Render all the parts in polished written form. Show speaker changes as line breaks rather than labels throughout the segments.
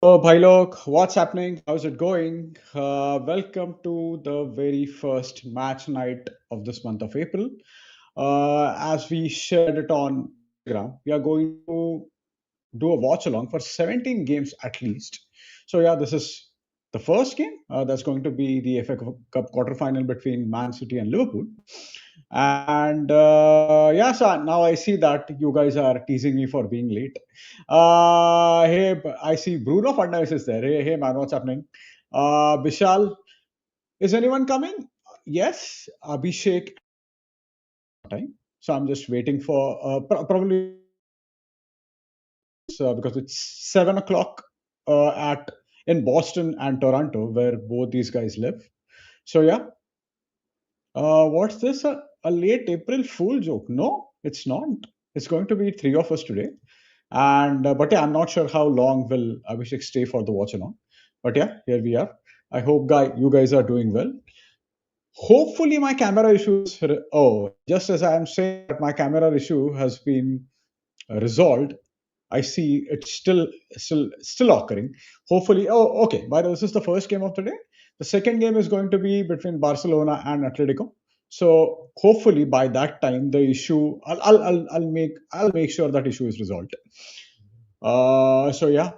Oh, bhai log, what's happening? How's it going? Welcome to the very first match night of this month of April. As we shared it on Instagram, we are going to do a watch along for 17 games at least. So yeah, this is the first game. That's going to be the FA Cup quarterfinal between Man City and Liverpool. And yeah, so now I see that you guys are teasing me for being late. Hey, I see Bruno Fernandes is there. Hey, man, what's happening? Vishal, is anyone coming? Yes, Abhishek time. So I'm just waiting for probably because it's 7 o'clock at in Boston and Toronto, where both these guys live. So yeah, what's this? A late April Fool joke? No, it's not. It's going to be three of us today, and but yeah, I'm not sure how long will Abhishek stay for the watch along. But yeah, here we are. I hope you guys are doing well. Hopefully, my camera issues. Oh, just as I am saying that my camera issue has been resolved, I see it's still occurring. Hopefully, oh, okay. By the way, this is the first game of the day. The second game is going to be between Barcelona and Atletico. So hopefully by that time the issue I'll make sure that issue is resolved. So yeah,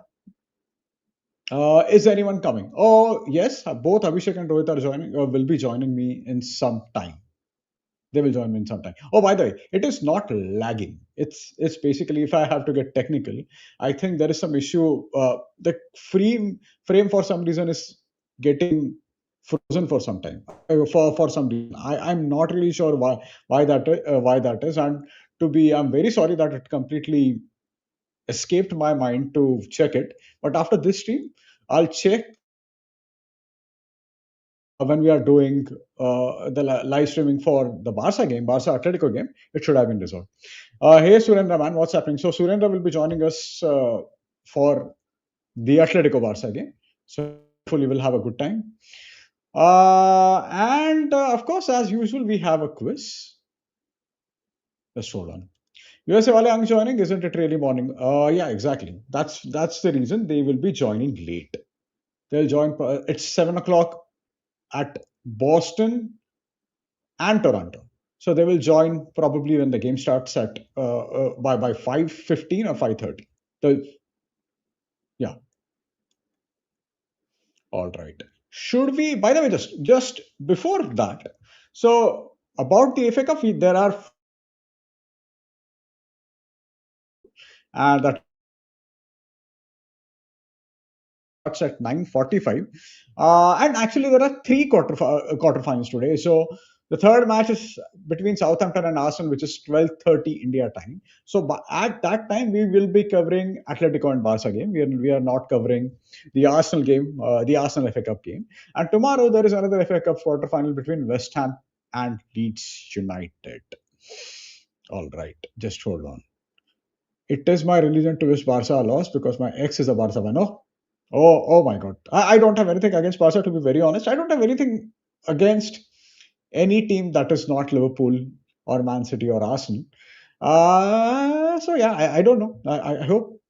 is anyone coming? Oh yes, both Abhishek and Rohit are joining. Will be joining me in some time. They will join me in some time. Oh, by the way, it is not lagging. It's basically, if I have to get technical, I think there is some issue. The frame for some reason is getting frozen for some time. For some reason, I'm not really sure why that is. And I'm very sorry that it completely escaped my mind to check it. But after this stream, I'll check when we are doing the live streaming for the Barca Atletico game. It should have been resolved. Hey Surendra, man, what's happening? So Surendra will be joining us for the Atletico Barca game. So hopefully we'll have a good time. And of course, as usual, we have a quiz. Let's hold on. USA wale ang joining, isn't it really morning? Yeah, exactly. That's the reason they will be joining late. They'll join. It's 7 o'clock at Boston and Toronto. So they will join probably when the game starts at by 5:15 or 5:30. So yeah, all right. Should we? By the way, just before that, so about the FA Cup, there are that starts at 9:45, and actually there are three quarterfinals today. So the third match is between Southampton and Arsenal, which is 12:30 India time. So at that time, we will be covering Atletico and Barca game. We are not covering the Arsenal game, the Arsenal FA Cup game. And tomorrow there is another FA Cup quarterfinal between West Ham and Leeds United. All right, just hold on. It is my religion to wish Barca a loss because my ex is a Barca fan. Oh my God. I don't have anything against Barca, to be very honest. I don't have anything against any team that is not Liverpool or Man City or Arsenal. So yeah, I don't know. I hope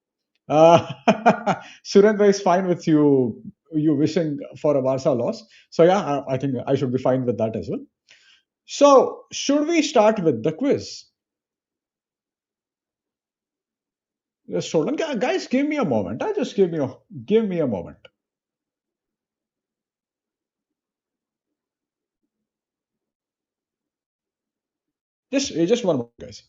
Surendra is fine with you wishing for a Barca loss. So yeah, I think I should be fine with that as well. So should we start with the quiz? Just hold on, guys. Give me a moment. I just give me a moment. Just one moment, guys.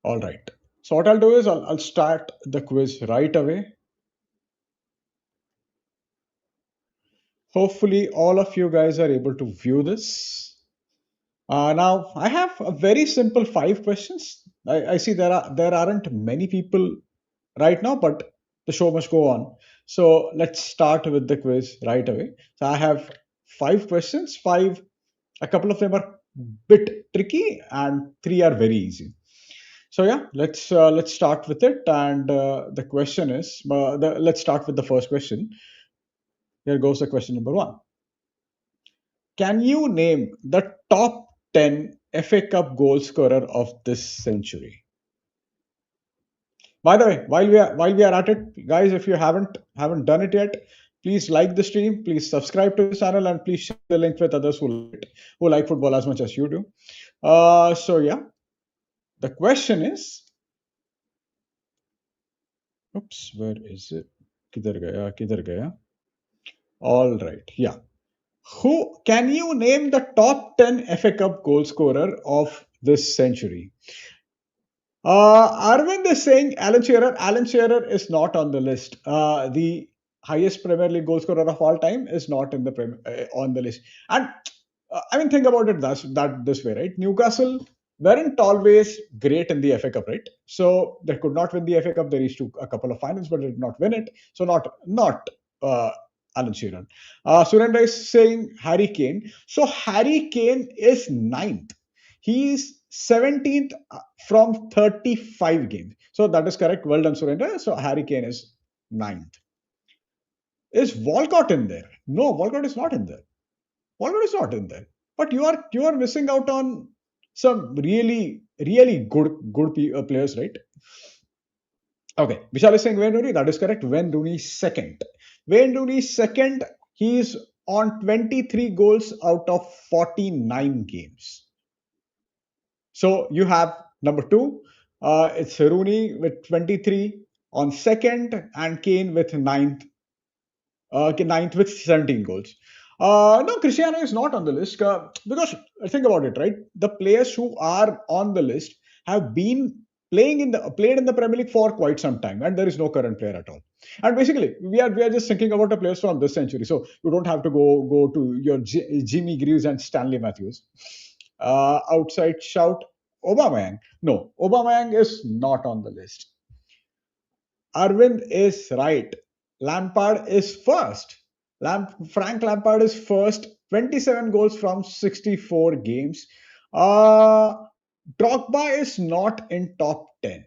All right. So what I'll do is I'll start the quiz right away. Hopefully, all of you guys are able to view this. Now, I have a very simple five questions. I see there aren't many people right now, but the show must go on. So let's start with the quiz right away. So I have five questions. A couple of them are bit tricky, and three are very easy. So yeah, let's start with it. And the question is, let's start with the first question. Here goes the question number one. Can you name the top 10 FA Cup goal scorer of this century? By the way, while we are at it, guys, if you haven't done it yet, please like the stream, please subscribe to the channel, and please share the link with others who like football as much as you do. So yeah, the question is, oops, where is it? Kidhar gaya? Kidhar gaya? All right, yeah. Who can you name the top 10 FA Cup goal scorer of this century? Arvind is saying Alan Shearer. Alan Shearer is not on the list. The highest Premier League goal scorer of all time is not in the on the list. And I mean, think about it this way, right? Newcastle weren't always great in the FA Cup, right? So they could not win the FA Cup. They reached to a couple of finals, but they did not win it. So not uh, Alan Shearer. Surendra is saying Harry Kane. So Harry Kane is ninth. He's 17th from 35 games. So that is correct. Well done, Surendra. So Harry Kane is ninth. Is Walcott in there? No, Walcott is not in there. Walcott is not in there. But you are missing out on some really good players, right? Okay, Vishal is saying Wayne Rooney. That is correct. Wayne Rooney second. Wayne Rooney second. He's on 23 goals out of 49 games. So you have number two. It's Rooney with 23 on second, and Kane with ninth with 17 goals. No, Cristiano is not on the list because think about it, right? The players who are on the list have been played in the Premier League for quite some time, and there is no current player at all. And basically, we are just thinking about the players from this century, so you don't have to go to your Jimmy Greaves and Stanley Matthews. Outside shout, Aubameyang. No, Aubameyang is not on the list. Arvind is right. Lampard is first. Frank Lampard is first. 27 goals from 64 games. Uh, Drogba is not in top 10.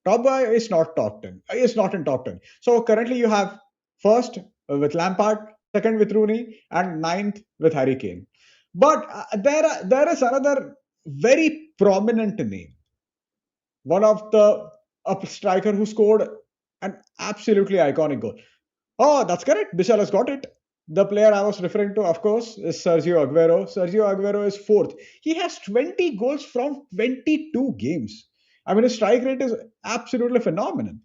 Drogba is not top 10. Is not in top 10. So currently you have first with Lampard, second with Rooney, and ninth with Harry Kane. But there is another very prominent name, one of the a striker who scored an absolutely iconic goal. Oh, that's correct. Bishal has got it. The player I was referring to, of course, is Sergio Aguero. Sergio Aguero is fourth. He has 20 goals from 22 games. I mean, his strike rate is absolutely phenomenal.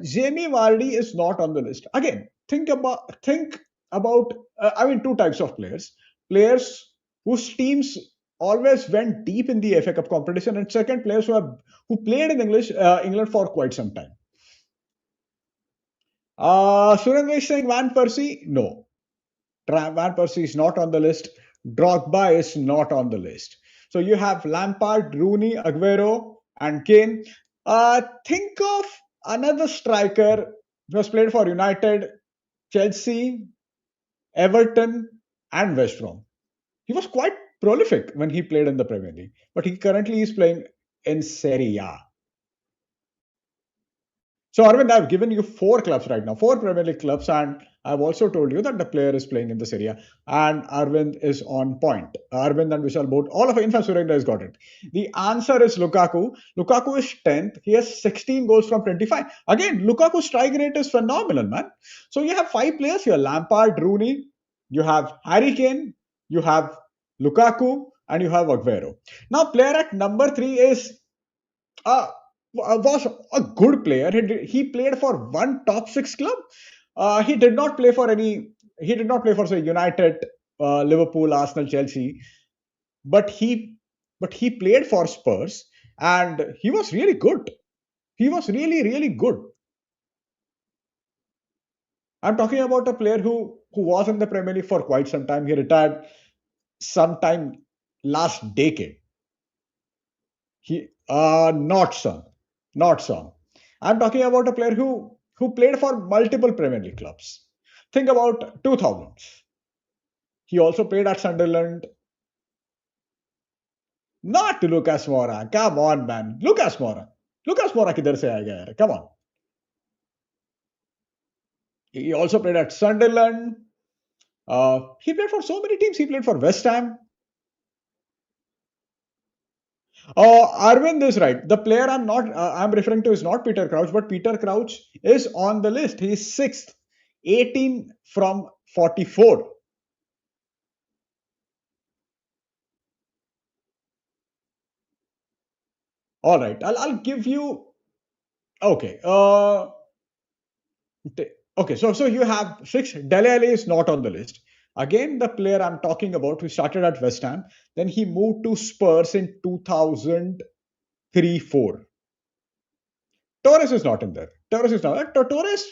Jamie Vardy is not on the list. Again, think about I mean, two types of players: players whose teams always went deep in the FA Cup competition, and second, players who played in England for quite some time. Surendra is saying Van Persie. No, Van Persie is not on the list. Drogba is not on the list. So you have Lampard, Rooney, Aguero, and Kane. Think of another striker who has played for United, Chelsea, Everton, and West Brom. He was quite prolific when he played in the Premier League, but he currently is playing in Serie A. So, Arvind, I've given you four clubs right now, four Premier League clubs, and I've also told you that the player is playing in this area. And Arvind is on point. Arvind and Vishal both, all of it, in fact, Surendra has got it. The answer is Lukaku. Lukaku is 10th. He has 16 goals from 25. Again, Lukaku's strike rate is phenomenal, man. So, you have five players here: Lampard, Rooney, you have Harry Kane, you have Lukaku, and you have Aguero. Now, player at number three is uh, was a good player. He played for one top six club. He did not play for any. He did not play for say United, Liverpool, Arsenal, Chelsea. But he played for Spurs, and he was really good. He was really good. I'm talking about a player who was in the Premier League for quite some time. He retired sometime last decade. He not Son, not Son. I'm talking about a player who played for multiple Premier League clubs. Think about 2000s. He also played at Sunderland. Not Lucas Moura. Come on, man. Lucas Moura. Lucas Moura किधर से आएगा यार? Come on. He also played at Sunderland. He played for so many teams. He played for West Ham. Arvind is right. The player I'm referring to is not Peter Crouch, but Peter Crouch is on the list. He's sixth, 18 from 44. All right, I'll give you. Okay. Okay. So you have six. Dele Alli is not on the list. Again, the player I'm talking about who started at West Ham, then he moved to Spurs in 2003-4. Torres is not in there. Torres is not. Torres.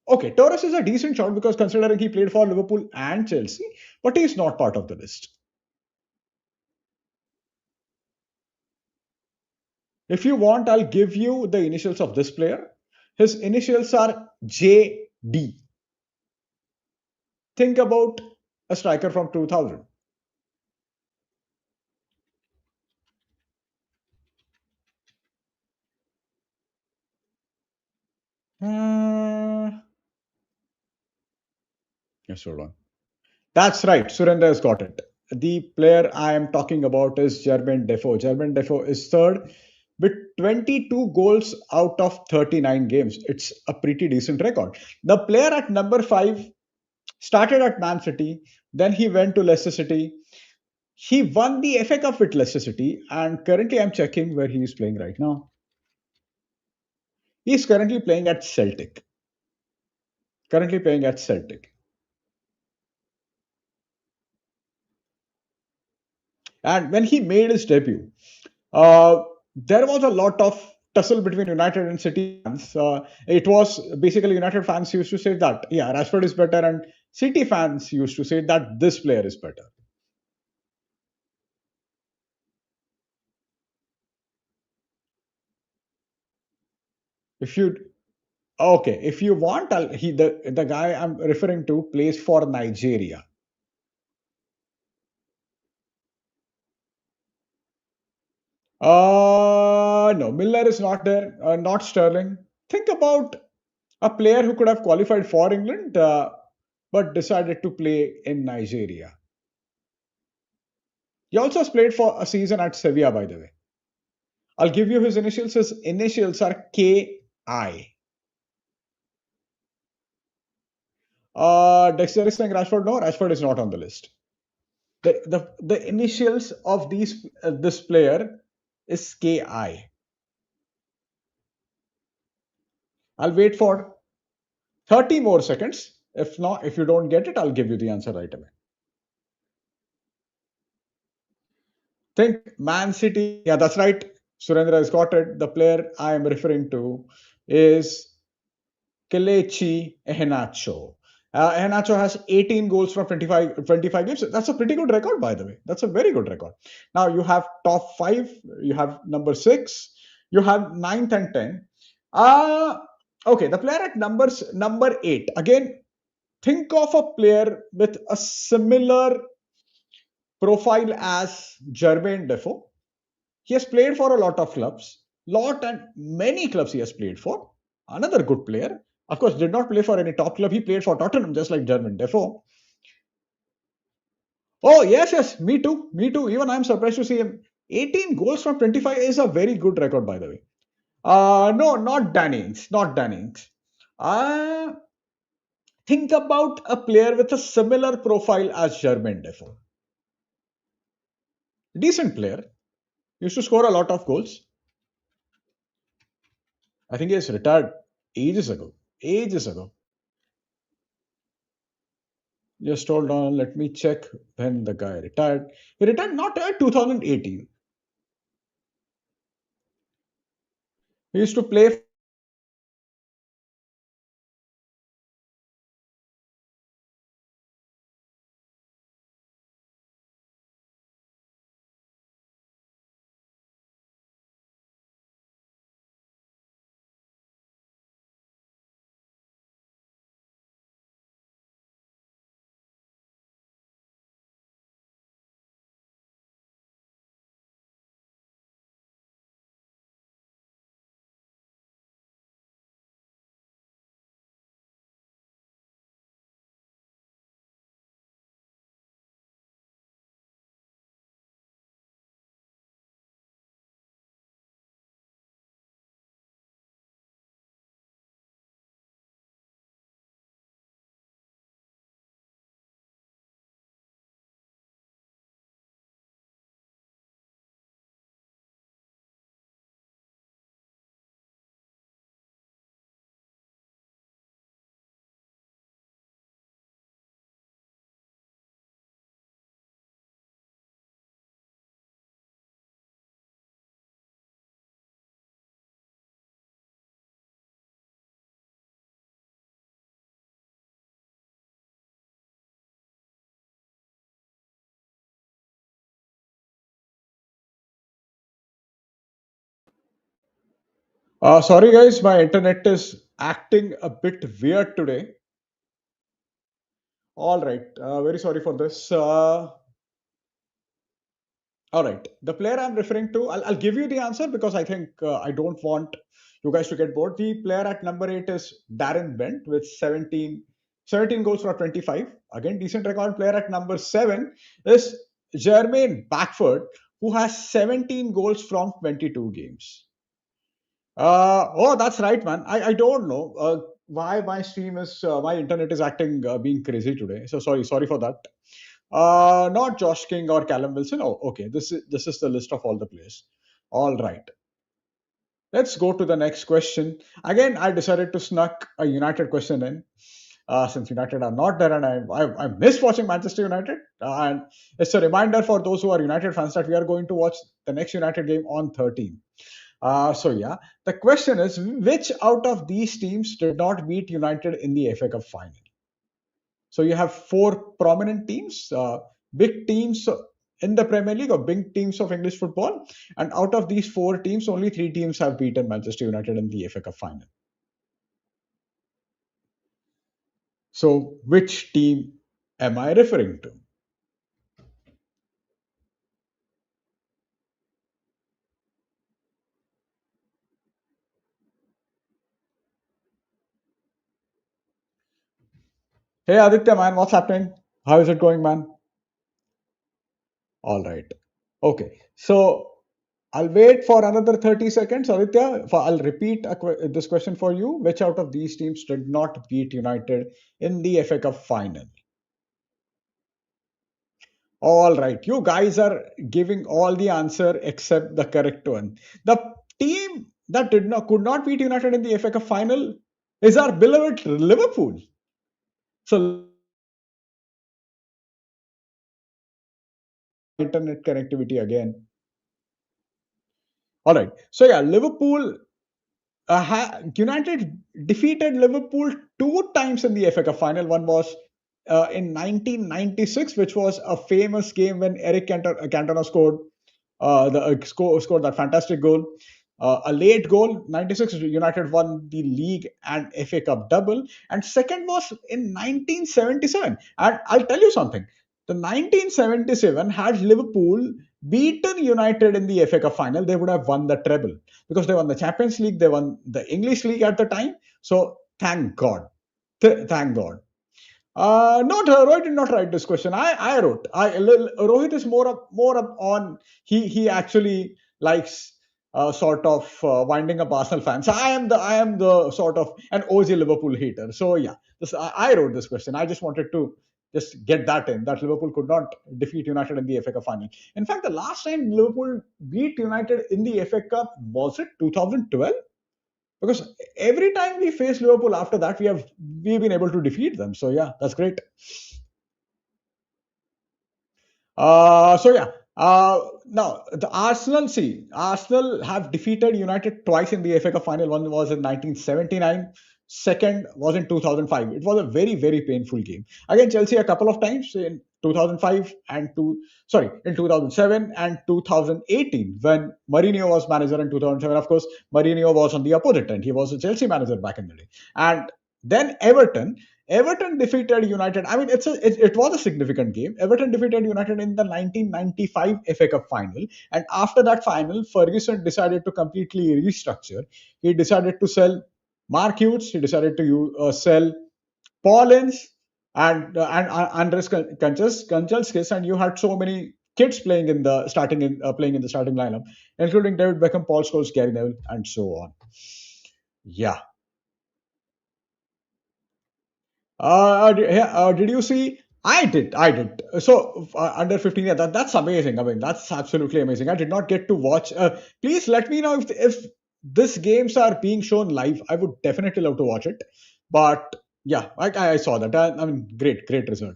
Okay, Torres is a decent shot because considering he played for Liverpool and Chelsea, but he's not part of the list. If you want, I'll give you the initials of this player. His initials are JD. Think about a striker from 2000. Uh, yes, hold on. That's right. Surendra has got it. The player I am talking about is Jermaine Defoe. Jermaine Defoe is third with 22 goals out of 39 games. It's a pretty decent record. The player at number five started at Man City, then he went to Leicester City. He won the FA Cup with Leicester City, and currently I'm checking where he is playing right now. He's currently playing at Celtic. Currently playing at Celtic. And when he made his debut, there was a lot of tussle between United and City fans. It was basically United fans used to say that, yeah, Rashford is better, and City fans used to say that this player is better. If you Okay, if you want, the guy I'm referring to plays for Nigeria. No, Milner is not there. Not Sterling. Think about a player who could have qualified for England, but decided to play in Nigeria. He also has played for a season at Sevilla, by the way. I'll give you his initials. His initials are KI. Dexter is saying Rashford. No, Rashford is not on the list. The initials of this player is KI. I'll wait for 30 more seconds. If not, if you don't get it, I'll give you the answer right away. Think Man City. Yeah, that's right. Surendra has got it. The player I am referring to is Kelechi Iheanacho. Iheanacho has 18 goals from 25 games. That's a pretty good record, by the way. That's a very good record. Now you have top five, you have number six, you have ninth and 10. Uh, okay, the player at number eight. Again, think of a player with a similar profile as Jermaine Defoe. He has played for a lot of clubs, lot and many clubs he has played for. Another good player. Of course, did not play for any top club. He played for Tottenham, just like Jermaine Defoe. Oh, yes, yes, me too. Me too. Even I'm surprised to see him. 18 goals from 25 is a very good record, by the way. No, not Dannings. Not Dannings. Uh, think about a player with a similar profile as Jermaine Defoe. Decent player. Used to score a lot of goals. I think he has retired ages ago. Ages ago. Just hold on, let me check when the guy retired. He retired not at 2018. He used to play Sorry, guys, my internet is acting a bit weird today. All right, very sorry for this. All right, the player I'm referring to, I'll give you the answer because I think I don't want you guys to get bored. The player at number 8 is Darren Bent with 17 goals for 25. Again, decent record. Player at number 7 is Jermaine Backford, who has 17 goals from 22 games. Oh, that's right, man. I don't know why my internet is acting being crazy today. So sorry for that. Not Josh King or Callum Wilson. Oh, okay. This is the list of all the players. All right. Let's go to the next question. Again, I decided to snuck a United question in. Since United are not there, and I miss watching Manchester United. And it's a reminder for those who are United fans that we are going to watch the next United game on 13. So yeah, the question is, which out of these teams did not beat United in the FA Cup final? So you have four prominent teams, big teams in the Premier League or big teams of English football, and out of these four teams, only three teams have beaten Manchester United in the FA Cup final. So which team am I referring to? Hey Aditya, man, what's happening? How is it going, man? All right. Okay. So I'll wait for another 30 seconds. Aditya, I'll repeat this question for you. Which out of these teams did not beat United in the FA Cup final? All right. You guys are giving all the answer except the correct one. The team that could not beat United in the FA Cup final is our beloved Liverpool. So internet connectivity again. All right. So yeah, Liverpool United defeated Liverpool two times in the FA Cup final. One was in 1996, which was a famous game when Eric Cantona scored that fantastic goal. A late goal, 96, United won the league and FA Cup double. And second was in 1977. And I'll tell you something. The 1977 had Liverpool beaten United in the FA Cup final, they would have won the treble because they won the Champions League, they won the English League at the time. So thank God. Thank God. Not Rohit did not write this question. I wrote. Rohit is more up on he actually likes sort of winding up Arsenal fans. I am the sort of an OG Liverpool hater. So yeah, I wrote this question. I just wanted to just get that in that Liverpool could not defeat United in the FA Cup final. In fact, the last time Liverpool beat United in the FA Cup was it 2012? Because every time we face Liverpool after that, we've been able to defeat them. So yeah, that's great. So yeah. Now the Arsenal have defeated United twice in the FA Cup final. One was in 1979. Second was in 2005. It was a very painful game. Again, Chelsea a couple of times in 2005 and in 2007 and 2018 when Mourinho was manager in 2007. Of course, Mourinho was on the opposite end. He was a Chelsea manager back in the day. And then Everton defeated United. I mean, it was a significant game. Everton defeated United in the 1995 FA Cup final, and after that final, Ferguson decided to completely restructure. He decided to sell Mark Hughes. He decided to sell Paul Ince and Andres Kanchelskis, and you had so many kids playing in the starting lineup, including David Beckham, Paul Scholes, Gary Neville, and so on. Yeah. Did you see? I did. I did. So under 15, yeah, that's amazing. I mean, that's absolutely amazing. I did not get to watch. Please let me know if this games are being shown live. I would definitely love to watch it. But yeah, I saw that. I mean, great result.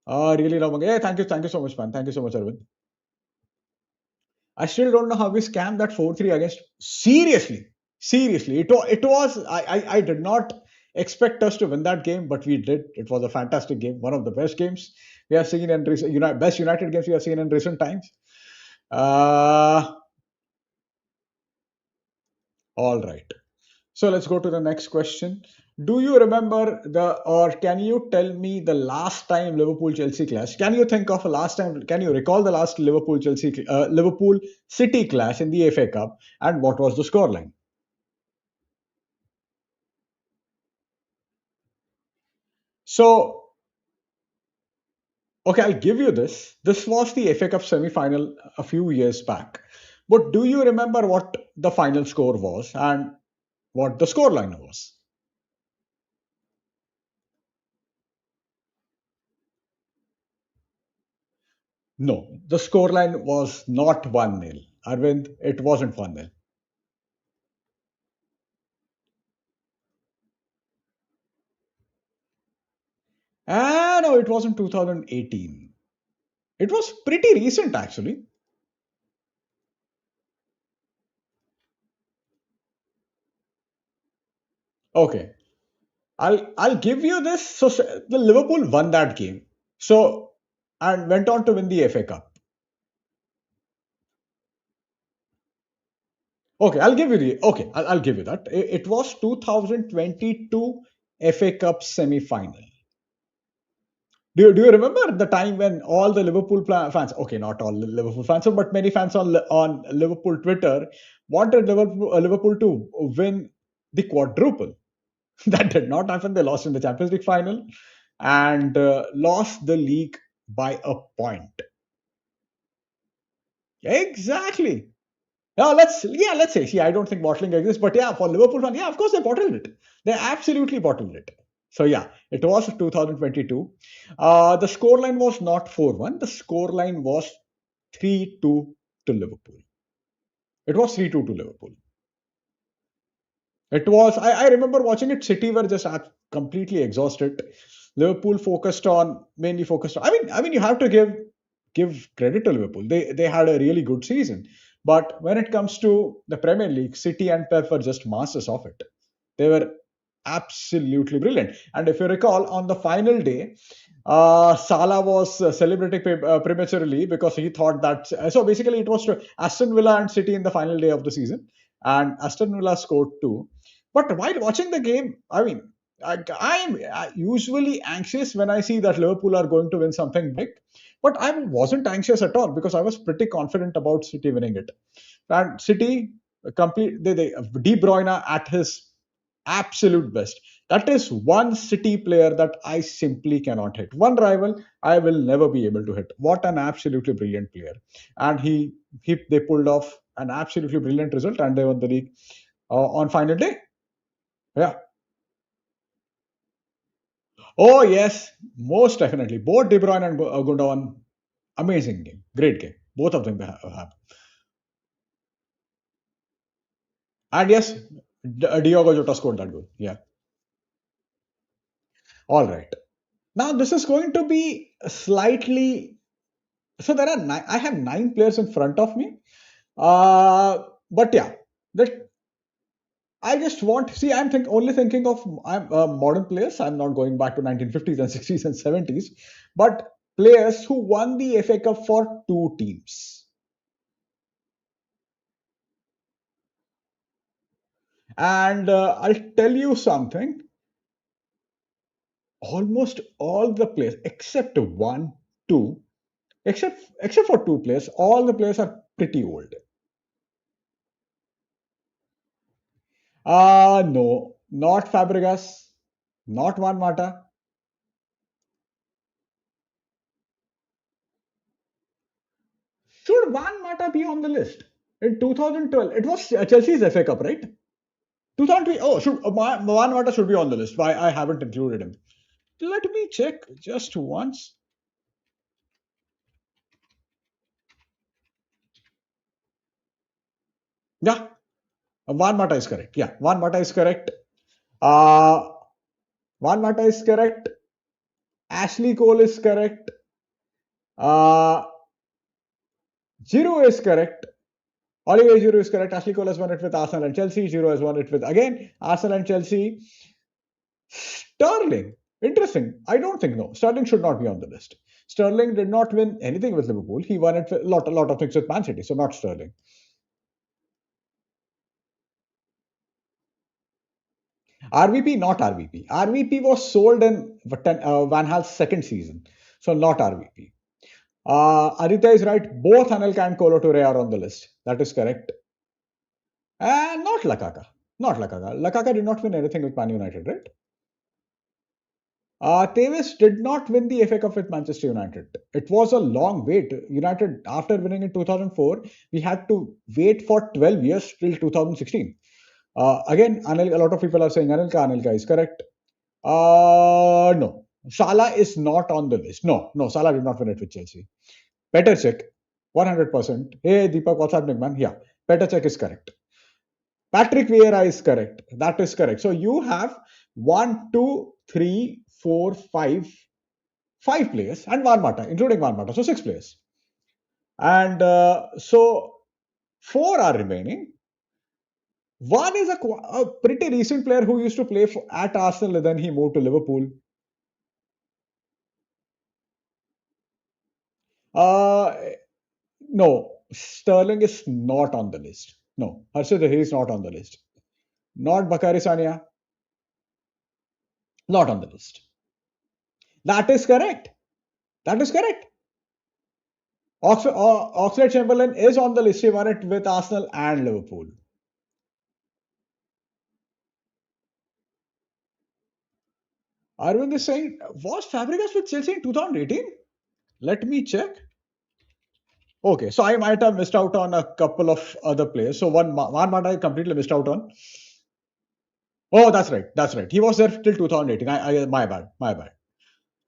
Really love. Yeah, thank you so much, man. Thank you so much, Arvind. I still don't know how we scammed that 4-3 against. Seriously, it was. I did not expect us to win that game, but we did. It was a fantastic game, one of the best games we have seen in best United games we have seen in recent times. Uh, All right. So let's go to the next question. Do you remember or can you tell me the last time Liverpool Chelsea clash? Can you think of a last time? Can you recall the last Liverpool City clash in the FA Cup, and what was the scoreline? So, okay, I'll give you this. This was the FA Cup semi-final a few years back. But do you remember what the final score was and what the scoreline was? No, the scoreline was not 1-0. Arvind, it wasn't 1-0. Ah, no, it wasn't 2018. It was pretty recent, actually. Okay, I'll give you this. So the Liverpool won that game. So and went on to win the FA Cup. Okay, I'll give you that. It was 2022 FA Cup semi-final. Do you remember the time when all the fans, okay, not all the Liverpool fans, but many fans on Liverpool Twitter wanted Liverpool to win the quadruple? That did not happen. They lost in the Champions League final and lost the league by a point. Exactly. Let's say. See, I don't think bottling exists, but yeah, for Liverpool fans, yeah, of course they bottled it. They absolutely bottled it. So yeah, it was 2022. The scoreline was not 4-1. The scoreline was 3-2 to Liverpool. It was 3-2 to Liverpool. It was. I remember watching it. City were just completely exhausted. Liverpool mainly focused on. You have to give credit to Liverpool. They had a really good season. But when it comes to the Premier League, City and Pep were just masters of it. They were absolutely brilliant. And if you recall, on the final day, Salah was celebrating prematurely because he thought that. So basically, it was to Aston Villa and City in the final day of the season, and Aston Villa scored two. But while watching the game, I am usually anxious when I see that Liverpool are going to win something big, but I wasn't anxious at all because I was pretty confident about City winning it. And City De Bruyne at his absolute best. That is one City player that I simply cannot hit. One rival I will never be able to hit. What an absolutely brilliant player! And he they pulled off an absolutely brilliant result and they won the league on final day. Yeah. Oh yes, most definitely. Both De Bruyne and Gundogan, amazing game, great game. Both of them have. And yes, Diogo Jota scored that goal. Yeah. All right. Now this is going to be slightly. So there are I have 9 players in front of me. But yeah, that I just want see. Only thinking of modern players. I'm not going back to 1950s and 60s and 70s, but players who won the FA Cup for two teams. And I'll tell you something. Almost all the players, except one, two, except for two players, all the players are pretty old. No, not Fabregas, not Juan Mata. Should Juan Mata be on the list? In 2012, it was Chelsea's FA Cup, right? 2003. Oh, Juan Mata should be on the list. Why I haven't included him? Let me check just once. Yeah, Juan Mata is correct. Yeah, Juan Mata is correct. Uh, Juan Mata is correct. Ashley Cole is correct. Uh, Giroud is correct. Olivier Giroud is correct. Ashley Cole has won it with Arsenal and Chelsea. Giroud has won it with again Arsenal and Chelsea. Sterling. Interesting. I don't think no. Sterling should not be on the list. Sterling did not win anything with Liverpool. He won it a lot of things with Man City. So not Sterling. RVP, not RVP. RVP was sold in Van Hal's second season, so not RVP. Aditya is right. Both Anelka and Kolo Toure are on the list. That is correct. And not Lakaka. Not Lakaka. Lakaka did not win anything with Man United, right? Tevez did not win the FA Cup with Manchester United. It was a long wait. United, after winning in 2004, we had to wait for 12 years till 2016. Again, a lot of people are saying Anelka is correct. No. Salah is not on the list. No, Salah did not win it with Chelsea. Better check. 100%. Hey, Deepak, what's happening, man? Yeah, better check is correct. Patrick Vieira is correct. That is correct. So you have one, two, three, four, five players and Van Mata, including Van Mata. So six players. And so four are remaining. One is a pretty recent player who used to play at Arsenal and then he moved to Liverpool. Uh, no, Sterling is not on the list. No, Harshad, he is not on the list. Not Bakary Sania, not on the list. That is correct. That is correct. Oxlade Chamberlain is on the list. He won it with Arsenal and Liverpool. Arvind is saying, was Fabregas with Chelsea in 2018? Let me check. Okay, so I might have missed out on a couple of other players. So one Mata I completely missed out on. Oh, that's right. That's right. He was there till 2018. My bad. My bad.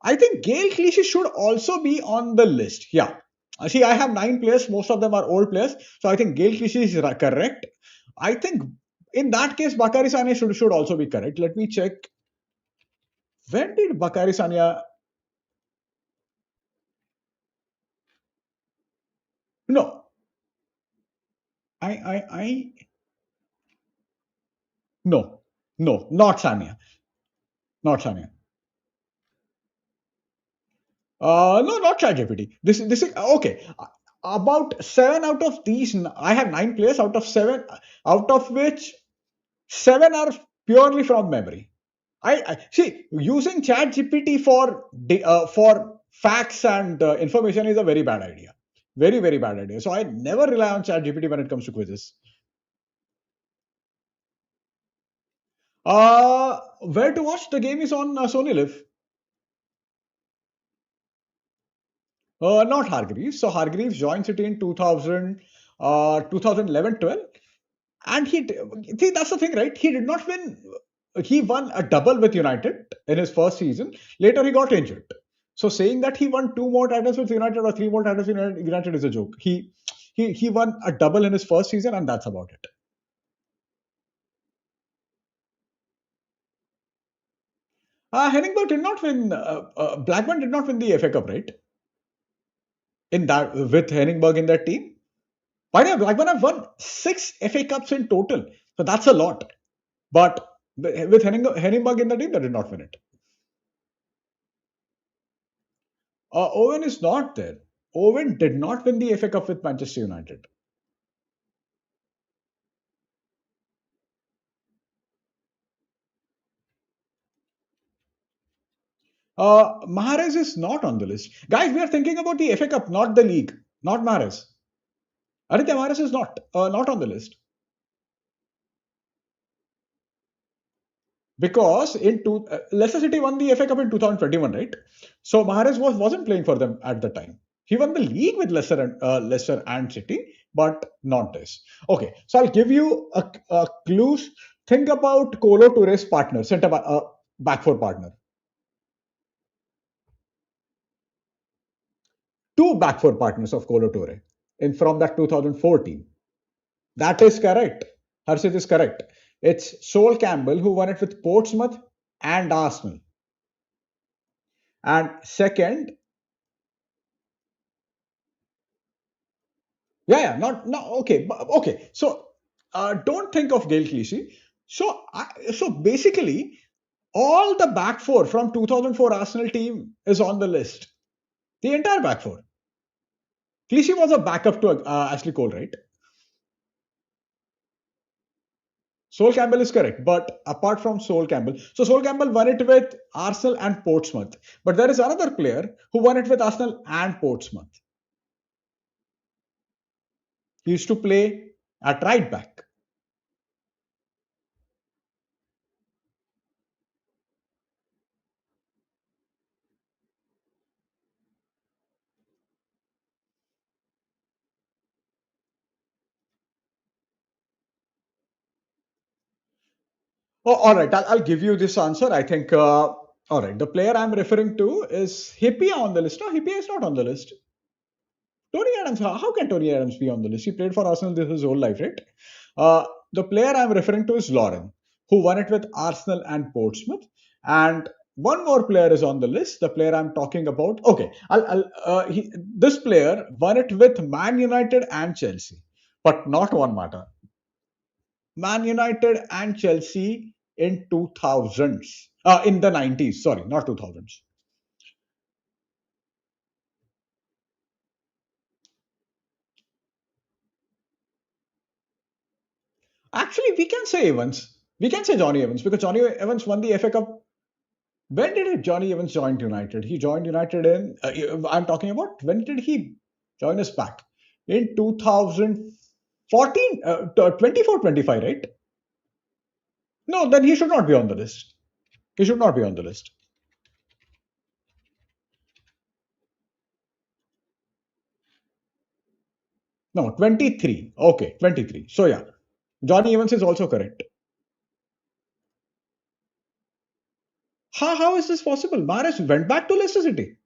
I think Gail Clichy should also be on the list. Yeah. See, I have nine players. Most of them are old players. So I think Gail Clichy is correct. I think in that case, Bakary Sane should also be correct. Let me check. When did Bakary Sania? No, I. No, no, not Sania. Not Sania. No, not ChatGPT. This is okay. About seven out of these, I have nine players out of seven, out of which seven are purely from memory. I see using ChatGPT for facts and information is a very bad idea. Very bad idea. So I never rely on ChatGPT when it comes to quizzes. Where to watch the game is on Sony Live. Not Hargreaves. So Hargreaves joined City in 2011-12, and see that's the thing, right? He did not win. He won a double with United in his first season. Later, he got injured. So saying that he won two more titles with United or three more titles with United is a joke. He won a double in his first season, and that's about it. Henningberg did not win. Blackburn did not win the FA Cup, right? In that with Henningberg in that team. By the way, Blackburn have won six FA Cups in total, so that's a lot. But with Henningberg in the team, they did not win it. Owen is not there. Owen did not win the FA Cup with Manchester United. Mahrez is not on the list. Guys, we are thinking about the FA Cup, not the league, not Mahrez. Aditya Mahrez is not on the list. Because Leicester City won the FA Cup in 2021, right? So Mahrez wasn't playing for them at the time. He won the league with Leicester and City, but not this. Okay, so I'll give you a clues. Think about Kolo Toure's partner, back four partner. Two back four partners of Kolo Toure in from that 2014. That is correct. Harshit is correct. It's Sol Campbell who won it with Portsmouth and Arsenal. And second, yeah, not okay, okay. So don't think of Gail Clichy. So basically, all the back four from 2004 Arsenal team is on the list. The entire back four. Clichy was a backup to Ashley Cole, right? Sol Campbell is correct, but apart from Sol Campbell, so Sol Campbell won it with Arsenal and Portsmouth. But there is another player who won it with Arsenal and Portsmouth. He used to play at right back. Oh, all right, I'll give you this answer. I think, all right, the player I'm referring to is Hippia on the list. No, Hippia is not on the list. Tony Adams, how can Tony Adams be on the list? He played for Arsenal his whole life, right? The player I'm referring to is Lauren, who won it with Arsenal and Portsmouth. And one more player is on the list. The player I'm talking about. Okay, this player won it with Man United and Chelsea, but not one matter. Man United and Chelsea in 2000s. In the 90s, sorry, not 2000s. Actually, we can say Evans. We can say Johnny Evans because Johnny Evans won the FA Cup. When did Johnny Evans join United? He joined United in. I'm talking about when did he join us back? In 2014, 24-25, right? No, then he should not be on the list. He should not be on the list. No, 23. Okay, 23. So yeah, Johnny Evans is also correct. How is this possible? Mahrez went back to Leicester City.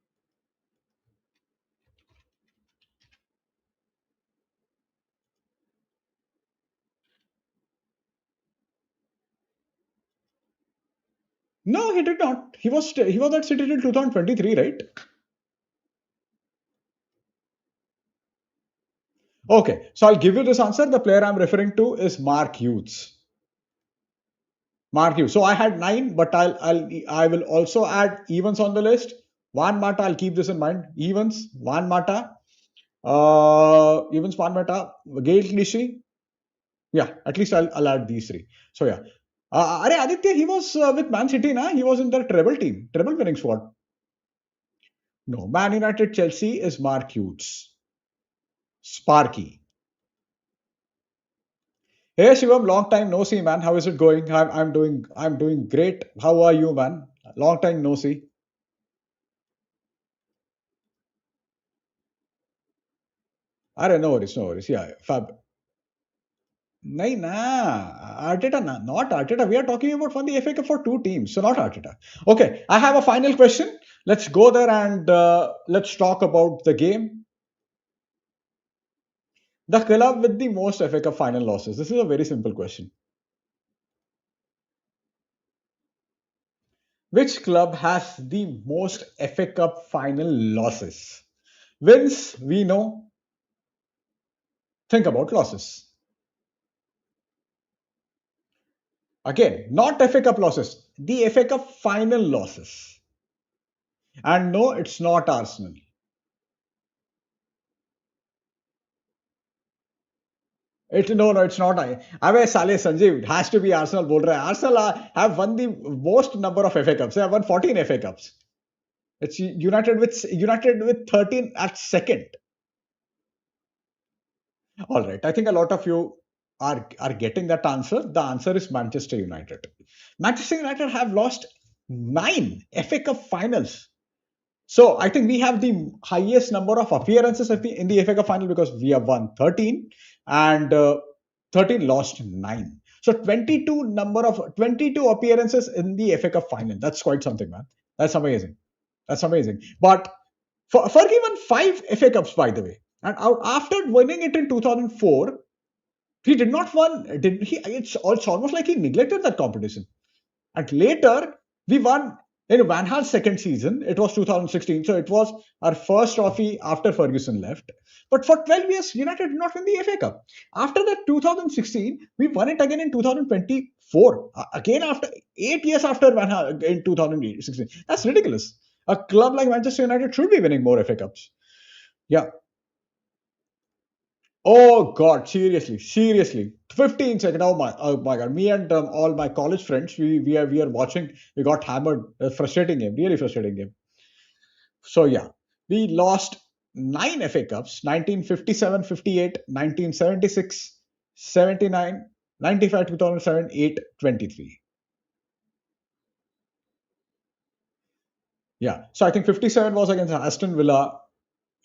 No, he did not. He was at City till 2023, right? Okay, so I'll give you this answer. The player I'm referring to is Mark Hughes. Mark Hughes. So I had nine, but I will also add Evans on the list. Juan Mata. I'll keep this in mind. Evans, Juan Mata, Evans, Juan Mata, Gail Clichy. Yeah, at least I'll add these three. So yeah. Are Aditya, he was with Man City, na? He was in their treble team, treble winning squad. No, Man United Chelsea is Mark Hughes. Sparky. Hey Shivam, long time no see, man. How is it going? I'm doing great. How are you, man? Long time no see. Are no worries, no worries. Yeah, fab. Nahi na, Arteta na, not Arteta. We are talking about for the FA Cup for two teams, so not Arteta. Okay, I have a final question. Let's go there and let's talk about the game. The club with the most FA Cup final losses. This is a very simple question. Which club has the most FA Cup final losses? Wins, we know. Think about losses. Again, not FA Cup losses, the FA Cup final losses. And no, it's not Arsenal. No, it's not. अबे साले Sanjeev, it has to be Arsenal बोल रहा है. Arsenal have won the most number of FA Cups. They have won 14 FA Cups. It's United with 13 at second. All right. I think a lot of you are getting that answer. The answer is Manchester United. Manchester United have lost 9 FA Cup finals. So I think we have the highest number of appearances in the FA Cup final because we have won 13 and 13 lost 9. So 22 appearances in the FA Cup final. That's quite something, man. That's amazing. That's amazing. But Fergie won 5 FA Cups, by the way. And after winning it in 2004, he did not won. Did he? It's almost like he neglected that competition. And later, we won in Van Gaal's second season. It was 2016. So it was our first trophy after Ferguson left. But for 12 years, United did not win the FA Cup. After that 2016, we won it again in 2024. Again, after 8 years after Van Gaal in 2016. That's ridiculous. A club like Manchester United should be winning more FA Cups. Yeah. Oh God, seriously, seriously. 15 seconds. Oh my God. Me and all my college friends, we are watching. We got hammered. Frustrating game, really frustrating game. So yeah, we lost nine FA Cups: 1957, 58, 1976, 79, 95, 2007, 8, 23. Yeah. So I think 57 was against Aston Villa.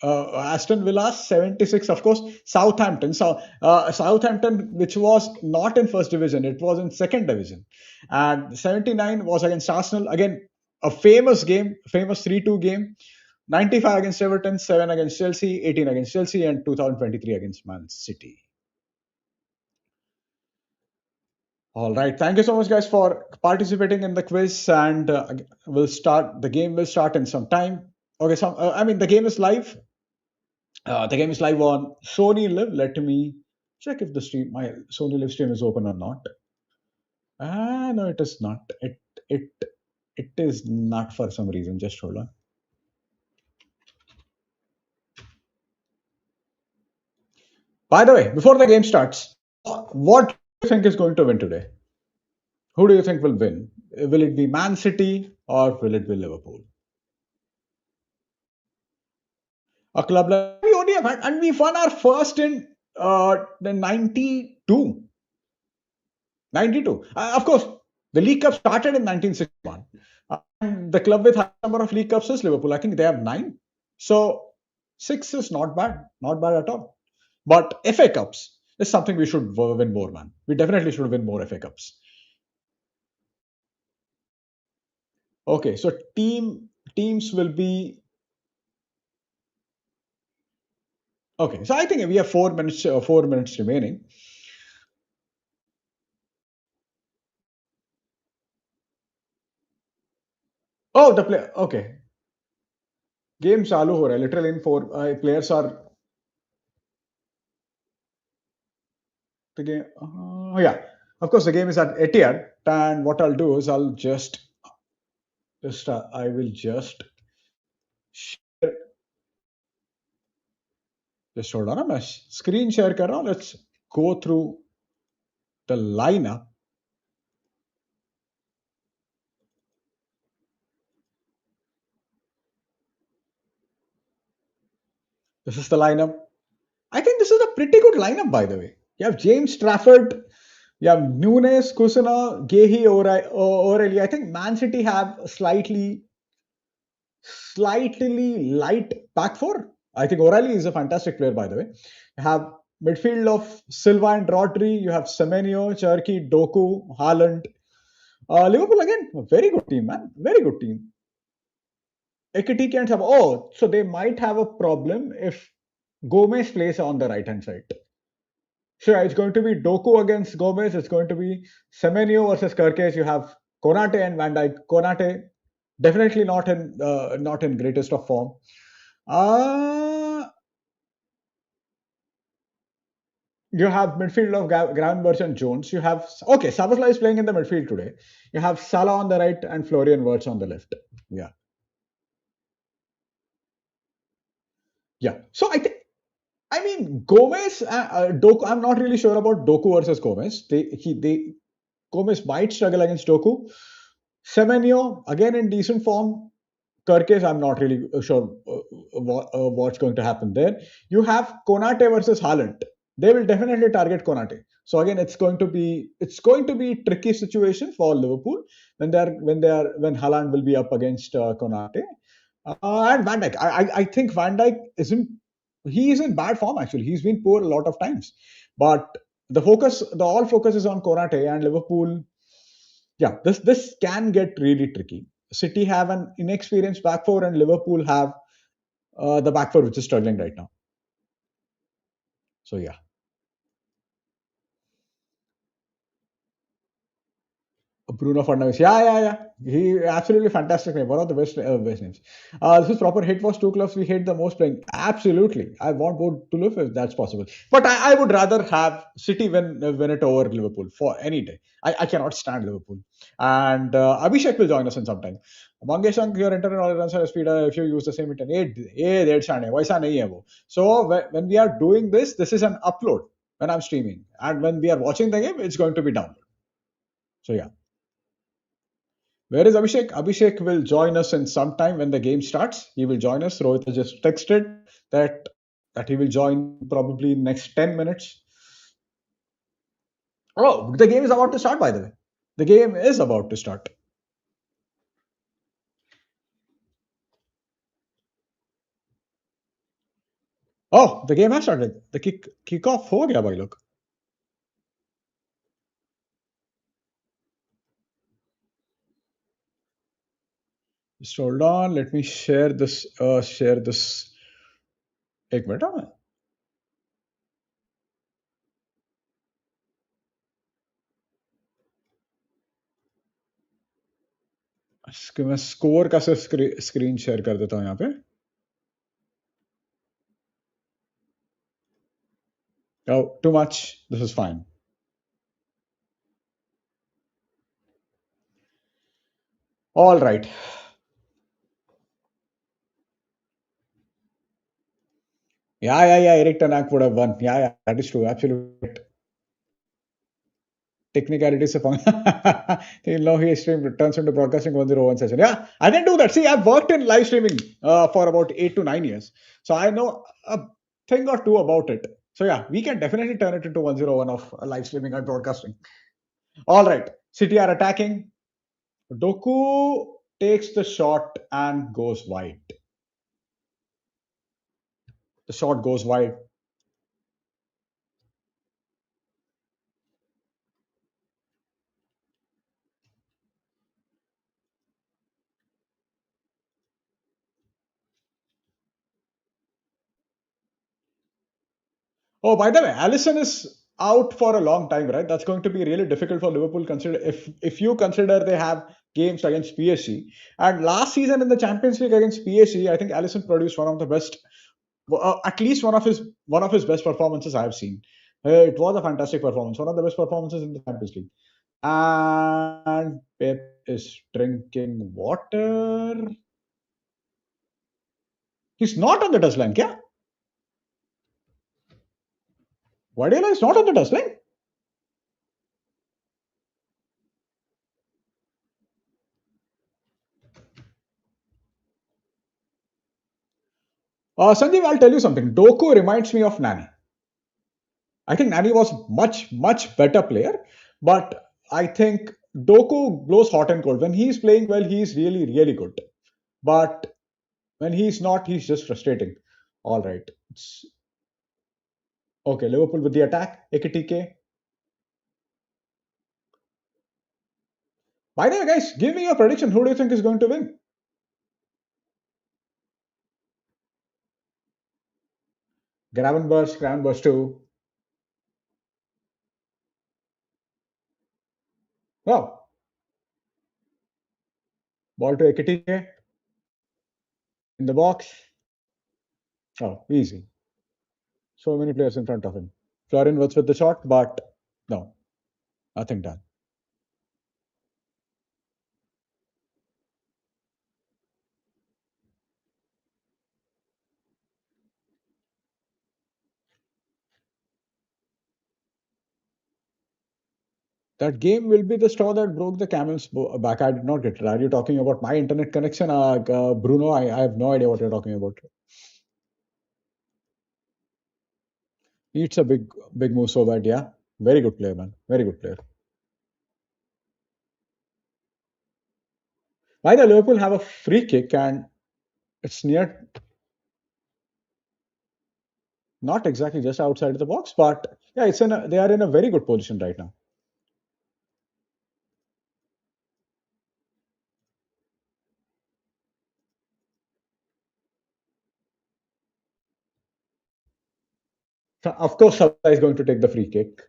Aston Villa 76, of course. Southampton. So Southampton, which was not in first division, it was in second division. And 79 was against Arsenal. Again, a famous game, famous 3-2 game. 95 against Everton, 7 against Chelsea, 18 against Chelsea, and 2023 against Man City. All right. Thank you so much, guys, for participating in the quiz. And we'll start. The game will start in some time. Okay. So I mean, the game is live on Sony Live. Let me check if the stream, my Sony Live stream is open or not. Ah, no, it is not. It it is not for some reason. Just hold on. By the way, before the game starts, what do you think is going to win today? Who do you think will win? Will it be Man City or will it be Liverpool? A club like we only have had, and we won our first in the 92. 92. Of course, the League Cup started in 1961. And the club with high number of League Cups is Liverpool. I think they have nine. So six is not bad. Not bad at all. But FA Cups is something we should win more, man. We definitely should win more FA Cups. Okay, so teams will be okay. So I think we have 4 minutes. 4 minutes remaining. Oh, the play. Okay, game चालू हो रहा है. Literally in four players are the game. Yeah, of course the game is at Etihad. And what I'll do is I'll just I will share. Just hold on. मैं screen share कर रहा हूँ. Let's go through the lineup. This is the lineup. I think this is a pretty good lineup, by the way. You have James Trafford, you have Nunes, Kusuna, Gehi, O'Reilly. I think Man City have slightly light back four. I think O'Reilly is a fantastic player, by the way. You have midfield of Silva and Rodri. You have Semenyo, Cherki, Doku, Haaland. Liverpool again, a very good team, man. Very good team. Ekitike and Saba. Oh, so they might have a problem if Gomez plays on the right hand side. Sure, it's going to be Doku against Gomez. It's going to be Semenyo versus Kirkes. You have Konate and Van Dijk. Konate definitely not in greatest of form. Uh, you have midfield of Gravenberch and Jones. You have okay. Szoboszlai is playing in the midfield today. You have Salah on the right and Florian Wirtz on the left. Yeah, yeah. So I mean, Gomez, Doku. I'm not really sure about Doku versus Gomez. Gomez might struggle against Doku. Semenyo again in decent form. Kirkes, I'm not really sure what's going to happen there. You have Konate versus Haaland. They will definitely target Konate. So again, it's going to be tricky situation for Liverpool when Haaland will be up against Konate. And Van Dijk. I think Van Dijk is in bad form actually. He's been poor a lot of times. But the all focus is on Konate and Liverpool. Yeah, this can get really tricky. City have an inexperienced back four, and Liverpool have the back four which is struggling right now. So yeah, Bruno Fernandes. Yeah, yeah, yeah. He absolutely fantastic name. One of the best names. This is proper hit was two clubs we hate the most playing. Absolutely. I want both to live if that's possible. But I would rather have City win it over Liverpool for any day. I cannot stand Liverpool. And Abhishek will join us in some time. Mangesh Ang, your internet all runs at speed. If you use the same internet, ये 150 है वैसा नहीं है वो. So when we are doing this is an upload when I'm streaming, and when we are watching the game, it's going to be download. So yeah. Where is Abhishek? Abhishek will join us in some time when the game starts. He will join us. Rohit has just texted that he will join probably in next 10 minutes. Oh, the game is about to start, by the way. The game is about to start. Oh, the game has started. The kickoff हो गया भाई लोग. Just hold on. Let me share this. Share this. एक minute हाँ. मैं score का सिर्फ screen share कर देता हूँ यहाँ पे. Oh, too much. This is fine. All right. Yeah. Eric Tanak would have won. Yeah. That is true. Absolutely. Technicalities of you know he stream turns into broadcasting 101 session. Yeah, I can do that. See, I've worked in live streaming for about 8 to 9 years, so I know a thing or two about it. So yeah, we can definitely turn it into 101 of live streaming and broadcasting. All right, City are attacking. Doku takes the shot and goes wide. The shot goes wide. Oh, by the way, Allison is out for a long time, right? That's going to be really difficult for Liverpool. Consider if you consider they have games against PSG, and last season in the Champions League against PSG, I think Allison produced one of the best, at least one of his best performances I have seen. It was a fantastic performance, one of the best performances in the Champions League. And Pep is drinking water. He's not on the touchline, yeah. Guardiola is not on the touchline. Sanjeev, I'll tell you something. Doku reminds me of Nani. I think Nani was much better player, but I think Doku blows hot and cold. When he's playing well, he's really good. But when he's not, he's just frustrating. All right. Okay, Liverpool with the attack. Ekitike. By the way, guys, give me your prediction. Who do you think is going to win? Gravenberch 2. Wow. Ball to Ekitike in the box. Oh, easy. So many players in front of him. Florian Wirtz with the shot, but no, nothing done. That game will be the straw that broke the camel's back. I did not get it. Are you talking about my internet connection? Bruno, I have no idea what you're talking about. It's a big move so bad. Yeah. Very good player, man. Very good player. Why the Liverpool have a free kick and it's near, not exactly just outside of the box, but yeah, they are in a very good position right now. So of course, Sabah is going to take the free kick.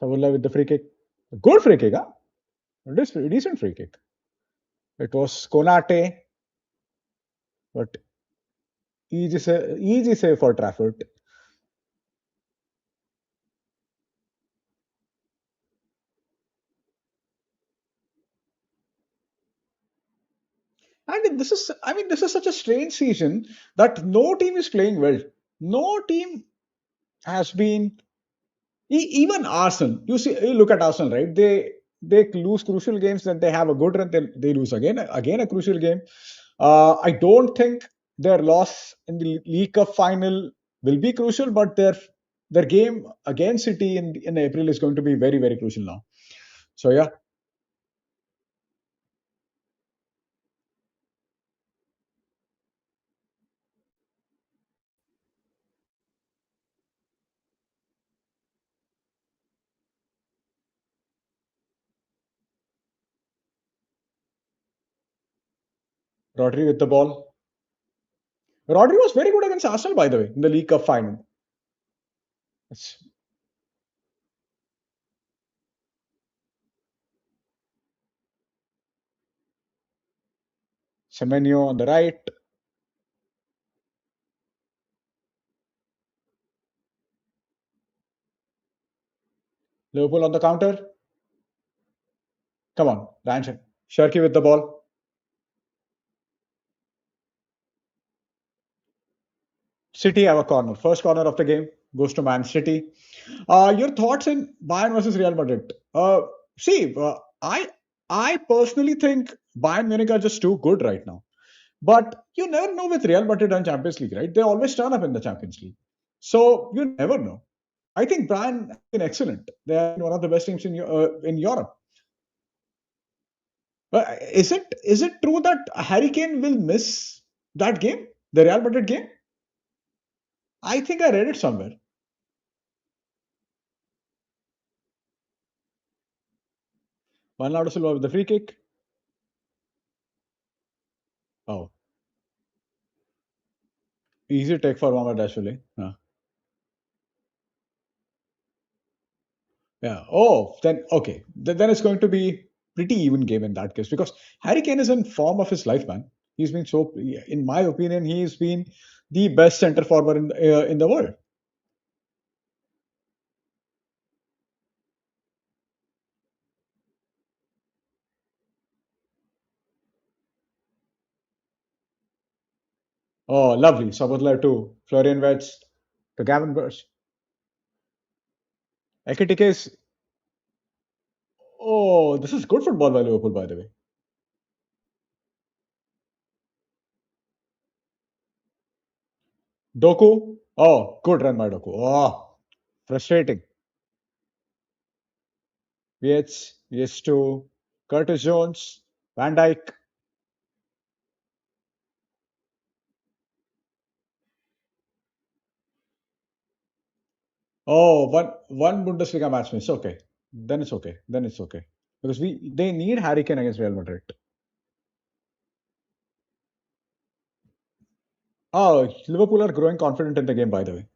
Savulla with the free kick. Good free kick, huh? Decent free kick. It was Konate, but easy save for Trafford. And this is such a strange season that no team is playing well. No team has been. Even Arsenal, you look at Arsenal, right? They lose crucial games, then they have a good run, then they lose again a crucial game. I don't think their loss in the League Cup final will be crucial, but their game against City in April is going to be very very crucial now. So yeah, Rodri with the ball. Rodri was very good against Arsenal, by the way, in the League Cup final. It's Semenyo on the right, Liverpool on the counter. Come on, Ranchen. Sharky with the ball. City have a corner. First corner of the game goes to Man City. Your thoughts in Bayern versus Real Madrid? See, I personally think Bayern Munich are just too good right now. But you never know with Real Madrid and Champions League, right? They always turn up in the Champions League, so you never know. I think Bayern have been excellent. They are one of the best teams in Europe. But is it true that Harry Kane will miss that game, the Real Madrid game? I think I read it somewhere. Bernardo Silva with the free kick. Oh, easy take for Mohamed actually. Yeah. Oh, then okay. Then it's going to be pretty even game in that case because Harry Kane is in form of his life, man. He's been so, in my opinion, he's been the best center forward in the world. Oh, lovely. Sabotler to Florian Wirtz to Gavin Burch. Ekitike is. Oh, this is good football by Liverpool, by the way. Doku. Oh, good run by Doku. Oh, frustrating. Wirtz to Curtis Jones. Van Dijk. Oh, one Bundesliga match miss. Okay, then it's okay. Then it's okay because they need Harry Kane against Real Madrid. Oh, Liverpool are growing confident in the game. By the way,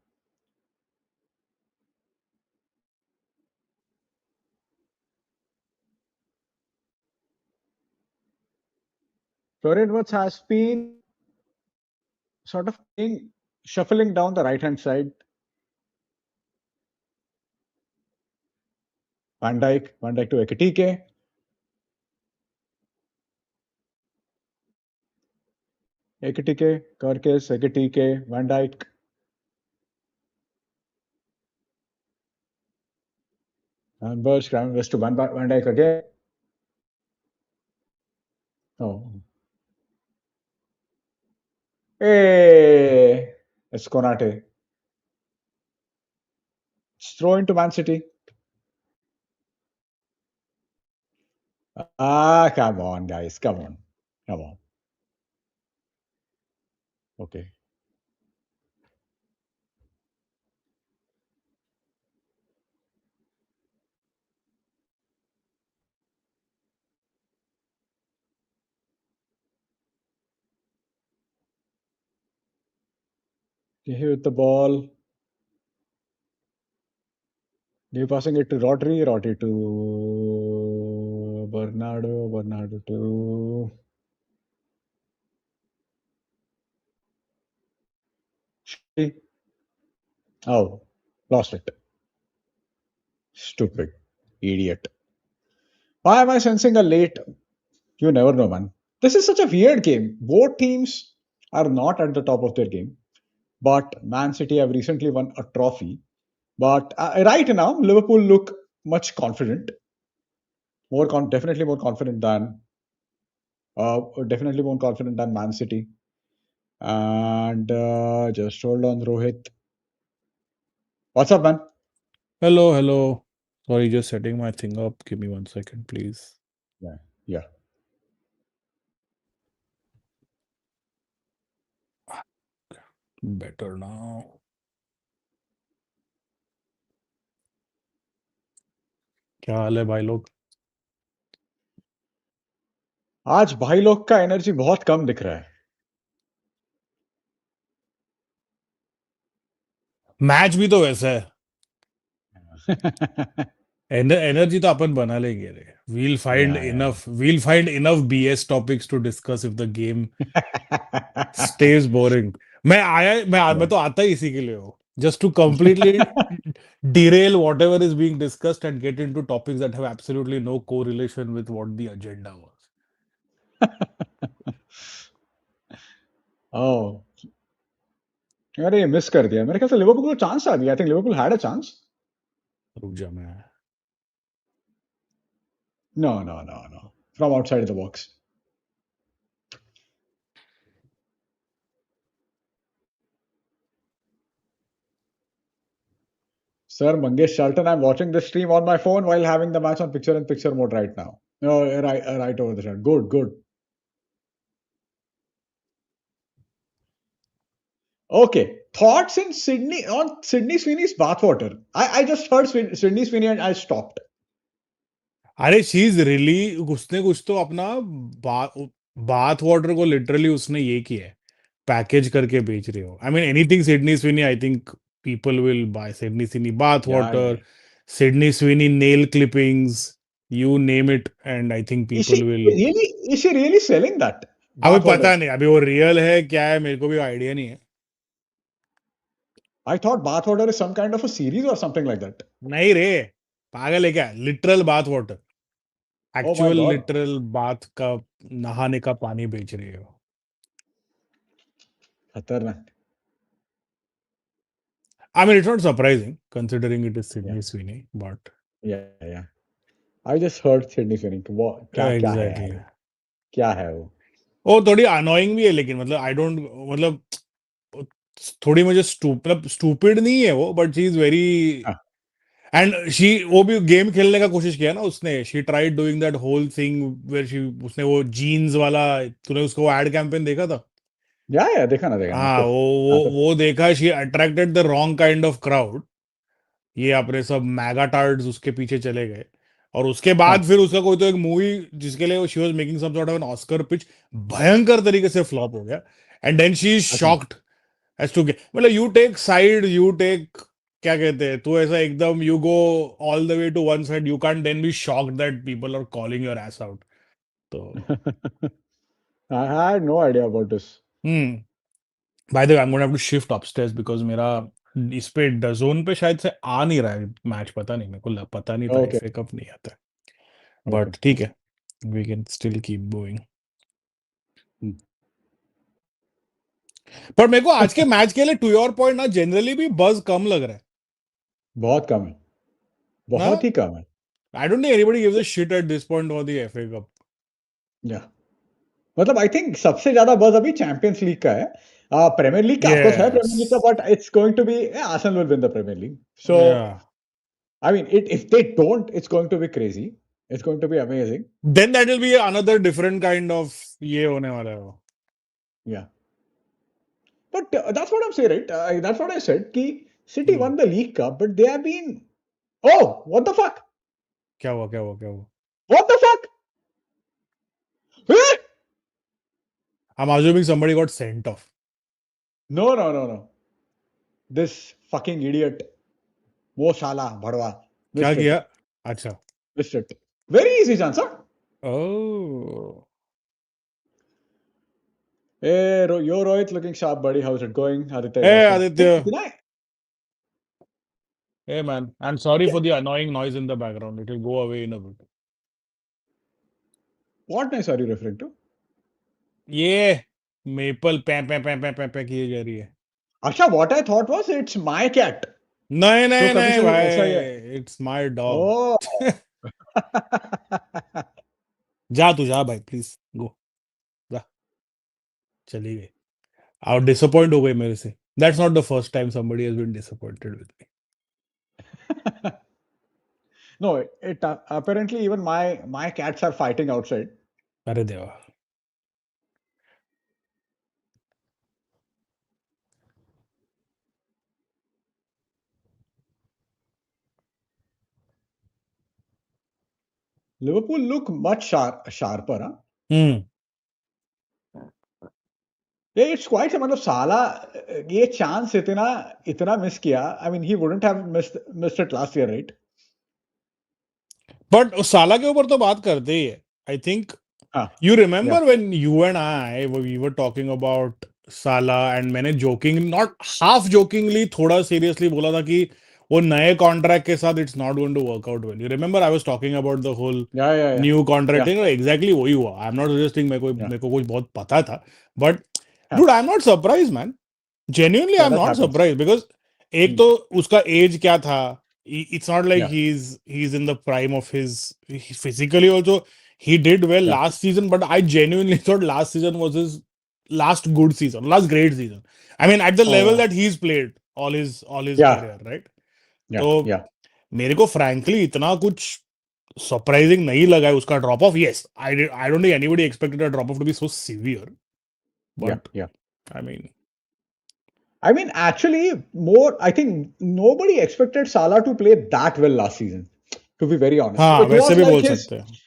Florian Wirtz has been sort of shuffling down the right hand side. Van Dijk to Ekitike. Ekitike, Kerkez, Ekitike, Van Dijk, and Burst, Graham West to Van Dijk again. Oh, hey, it's Konate. It's throw into Man City. Ah, come on, guys, come on, come on. Okay. He hit the ball. You passing it to Rodri to Bernardo to Shitty. Oh, lost it. Stupid. Idiot. Why am I sensing a late? You never know, man. This is such a weird game. Both teams are not at the top of their game, but Man City have recently won a trophy. But right now, Liverpool look much confident, definitely more confident than Man City. And just hold on, Rohit. What's up, man?
Hello, hello. Sorry, just setting my thing up. Give me 1 second, please.
Yeah, yeah.
Better now. क्या हाल है भाई लोग?
आज भाई लोग का energy बहुत कम दिख रहा है.
मैच भी तो वैसा है. एनर्जी तो अपन बना लेंगे रे.
Yeah, yeah,
We'll find enough BS topics to discuss if the game stays boring. मैं
yeah.
तो आता ही इसी के लिए हूँ. Just to completely derail whatever is being discussed and get into topics that have absolutely no correlation with what the agenda was.
Oh, अरे ये miss कर दिया. मेरे ख्याल से लिवरपूल को चांस आ गया. I think Liverpool had a chance.
रुक जा मैं.
No, no, no, no. From outside the box. Sir Mangesh Charlton, I'm watching the stream on my phone while having the match on picture-in-picture mode right now. No, right over the shot. Good, good. Okay. Thoughts in Sydney on Sydney Sweeney's bathwater. I just heard Sydney Sweeney and I stopped.
अरे she is really उसने कुछ तो अपना bath water को literally उसने ये किया है. पैकेज करके बेच रहे हो. I mean anything Sydney Swinney. I think people will buy Sydney Swinney bath
Yeah, yeah.
Water, Sydney Swinney nail clippings, you name it, and I think people will.
Is she really selling that
अभी
bathwater?
पता नहीं अभी वो real है क्या है, मेरे को भी आइडिया नहीं है.
I thought bathwater is some kind of a series or something like that.
नहीं रे, पागल है क्या? Literal bath water,
Oh my
actual
God.
Literal bath का नहाने का पानी बेच रहे हो.
Khatarnak.
I mean, it's not surprising considering it is
Yeah,
Sydney Sweeney, but
yeah, yeah. I just heard Sydney Sweeney. वो क्या क्या है यार
exactly.
वो? क्या है वो?
वो थोड़ी अनोइंग भी है, लेकिन मतलब आई डोंट मतलब थोड़ी मुझे मतलब स्टूपिड नहीं है वो, बट शी इज वेरी.
हाँ,
एंड शी वो भी गेम खेलने का कोशिश किया ना उसने. She tried doing that whole thing where she उसने वो जीन्स वाला. तूने उसको एड कैंपेन देखा था?
या देखा ना, ऑफ
हाँ,
कोर्स.
वो
हाँ
वो
तो
वो देखा. She attracted the wrong kind of crowd. ये अपने सब मैगा टार्ड्स उसके पीछे चले गए. और उसके बाद
हाँ,
फिर उसका कोई तो एक मूवी जिसके लिए she was making some sort of an Oscar pitch, भयंकर तरीके से फ्लॉप हो गया. एंड देन शी इज
अच्छा.
शॉक्ड एज टू मतलब you take side, you take क्या कहते हैं, तू ऐसा एकदम you go all the way to one side, you can then be shocked that people are calling your ass out. तो
I had no idea about this.
By the way I am gonna have to shift upstairs because मेरा इस पे डज़ोन पे शायद से आ नहीं रहा है मैच. पता नहीं, मेरे को पता नहीं था
Okay,
एफए कप नहीं आता.
okay.
बट ठीक है, we can still keep going.
Hmm.
पर मेरे को आज के मैच के लिए टू योर पॉइंट ना जनरली भी बज कम लग रहा है
बहुत कम है.
ना.
बहुत ही कम है.
आई don't think anybody gives a shit at this point for the FA cup.
या मतलब आई थिंक सबसे ज्यादा बज़ अभी चैंपियंस लीग का है. प्रीमियर लीग का ऑफ कोर्स है
यस.
प्रीमियर लीग का, but it's going to be Arsenal will win the Premier League. So
yeah.
I mean it if they don't it's going to be crazy. It's going to be amazing.
Then that will be another different kind of ये होने वाला है वो.
या but that's what I'm saying, right? That's what I said. Ki City
hmm.
won the League Cup, but they have been. Oh, what the fuck?
क्या हुआ क्या हुआ क्या हुआ?
What the fuck? Eh?
I'm assuming somebody got sent off.
No, no, no, no. This fucking idiot. वो शाला भड़वा.
क्या
Missed it.
किया? अच्छा.
Missed it. Very easy chance, huh?
Oh.
Hey, yo, Rohit, looking sharp, buddy. How's it going? Aditya
Hey
Yadav. Hey,
Aditya.
did I?
Hey man. I'm sorry for the annoying noise in the background. It will go away in a bit.
What noise are you referring to?
ये maple पै पै पै पै पै पै किए जा रही है.
Asha, what I thought was it's my cat.
नहीं
तो
नहीं
कभी
नहीं
से वो
भाई.
ऐसा ही है.
It's my dog.
Oh.
जा तू जा भाई प्लीज गो. जा. चली गई. और डिसअपॉइंट हो गई मेरे से. That's not the first time somebody has been disappointed with me.
No, it apparently even my cats are fighting outside.
अरे देवा.
Liverpool look much sharper, huh?
Hmm.
Yeah, it's quite. मतलब साला ये chance इतना miss किया. I mean, he wouldn't have missed it last year, right?
But साला के ऊपर तो बात करते ही है. आई थिंक
हाँ.
you remember
Yeah.
when you and I we were talking about Salah and मैंने joking not half jokingly थोड़ा seriously बोला था कि वो नए contract के साथ it's not going to work out well. You remember I was talking about the whole
Yeah.
new contract
Yeah.
thing. Exactly वही हुआ. I'm not suggesting
Yeah.
मेरे को कुछ बहुत पता था, but
हाँ.
dude I'm not surprised man. Genuinely
Yeah,
I'm
that
not
happens.
surprised because एक
Hmm.
तो उसका age क्या था. It's not like
Yeah.
he's in the prime of his physically also. He did well
Yeah.
last season, but I genuinely thought last season was his last good season, last great season. I mean, at the level
Oh.
that he's played all his
Yeah.
career, right?
Yeah.
तो
Yeah.
मेरे को frankly इतना कुछ surprising नहीं लगा है उसका drop off. Yes, I don't think anybody expected a drop off to be so severe,
Yeah.
but
Yeah.
I mean,
I mean, actually, I think nobody expected Salah to play that well last season, to be very honest.
हाँ
It
वैसे
was
भी
like
बोल
his
सकते हैं.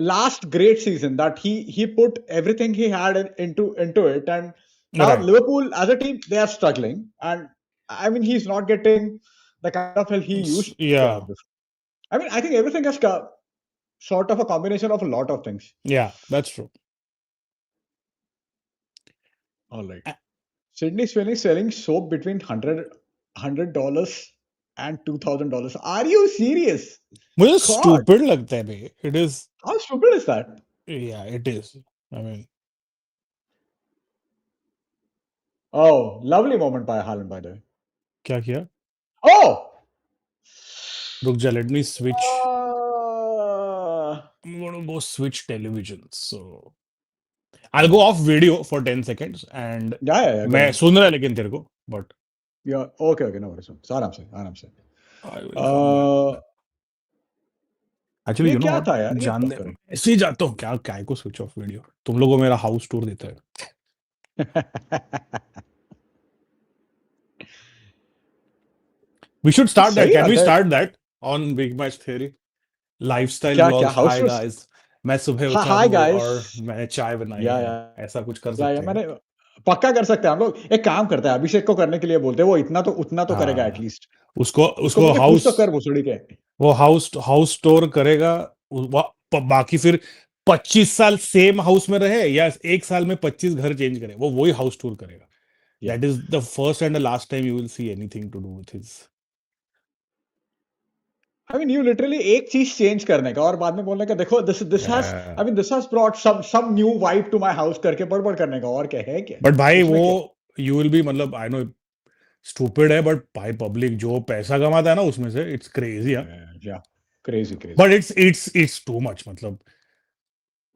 last great season that he put everything he had into it. And now
Right.
Liverpool as a team, they are struggling. And I mean, he's not getting the kind of help he used to
Yeah,
have before. I mean, I think everything has sort of a combination of a lot of things.
yeah, that's true.
All right. Sydney Sweeney selling soap between $100 and $2,000. Are you serious?
मुझे
God,
stupid लगता है भाई. It is.
how stupid is that?
Yeah, it is. I mean,
Oh, lovely moment by Haaland, by the way.
क्या किया?
Oh!
रुक जा, let me switch.
Uh,
I'm gonna go switch television. So I'll go off video for 10 seconds and
yeah, go
मैं
ahead.
सुन रहा है लेकिन तेरे को, but
Yeah, okay, no worries. आराम से.
I will come back. Actually,
ये
you know
क्या
what?
था यार? ये
जान दे,
sorry.
ऐसे ही जाता हूँ. क्या को switch off video? तुम लोगों को मेरा house tour देता है. We should start that.
सही
Can
बात
we
है.
start that on Big Match Theory? Lifestyle
क्या
vlogs.
House
Hi
tour?
guys. मैं सुबह
हाँ,
उठा
हाय
हूँ
गाइस.
और मैंने चाय बनाई
या
है.
या
ऐसा कुछ कर
या
सकते हैं.
मैंने पक्का कर सकते हैं हम लोग. एक काम करते हैं, अभिषेक को करने के लिए बोलते हैं, वो उतना तो करेगा
हाँ,
एटलीस्ट.
उसको
उसको
उसको
बोलते हैं, कुछ
हाउस
तो कर भोसड़ी के.
वो हाउस हाउस स्टोर करेगा. बाकी फिर 25 साल सेम हाउस में रहे या एक साल में 25 घर चेंज करे, वो वही हाउस टूर करेगा.
या
that is the first and the last time you will see anything to do with his.
I mean you literally एक चीज चेंज करने का और बाद में बोलने का, देखो this has brought some new vibe to my house करके बड़बड़ करने का. और क्या है क्या
बट भाई
उसमें
वो
क्या?
यू विल बी, मतलब आई नो स्टूपिड है, बट भाई पब्लिक जो पैसा कमाता है ना उसमें से it's crazy.
Yeah crazy
but it's too much. मतलब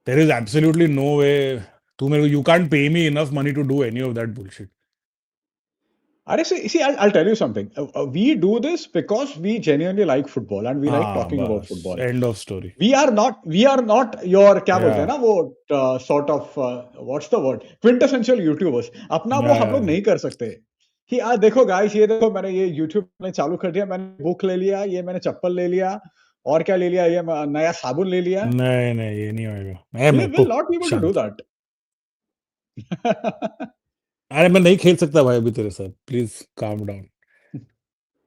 there is absolutely no way. तू मेरे को, you can't pay me enough money to do any of that bullshit.
Are see, I'll tell you something. We do this because we genuinely like football and we like
हाँ
talking about
बस
football.
End of story.
We are not your क्या
या
बोलते हैं ना वो sort of what's the word, quintessential YouTubers. अपना वो हम लोग नहीं कर सकते कि देखो गाइस, ये देखो मैंने ये YouTube में चालू कर दिया, मैंने बुक ले लिया, ये मैंने चप्पल ले लिया, और क्या ले लिया, ये नया साबुन ले लिया.
नहीं ये नहीं होएगा. मैं
We
मेरे को
will not be able to do
शांत.
that.
अरे मैं नहीं खेल सकता भाई अभी तेरे साथ. Please calm down.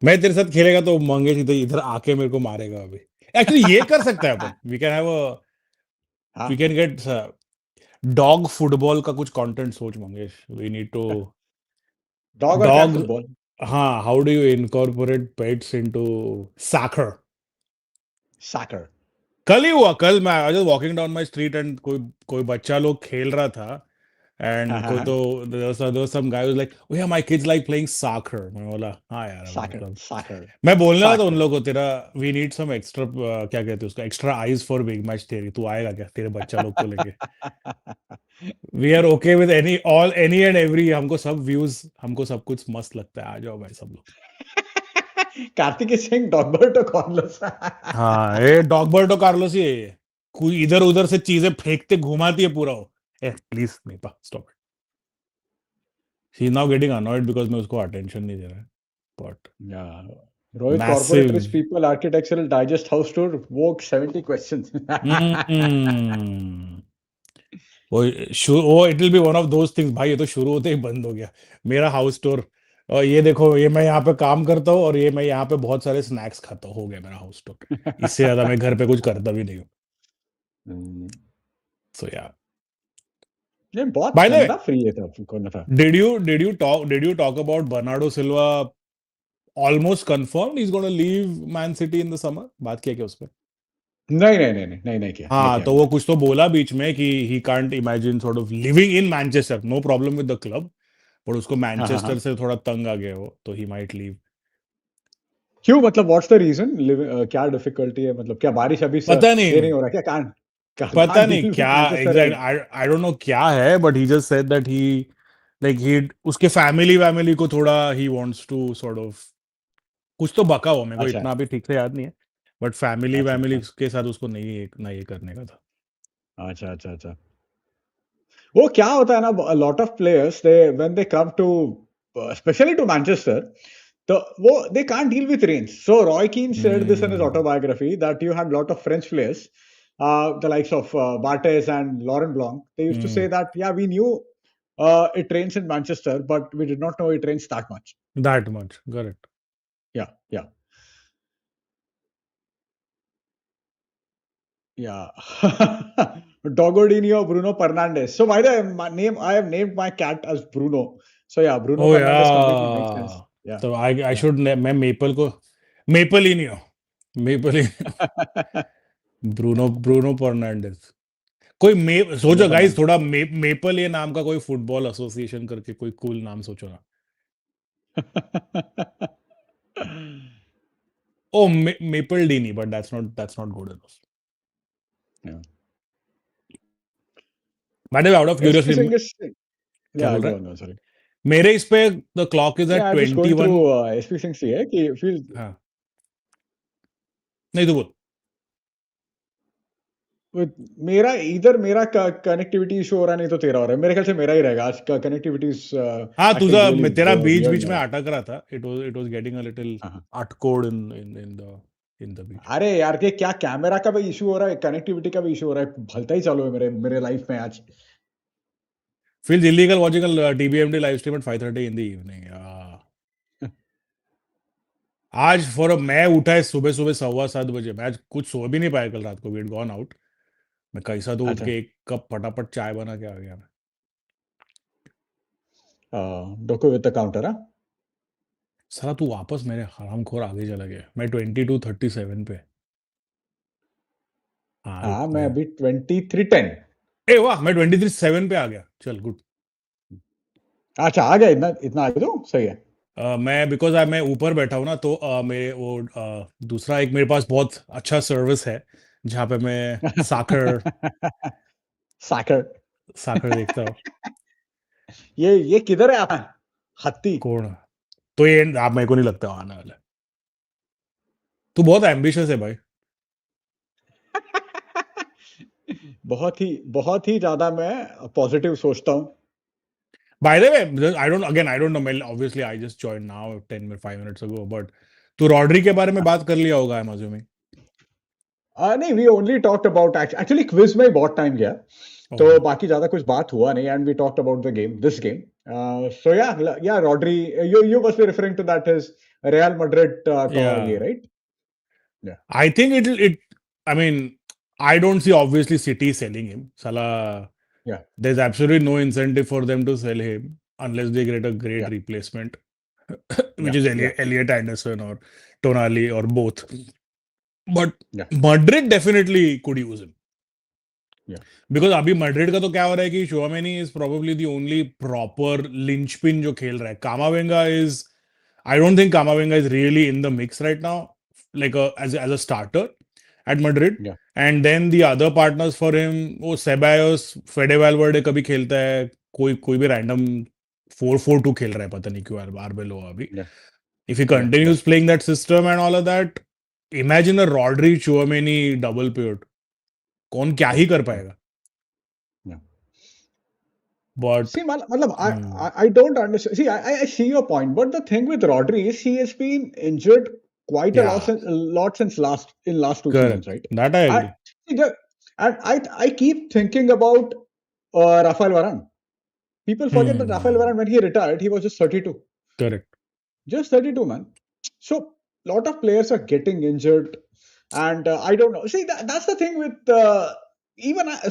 मैं तेरे साथ खेलेगा तो मंगेश इधर इधर आके मेरे को मारेगा अभी। एक्चुअली ये कर सकते हैं अपन, we can have a, we
हाँ,
कैन गेट डॉग फुटबॉल का कुछ कंटेंट सोच Mangesh, we need to
dog और कैट
डॉग।
फुटबॉल।
हाँ, how do you incorporate pets into soccer.
Soccer.
कल ही हुआ, कल मैं I was walking down my street and कोई कोई बच्चा लोग खेल रहा था
हाँ,
एंड
हाँ,
कोई
हाँ।
तो there was some guy who was like, oh yeah my kids like playing soccer। मैं बोला हाँ यार, अब
सैकर,
मतलब
सैकर,
मैं बोलने वाला था उन
सैकर।
लोगों को, तेरा वी नीड सम एक्स्ट्रा, क्या कहते हैं उसका, extra eyes for big match तेरी, तू आएगा क्या तेरे बच्चा लोग को लेके। We are okay with any all any and every, हमको सब व्यूज, हमको सब कुछ मस्त लगता है, आ जाओ भाई सब लोग।
Kartik is saying Dogberto Carlos.
हाँ, ये डॉगबर्टो कार्लोस ही है ये, कोई इधर उधर से चीजें फेंकते घुमाती है पूरा वो। ए प्लीज नहीं पा stop it, she is now getting annoyed because मैं उसको अटेंशन नहीं दे रहा है, but
Yeah. Rohit Corporate
massive.
Rich People Architectural Digest House Tour woke 70 questions.
वो it will be one of those things भाई, ये तो शुरू होते ही बंद हो गया मेरा हाउस टूर। और ये देखो, ये मैं यहाँ पे काम करता हूँ और ये मैं यहाँ पे बहुत सारे स्नैक्स खाता हूँ, हो गया मेरा हाउस टूर। इससे ज्यादा मैं घर पे कुछ करता भी नहीं हूँ।
हम्म,
सो या,
ये बहुत
बाय द वे,
गंदा फ्री है था कौन था।
Did you talk about Bernardo Silva almost confirmed he is gonna leave man city in the summer, बात किया क्या उस पे?
नहीं, नहीं, नहीं, नहीं, नहीं, नहीं किया, नहीं
हाँ,
किया
तो
मैंने।
वो कुछ तो बोला बीच में कि he can't imagine sort of living in Manchester, no problem with the club, पर उसको
हाँ, हाँ,
मैनचेस्टर
हाँ।
से थोड़ा तंग आ गया वो, तो ही माइट लीव।
क्यों, मतलब व्हाट्स द रीजन? क्या डिफिकल्टी है, मतलब क्या बारिश अभी
पता
ये
नहीं,
नहीं हो रहा क्या? कांट
पता
कांट
नहीं
डील
क्या
with Manchester
exact,
and.
I don't know क्या है, but he just said that he like he उसके फैमिली वैमिली को थोड़ा he wants to sort of, कुछ तो बका हो, मेरे को
अच्छा,
इतना भी ठीक से याद नहीं है, बट फैमिली
अच्छा,
वैमिली
अच्छा,
के साथ उसको नहीं, ना ये करने का था।
अच्छा, अच्छा, अच्छा। वो क्या होता है ना, lot of players they when they come to specially to Manchester, तो वो they can't deal with range. So Roy Keane said this in his
hmm,
autobiography that you had lot of French players, the likes of Barthez and Laurent Blanc. They used to say
hmm,
that yeah, we knew it rains in Manchester, but we did not know it rains that much.
That much correct.
Yeah, yeah, yeah. Dogodinho, Bruno Fernandes. So by the way, my name, I have named my cat as Bruno. So yeah, Bruno
O
Fernandes completely makes sense.
या,
Yeah,
तो आई
yeah.
Should, मैं maple को, maple ही नहीं हो, maple ही Bruno Bruno Fernandes, कोई मे
Bruno
सोचो guys,
Fernandes.
थोड़ा maple ये नाम का कोई फुटबॉल एसोसिएशन करके कोई कूल नाम सोचो ना। ओ मेपल डीनी, but that's not good enough.
Yeah.
By the way, out of
SP
curiosity,
Singh is,
क्या
yeah,
बोल रहा
go
है?
on, go on, sorry.
मेरे इस पे the clock is at
Yeah, I'm just going
21।
through SP Singh है कि feel
हाँ, नहीं तो बोल।
with मेरा इधर मेरा कनेक्टिविटी इशू हो रहा है, नहीं तो तेरा हो रहा है, मेरे ख्याल से मेरा ही रहेगा आज का। कनेक्टिविटी इज
हाँ,
एक्टिंग
तुझा
रियली
तेरा बीच
वियर्ड
बीच में
नाउ.
अटक रहा था, it was getting a little
हाँ, हाँ.
अटकोड इन द बीच।
अरे यार, ये क्या कैमरा का भी इशू हो रहा है, कनेक्टिविटी का भी इशू हो रहा है, भलता ही चालू है मेरे मेरे लाइफ में आज.
Feels illegal watching a TBMD live stream at 5:30 in the evening. आज फॉर मैं उठा है सुबह सुबह 7:15 बजे, मैं आज कुछ सो भी नहीं पाया कल रात को, वी गॉन आउट। मैं कैसा तो उठ
अच्छा.
के एक कप फटाफट चाय बना के आ गया मैं।
डोको विद द काउंटर, हाँ.
साला तू वापस मेरे हरामखोर आगे चला गया, मैं 22:37 पे। हाँ
हाँ,
रुक
मैं
मैं,
अभी 23:10.
ए वाह, मैं 23:7 पे आ गया, चल गुड।
अच्छा, आ गया, इतना इतना आगे तो सही है.
मैं बिकॉज मैं ऊपर बैठा हूँ ना, तो मेरे वो दूसरा एक मेरे पास बहुत अच्छा सर्विस है जहाँ पे मैं साकर
साकर.
साकर देखता हूँ।
ये किधर है आप? हत्ती.
कौन? तो ये आप, मेरे को नहीं लगता आने वाला है। तू बहुत एम्बिशियस है भाई।
बहुत ही ज्यादा मैं पॉजिटिव सोचता हूँ.
By the way, I don't know, मैं obviously I just join now 5 minutes ago, but तू रॉड्री के बारे में बात कर लिया होगा, आई एम अज्यूमिंग।
नहीं, we only talked about, actually quiz में ही बहुत टाइम गया, तो
ओके।
बाकी ज्यादा कुछ बात हुआ नहीं, and we talked about the game, this game. So yeah, yeah, Rodri. You must be referring to that as Real Madrid year,
Yeah.
right? Yeah,
I think I mean, I don't see obviously City selling him. Salah,
yeah,
there's absolutely no incentive for them to sell him unless they get a great
yeah,
replacement, which
yeah,
is
yeah,
Elliot Anderson or Tonali or both. But
yeah,
Madrid definitely could use him.
yeah,
because अभी Madrid का तो क्या हो रहा है कि Tchouameni is probably the only proper linchpin जो खेल रहा है Camavinga is I don't think Camavinga is really in the mix right now like as a starter at Madrid
yeah,
and then the other partners for him वो Ceballos Fede Valverde कभी खेलता है कोई भी रैंडम 4-4-2 खेल रहा है पता नहीं क्यों आरबेलो अभी
yeah,
if he
yeah, yeah,
continues playing that system and all of that imagine a Rodri Tchouameni double pivot कौन क्या
yeah,
ही कर
yeah,
पाएगा
yeah.
But
See, matlab, I don't understand. See, I see your point, but the thing with Rodri is he has been injured quite
Yeah,
a lot since last 2 seasons,
correct.
right?
That I
I
agree.
see and I keep thinking about Rafael Varane. People forget that Rafael
Hmm.
Varane, when he retired, he was just 32.
Correct.
Just 32, man. So, lot of players are getting injured, and I don't know. See, that's the thing with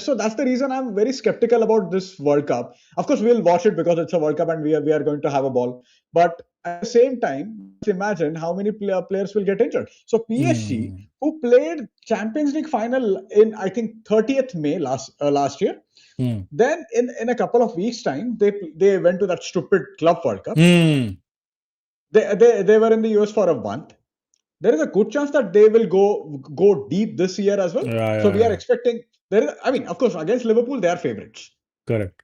so that's the reason I'm very skeptical about this World Cup. Of course, we'll watch it because it's a World Cup and we are going to have a ball. But at the same time, just imagine how many players will get injured. So PSG,
Hmm.
who played Champions League final in I think 30th May last year,
Hmm.
then in a couple of weeks time they went to that stupid Club World Cup.
Hmm.
They were in the US for a month. There is a good chance that they will go deep this year as well.
Yeah,
So
yeah,
we are
yeah.
expecting there is, I mean, of course, against Liverpool, they are favorites.
Correct.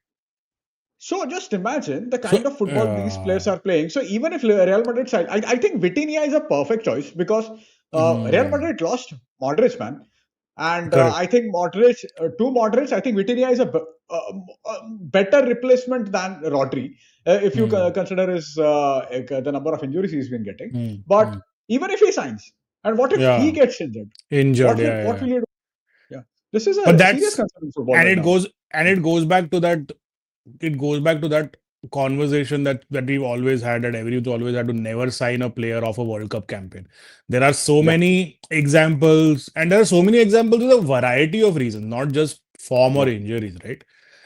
So just imagine the
So,
kind of football these players are playing. So even if Real Madrid side, I think Vitinha is a perfect choice because Real
hmm.
Madrid lost Modric, man. And
Correct.
I think Modric, I think Vitinha is better replacement than Rodri, if you
Hmm.
consider the number of injuries he's been getting.
Hmm.
But
Hmm.
even if he signs, and what if he
Yeah.
gets injured?
Injured. Yeah,
What
yeah.
will you do? Yeah, this is
But
a serious
that's
concern in football
and
right
it
now.
goes and it goes back to that. It goes back to that conversation that we've always had, that everyone's always had to never sign a player off a World Cup campaign. There are so
Yeah,
many examples, and there are so many examples with a variety of reasons, not just form or
yeah,
injuries, right?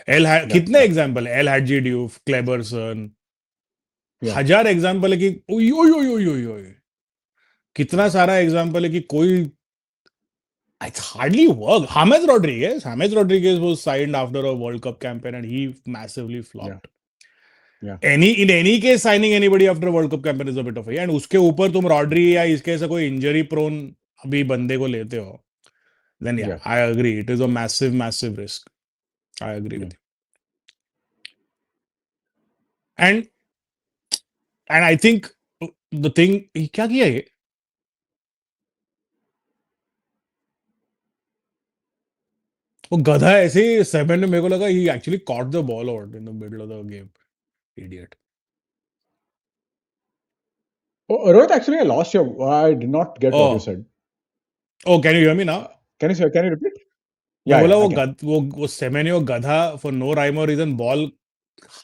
yeah,
कितने
yeah,
example L हाजी ड्यूफ क्लेबरसन
yeah,
हजार example है कि ओय ओय ओय ओय ओय ओय कितना
yeah,
सारा एग्जाम्पल है कि कोई it's hardly work. James Rodriguez was signed after a World Cup campaign and he massively
yeah,
flopped.
yeah,
In any case, signing anybody after a World Cup campaign is a bit of a and उसके ऊपर तुम Rodri या इसके ऐसा कोई injury prone अभी बंदे को लेते हो, then yeah,
yeah,
I agree. It is a massive risk. I agree
yeah.
with you. And I think the thing क्या किया ये वो गधा ऐसे ही सेवन में मेरे को लगा he actually caught the ball out in the middle of the game. Idiot.
Oh, Rohit, actually, I lost your. I did not get what you
Oh,
said.
can you hear me now?
Can you repeat?
मैं
Yeah,
बोला
yeah, I
वो
can.
वो Semenyo गधा for no rhyme और reason ball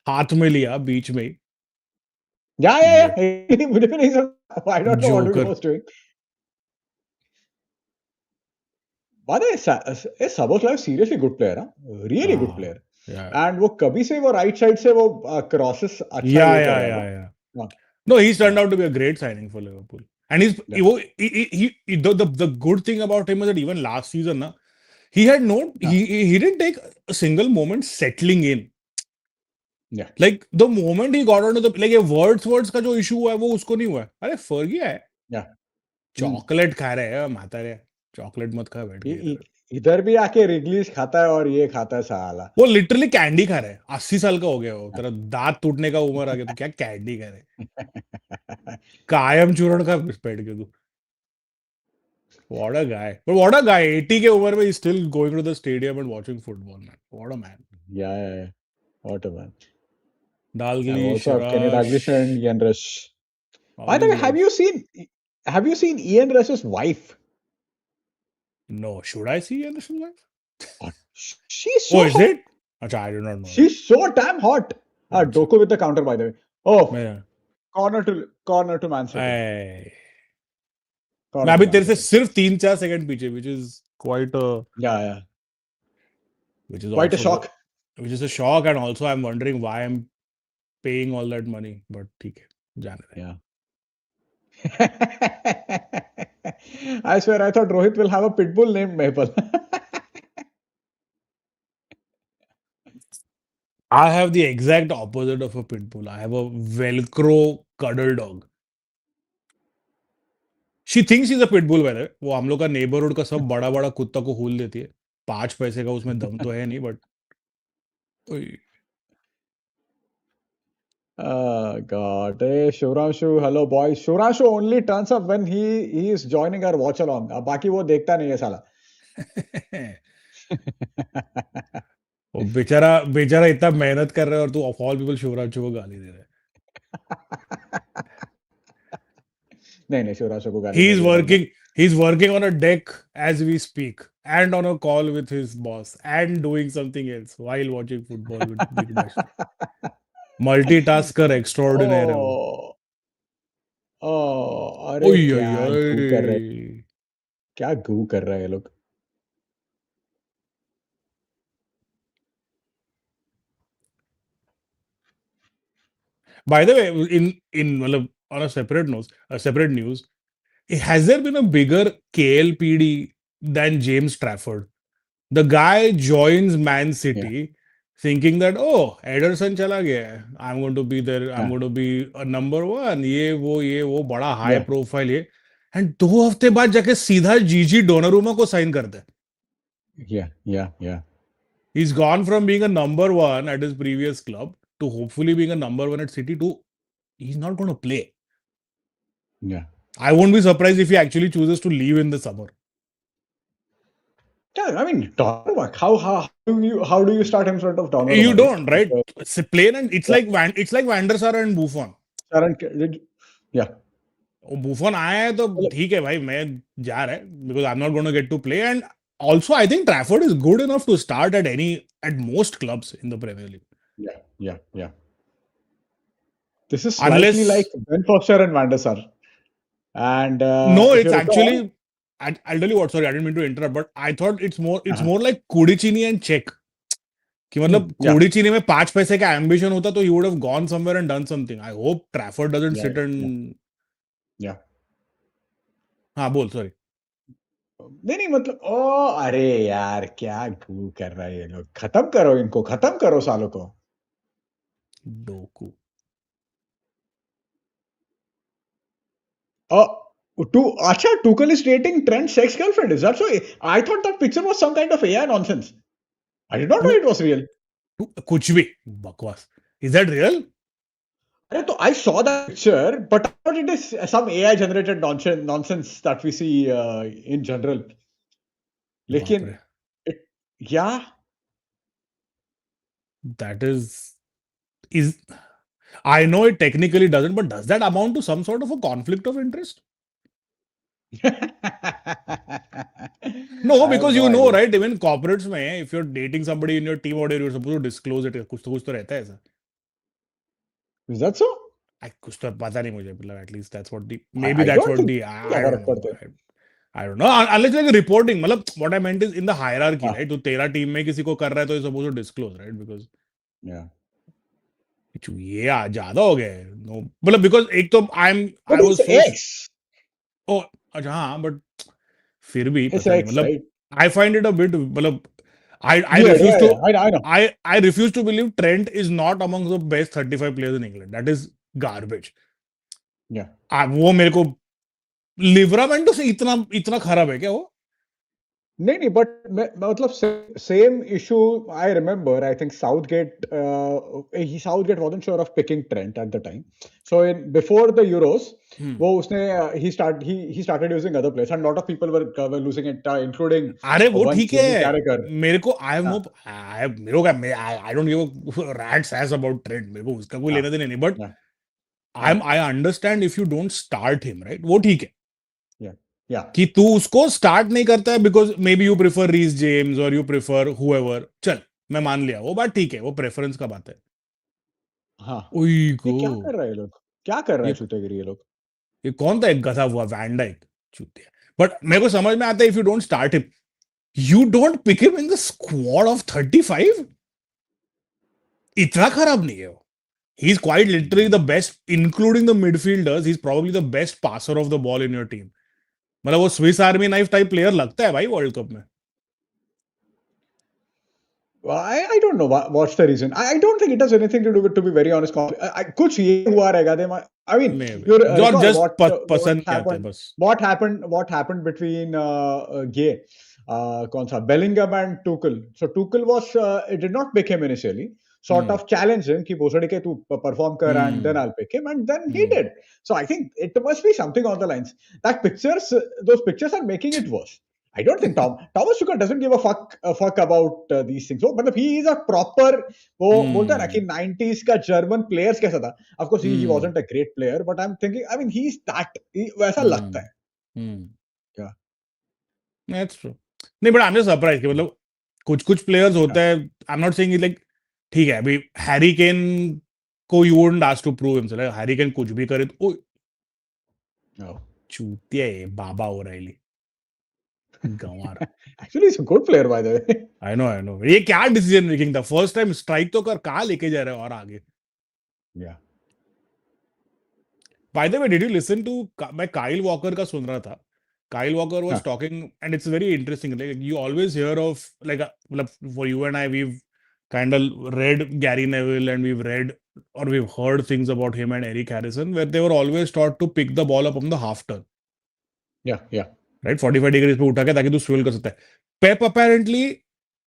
हाथ में लिया बीच में ही
Yeah, yeah,
इडियट
yeah. मुझे भी नहीं समझ- I don't know what he
joker
was doing. But Saboslai is seriously good player, huh? Really good
हाँ
player.
या
And वो कभी से वो राइट साइड से वो क्रॉसेस अच्छा
या
ये कर
या
रहा है
या
वो.
या
हाँ,
no he's turned
हाँ,
out to be a great signing for Liverpool and he's
yeah,
the good thing about him is that even last season na, he had no
yeah,
he didn't take a single moment settling in
yeah.
like the moment he got onto the like ये words का जो issue हुआ है वो उसको नहीं हुआ है अरे फर्गी है
Yeah. Hmm.
चॉकलेट खा रहे हैं माता रे चॉकलेट मत खा बैठ
इ,
के इधर
इ, इधर भी आके रिग्लिश खाता है और ये खाता है साला.
वो लिटरली कैंडी खा रहे हैं 80 साल का हो गया वो तेरा दांत टूटने का उम्र आ गया तो क्या कैंडी खा रहे कायम चूर्ण का बैठ के तू what a guy 80 के उम्र में still going to the stadium and watching football man what a man
Yeah, yeah, yeah. What a man. And
Dalglish
also have Kenny Dalglish and
Rush
Ian Rush.
all
By the way,
these guys
have you seen Ian Rush's wife?
no should I see Anderson's wife
She's
oh
so
is
hot.
it Acha, I do not know that
She's so damn hot.
अच्छा
Doku with the counter, by the way. Oh,
मैं
corner to Man City.
ऐ- मैं
Corner to
अभी
Man
तेरे से
City.
सिर्फ 3-4 second पीछे, which is quite a
Yeah, yeah.
which is
Quite a
also
shock.
which is a shock, and also I'm wondering why I'm paying all that money, but ठीक है, जाने दे.
Yeah. I swear, I thought Rohit will have a pit bull named Maple.
I have the exact opposite of a pit bull. I have a Velcro cuddle dog. She thinks she's a pit bull, by the way. वो हम लोग का neighbourhood का सब बड़ा बड़ा कुत्ता को खूल देती है. 5 पैसे का उसमें दम तो है नहीं, but
Oh God. Hey, Shivranshu, hello boys. Shivranshu only turns up when he is joining our watch along. अब बाकी वो देखता नहीं है साला.
वो बेचारा बेचारा इतना मेहनत कर रहा है और तू ऑफ ऑल पीपल शिवराज को गाली दे रहा है.
नहीं नहीं शिवरांशु को गाली नहीं
He's
दिया भाई मैं.
working. He's working on a deck as we speak, and on a call with his boss, and doing something else while watching football with Big Bash. Multitasker extraordinaire है वो.
ओ ओ अरे
ओय ओय
क्या गू कर रहे
ओय.
क्या गू कर रहे हैं ये लोग.
By the way, in मतलब on a separate news, has there been a bigger KLPD than James Trafford? The guy joins Man
Yeah,
City thinking that, oh, Ederson chala gaya hai. I'm going to be there. I'm
yeah,
going to be a number one. ये वो बड़ा high
yeah,
profile ये. And 2 हफ्ते बाद जाके सीधा जीजी Donnarumma को साइन करता है.
yeah.
He's gone from being a number one at his previous club to hopefully being a number one at City to he's not going to play.
Yeah.
I won't be surprised if he actually chooses to leave in the summer.
Yeah, I mean, Donnarumma, how do you start in front of
You
Donnarumma, dude?
don't, right? It's a plain, and it's
Yeah,
like it's like Van der Sar and Buffon.
Sharon, yeah.
वो बुफन आया है तो
मतलब,
ठीक है भाई, मैं जा रहा है because I'm not going to get to play, and also I think Trafford is good enough to start at most clubs in the Premier League.
Yeah. This is slightly like
Unless
Ben Foster and Van der Sar. And
no,
if
it's
you recall,
actually I'll tell you what. Sorry, I didn't mean to interrupt, but I thought it's
uh-huh,
more like Kudicini and Czech. कि मतलब
yeah,
कोडिचिनी में 5 पैसे का ambition होता तो he would have gone somewhere and done something. I hope Trafford doesn't
yeah,
sit
yeah,
and
yeah.
हाँ बोल sorry.
नहीं मतलब ओ अरे यार क्या गू कर रहा है ये लोग. खत्म करो इनको, खत्म करो सालों को.
Docu.
Uh, Acha, Tuchel is dating Trent's ex-girlfriend. Is that so? I thought that picture was some kind of AI nonsense. I did not know it was real.
कुछ भी बकवास. Is that real?
अरे तो I saw that picture, but I thought it is some AI-generated nonsense that we see in general.
बाप
लेकिन
रे.
it, yeah,
That is I know it technically doesn't, but does that amount to some sort of a conflict of interest? No,
I have
because
no
you know,
idea.
right? Even corporates में, if you're dating somebody in your team or you're supposed to disclose it, कुछ तो रहता है ऐसा.
Is that so?
कुछ तो पता नहीं मुझे, मतलब at least that's what the
I,
maybe
I
that's
don't
what
think
the
क्या
I don't
फर्क
know.
पड़ता है.
I don't know. Unless like reporting, मतलब what I meant is in the hierarchy,
हाँ,
right? तो तेरा टीम में किसी को कर रहा है तो you're supposed to disclose, right? Because
yeah.
ये ज्यादा हो गया है. No, मतलब because एक तो
But
I
it's
was so
X.
oh अच्छा हाँ, but फिर भी
It's
पता नहीं,
X,
मतलब
right?
I find it a bit मतलब I
Weird.
refuse to
I know.
I refuse to believe Trent is not among the best 35 players in England. That is garbage.
Yeah.
वो मेरे को लिवरामेंटो से इतना इतना खराब है क्या वो?
नहीं नहीं बट मतलब same issue I remember I think Southgate wasn't sure of picking Trent at the time. So in before the Euros, वो उसने he started using other players and lot of people were losing it, including
अरे वो
one
ठीक
Jamie
है.
Carragher.
मेरे को I have
हाँ
no मेरे को I don't give a rat's ass about Trent. मेरे को उसका कोई
हाँ
लेना देना नहीं. But
yeah yeah
I understand if you don't start him, right? वो ठीक है
yeah yeah
कि तू उसको स्टार्ट नहीं करता है because may be you prefer Reece James और यू प्रेफर हुएवर. चल मैं मान लिया वो बात, ठीक है, वो प्रेफरेंस का बात है.
हाँ,
ओई
ये
को
क्या कर रहा है ये लोग? क्या कर रहा है
ये
चूतियागिरी ये लोग?
ये कौन था एक गधा हुआ वैन डाइक चूतिया। बट मेरे को समझ में आता है if you don't start him, you don't pick him in the squad of 35। इतना खराब नहीं है वो। He is quite literally the best including the midfielders, he is probably the best passer of the ball in your team. मतलब वो Swiss army knife type player लगता है भाई वर्ल्ड कप में।
Well, I don't know what's the reason. I don't think it has anything to do with, to be very honest. कुछ ये हुआ रहेगा. I mean,
मे
you
भी और
recall
जस्ट
what
पसंद नहीं आते
happened?
बस।
What happened between ये कौन सा Bellingham and Tuchel? So Tuchel was it did not pick him initially. Sort
hmm
of challenged him कि भोसड़ी के तू perform कर and then
hmm
I'll pick him, and then he
hmm
did. So I think it must be something on the lines. That pictures, those pictures are making it worse. I don't think Thomas Tuchel doesn't give a fuck about these things. So, मतलब he is a proper, वो बोलता है ना कि
हम्म
90s का German players कैसा था. Of course, he
hmm
wasn't a great player, but I'm thinking, I mean, he's that. वैसा लगता
हम्म
है.
Hmm
Yeah,
that's true. नहीं but I am just surprise कि मतलब कुछ कुछ प्लेयर्स
yeah.
होते हैं। I am not saying like ठीक है अभी हैरी केन को you wouldn't ask to prove himself, Harry Kane कुछ भी करे तो ओ
No.
चूतिया है बाबा ओराइली गंवार।
Actually, he's a good player, by the way.
I know ये क्या डिसीजन मेकिंग था, फर्स्ट टाइम स्ट्राइक तो कर, कहाँ लेके जा रहे हो और आगे।
Yeah,
by the way did you listen to, मैं काइल वॉकर का सुन रहा था। Kyle Walker was
huh.
Talking and it's very interesting, like you always hear of like मतलब for you and I we kind of read Gary Neville and we've read or we've heard things about him and Eric Harrison where they were always taught to pick the ball up on the half turn,
Yeah, yeah.
right? 45 degrees पे उठा के ताकि तू swirl कर सकता है। Pep apparently,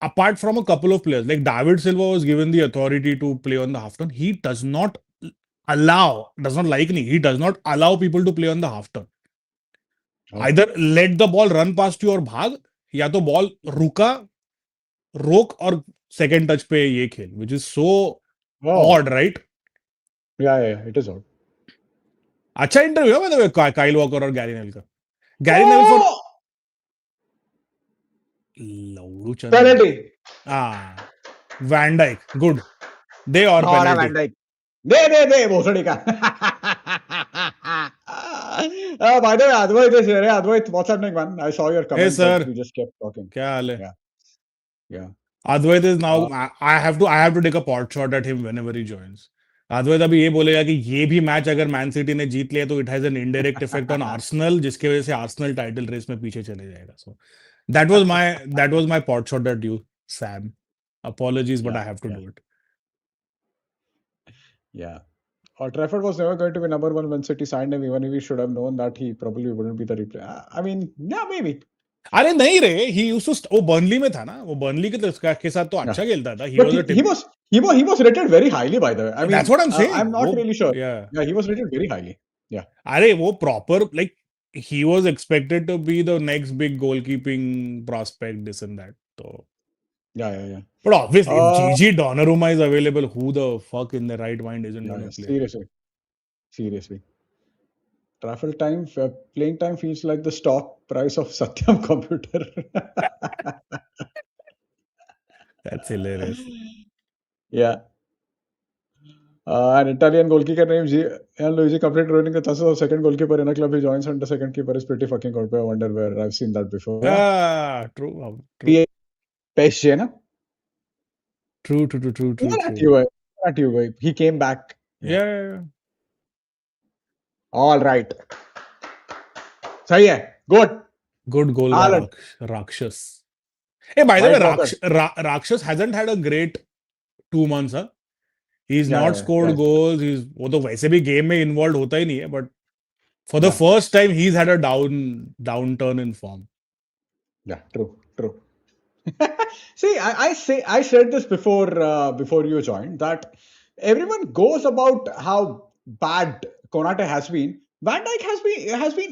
apart from a couple of players, like David Silva was given the authority to play on the half turn. He does not does not like me. He does not allow people to play on the half turn.
Oh,
Either let the ball run past you और भाग, या तो ball रुका रोक और second touch पे ये खेल, which is so
oh.
odd, right?
Yeah. It is odd.
अच्छा इंटरव्यू है मतलब काइल वॉकर और गैरी नेविल का। गैरी नेविल फॉर
Oh,
लौड़ू चंद नहीं।
penalty.
हाँ वैन डाइक गुड दे और
और
पेनल्टी।
Van Dijk. दे भोसड़ी का. By the way, Advait, what's happening, man? I saw your
hey
comment, but
sir
we just kept talking.
क्या हाल है?
Yeah, yeah.
Advait is now
Uh,
I have to take a pot shot at him whenever he joins. Advait अभी ये बोलेगा कि ये भी match अगर मैन सिटी ने जीत लिया तो it has an indirect effect on Arsenal, जिसकी वजह से आर्सेनल टाइटल रेस में पीछे चले जाएगा। So that was my pot shot at you Sam. Apologies but
yeah,
I have to
yeah,
do it.
yeah. Trafford was never going to be number one when City signed him, even if we should have known that he probably wouldn't be the replay. I mean, yeah, maybe.
अरे नहीं रे, ही used to, वो Burnley में था ना, वो Burnley के साथ तो
Yeah.
अच्छा खेलता था। ही
But
was a tip,
he was rated very highly, by the way. I
that's
mean,
what I am saying
I'm
वो
not really sure.
या
Yeah, he was rated very highly. Yeah,
अरे वो proper like he was expected to be the next big goalkeeping prospect this and that तो।
yeah.
But obviously, if
Uh,
Gigi Donnarumma is available, who the fuck in their right mind isn't going to
yeah.
play?
Seriously. Travel time, playing time feels like the stock price of Satyam computer.
That's hilarious.
Yeah. An Italian goalkeeper named Gianluigi complete ruining the chances of second goalkeeper in a club he joins, and the second keeper is pretty fucking good. I wonder where I've seen that before. Yeah.
Ah, true,
PSG, na? Not
true.
you, not you. He came back. Yeah.
Yeah.
All right. सही है. Good.
Good goal by
Haaland.
Rakshas. Hey, by the way,
White Walker.
Rakshas hasn't had a great 2 months, huh? He's not
Yeah.
scored goals. वो तो वैसे भी game में involve होता ही नहीं है, but for the
Yeah.
first time he's had a downturn in form.
Yeah. True. See, I said this before you joined that everyone goes about how bad Konate has been. Van Dijk has been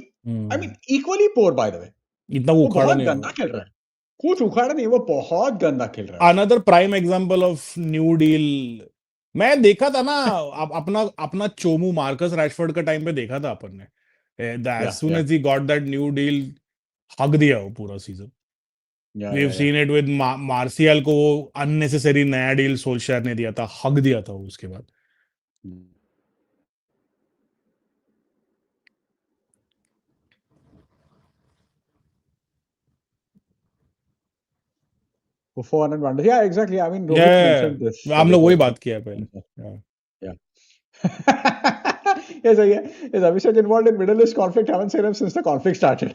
I mean equally poor, by the way.
इतना
वो
उखाड़ा
बहुत
नहीं
गंदा
होगा।
खेल रहा है. कुछ उखाड़ा नहीं, वो बहुत गंदा खेल रहा है.
Another prime example of new deal. मैं देखा था ना, अपना अपना चोमू मार्कस रैशफोर्ड का टाइम पे देखा था अपन ने, as soon
Yeah.
As he got that new deal हक दिया वो पूरा season. We have
Yeah.
Seen it with Martial को, वो अननेसेसरी नया डील सोल्शर ने दिया था, हक दिया था वो उसके बाद।
For 400 wonders. Yeah, exactly. I mean, Rohit mentioned this
हम लोग
before.
वही बात किया है पहले. Yeah.
Yeah. Yes, yeah. Is Abhishek involved in Middle East conflict? Haven't seen him since the conflict started.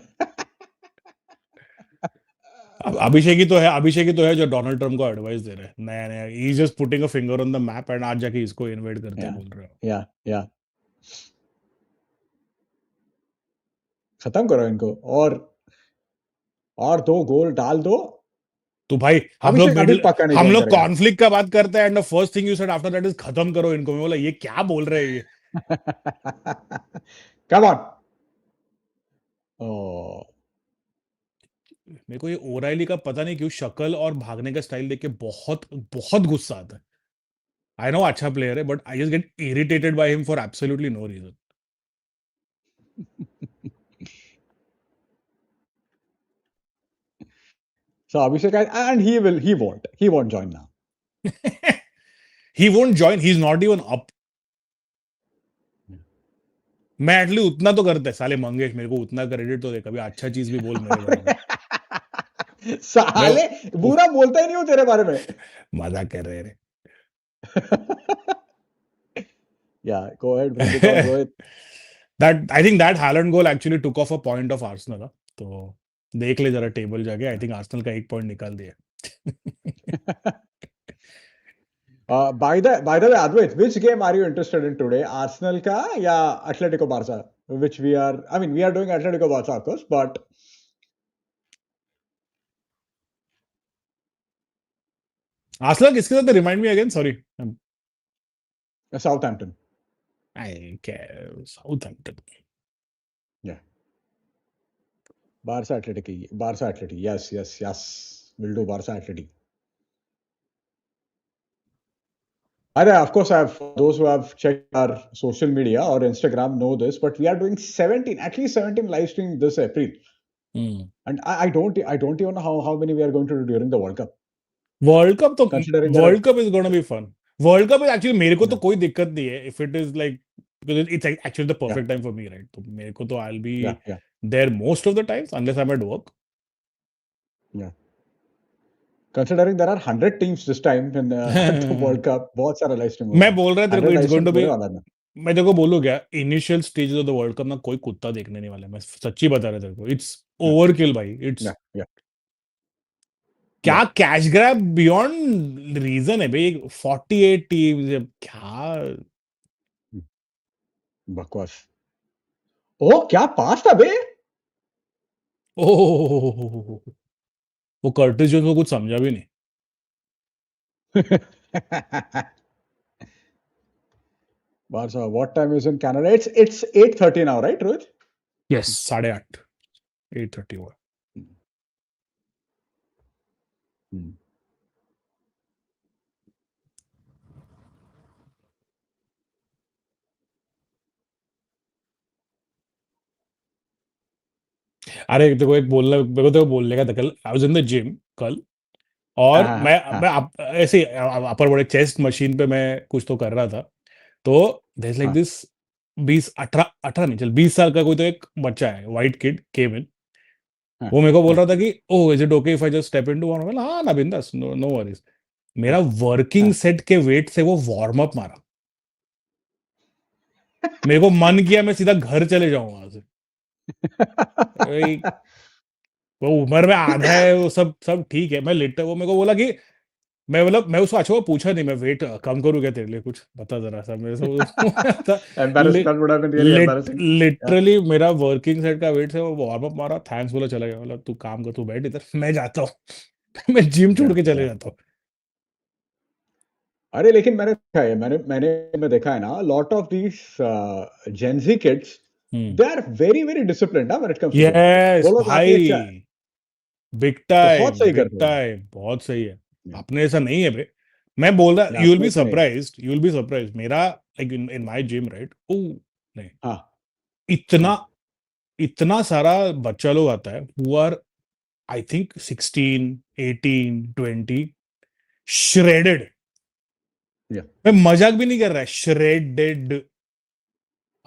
अभिषेक ही तो है जो डोनाल्ड ट्रम्प को एडवाइस दे रहा है नया नया. He is just putting a finger on the map and आज जाके इसको इन्वाइट करते
Yeah,
बोल रहे हो.
yeah, yeah. खत्म करो इनको और 2 गोल डाल दो.
तो भाई
अभिषेक अभी पक्का नहीं
हम
ज्वाइन
लोग
करेगा.
कॉन्फ्लिक्ट का बात करते हैं and the first thing you said after that is खत्म करो इनको. मैं बोला ये क्या बोल रहे हैं ये.
Come on. Oh.
मेरे को ये ओराइली का पता नहीं क्यों शक्ल और भागने का स्टाइल देख के बहुत बहुत गुस्सा आता है. आई नो अच्छा प्लेयर है but I just get irritated by him for absolutely no reason.
So Abhishek, and he won't join now.
He won't join. He's not even up. मैं एटलीस्ट उतना तो करता है साले मंगेश. मेरे को उतना क्रेडिट तो दे. कभी अच्छा चीज भी बोल मेरे बारे में.
साले बुरा बोलता ही नहीं हूँ तेरे बारे में.
मजाक कर रहे हैं.
Yeah, go ahead, bring it on, Rohit.
That I think that Haaland goal actually took off a point of Arsenal. हाँ. तो देख ले जरा टेबल जाके. आई थिंक आर्सेनल का 1 पॉइंट निकाल दिया.
By the way, Advait, which game are you interested in today? Arsenal का या Atletico Barca? Which we are doing Atletico Barca, of course, but
Arsenal किसके साथ? Remind me again. Sorry.
Southampton.
I care. Southampton.
Yeah. Barca Atleti. Yes. We'll do Barca Atleti. Of course, those who have checked our social media or Instagram know this, but we are doing at least 17 live streams this April. And I don't even know how many we are going to do during the World Cup.
World Cup तो
Considering
World Cup is gonna be fun. World Cup actually मेरे को तो
Yeah.
कोई दिक्कत नहीं है if it is like because it's actually the perfect time for me right. तो मेरे को तो I will be
Yeah.
There most of the times unless I am at work.
Yeah. Considering there are 100 teams this time in the World Cup, बहुत सारा live stream
मैं बोल रहा तेरे को इट्स गोइंग टू बी.
होने वाला है.
मैं तेरे को बोलूं क्या initial stage of the world cup ना कोई कुत्ता देखने नहीं वाला है. मैं सच्ची बता रहा तेरे को. इट्स ओवरकिल भाई. It's
Yeah.
क्या कैश ग्रैब बियॉन्ड रीजन है भाई. 48 टीम्स क्या.
बकवास. ओ क्या पास था बे.
ओह वो कर्टिस जोन्स को कुछ समझा भी नहीं.
Barca, what time is in Canada? It's 8:30 now, right, Rohit?
Yes 8:30 8:30 हुआ. अरे देखो मेरे को तो बोलने का था कल. I was in the gym कल और मैं ऐसे अपर बॉडी चेस्ट मशीन पे मैं कुछ तो कर रहा था. तो देयर इज लाइक दिस 18 नहीं चल 20 साल का कोई तो एक बच्चा है व्हाइट किड केम इन. वो मेरे को बोल रहा था कि oh is it okay if I just step into one. मैं हाँ ना बिंदास नो वरीज. मेरा वर्किंग सेट के वेट से वो वार्म अप मारा. मेरे को मन किया मैं सीधा घर चले जाऊं वहां से. वो उम्र में आधा है वो सब ठीक है. मैं लेटा वो मेरे को बोला कि मैं उसको अच्छा वो पूछा नहीं मैं वेट कम करूँ क्या तेरे लिए कुछ बता जरा सा मेरे से. लिटरली मेरा वर्किंग सेट का वेट से वो वार्म अप मारा. थैंक्स बोला चला गया. बोला तू काम कर तू बैठ इधर मैं जाता हूँ. मैं जिम छोड़ के चले जाता हूँ.
अरे लेकिन मैंने देखा है ना lot of these Gen Z kids they are very very disciplined when it comes to
yes भाई बिग
बहुत सही करते हैं.
टाइम बहुत सही है. अपने ऐसा नहीं है बे. मैं बोल रहा यू विल बी सरप्राइज्ड मेरा like in my gym right. Oh नहीं इतना सारा बच्चा लोग आता है who are I think 16 18 20 shredded.
Yeah.
मैं मजाक भी नहीं कर रहा है, श्रेडेड।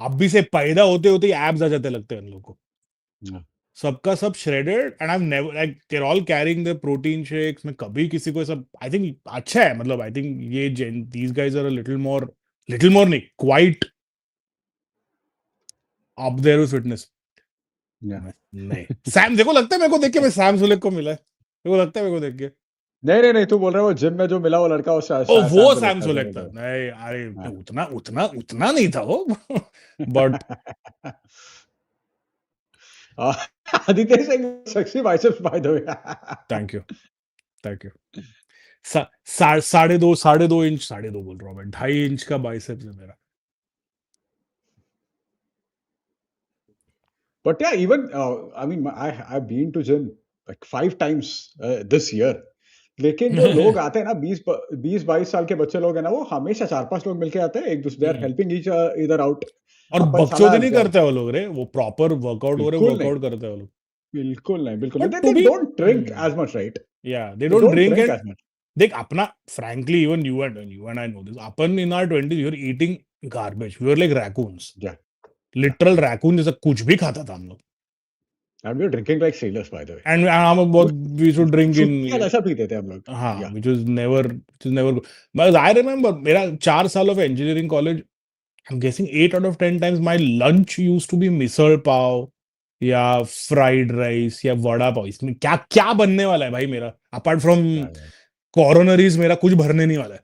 अभी से पैदा होते होते ही एब्स आ जाते लगते हैं उन लोगों को,
Yeah.
सबका सब shredded. And I never like they're all carrying the protein shakes. मैं कभी किसी को सब, आई थिंक अच्छा है, मतलब आई थिंक ये these guys are little more नहीं, quite up there with fitness.
Yeah.
नहीं, सैम देखो, लगता है मेरे को देख के मैं सैम सुलेक को मिला है, मेरे को लगता है मेरे को देख के।
नहीं नहीं नहीं, तू बोल रहा है वो जिम में जो मिला वो लड़का, वो
ओ
सैम
वो
से
सैम
लगता है
सुलेक
तेरे
था,
को।
नहीं अरे
हाँ।
उतना उतना उतना नहीं था वो। But
Aditya saying sexy biceps by the way.
Thank you, thank you. साढ़े दो इंच, साढ़े दो बोल रहा हूँ मैं, 2.5 इंच का बाइसेप्स है मेरा।
But yeah, even I mean, I've been to gym like 5 times this year. लेकिन जो लोग आते हैं ना, 20-22 साल के बच्चे लोग हैं ना, वो हमेशा 4-5 लोग मिलके आते हैं, एक दूसरे, they are
hmm.
Helping each other out.
और
अपन साला
बकचोदी नहीं करते वो लोग रे, वो प्रॉपर वर्कआउट हो रहे,
बिल्कुल नहीं,
वर्कआउट करते हैं वो लोग।
बिल्कुल नहीं, बिल्कुल नहीं।
But
They
to be,
don't drink as much, right?
या they
They
don't
don't
drink.
drink
and
as much.
देख अपना, frankly even you and I know this, अपन in our 20s we were eating garbage, we were like raccoons,
Yeah, yeah,
literal
yeah.
Raccoon जैसा कुछ भी खाता था हम लोग।
And we're drinking like sailors, by the way.
And हम बहुत,
वो
वी शुड ड्रिंक इन,
चुटिया जैसा पीते थे हम लोग।
हाँ,
Yeah,
which is never but I remember मेरा 4 साल of engineering college, I'm guessing 8 out of 10 times my lunch used to be misal pav या फ्राइड राइस या वड़ा पाव। इसमें क्या क्या बनने वाला है भाई मेरा, अपार्ट फ्रॉम
yeah, yeah.
कॉरोनरीज मेरा कुछ भरने नहीं वाला है।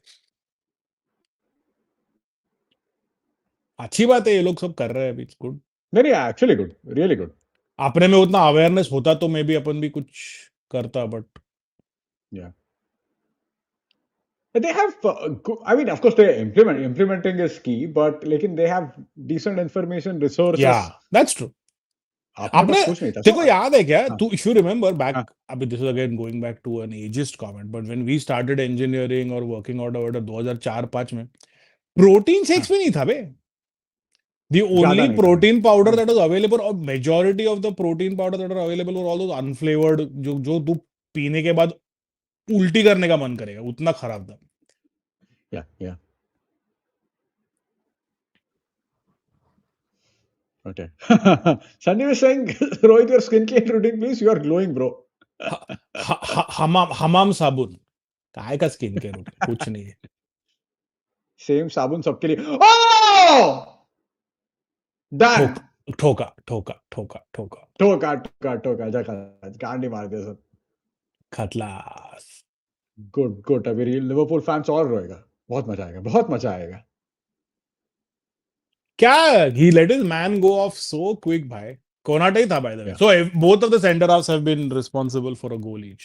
अच्छी बात है ये लोग सब कर रहे हैं, इट्स गुड।
नहीं नहीं, actually good, really good.
अपने में उतना अवेयरनेस होता तो मे बी अपन भी कुछ करता, but
Yeah. They have, I mean, of course, implementing is key, but लेकिन they have decent information,
या
resources.
That's true.
अपने
आपने,
पास कुछ नहीं था,
देखो याद है क्या
हाँ,
तू, इफ यू रिमेंबर बैक,
हाँ,
अभी this is again going back to an ageist comment, but when we started engineering और वर्किंग आउट अबाउट 2004-5 में, प्रोटीन शेक्स
हाँ,
भी नहीं था बे। The
ज्यादा
only
नहीं था, हाँ,
protein powder
हाँ,
that was available, or majority of the protein powder that are available were all those unflavored, जो जो तू पीने के बाद उल्टी करने का मन करेगा, उतना खराब था।
yeah, yeah. Okay. Sunny was saying, Rohit, your skin care routine, please. You are glowing, bro.
हमाम साबुन, काय का स्किन केयर रूटीन, कुछ नहीं है।
Same साबुन सबके लिए। Oh!
ठोक
Done.
ठोका ठोका ठोका ठोका,
ठोका, ठोका, ठोका, जा कांड ही मार दिया सब।
खतलास।
Good, good. अभी लिवरपूल फैंस और रोएगा। बहुत मजा आएगा, बहुत मजा आएगा।
क्या, he let his man go off so quick भाई। कोनाटे ही था by the way,
Yeah,
so both of the center halves have been responsible for a goal each।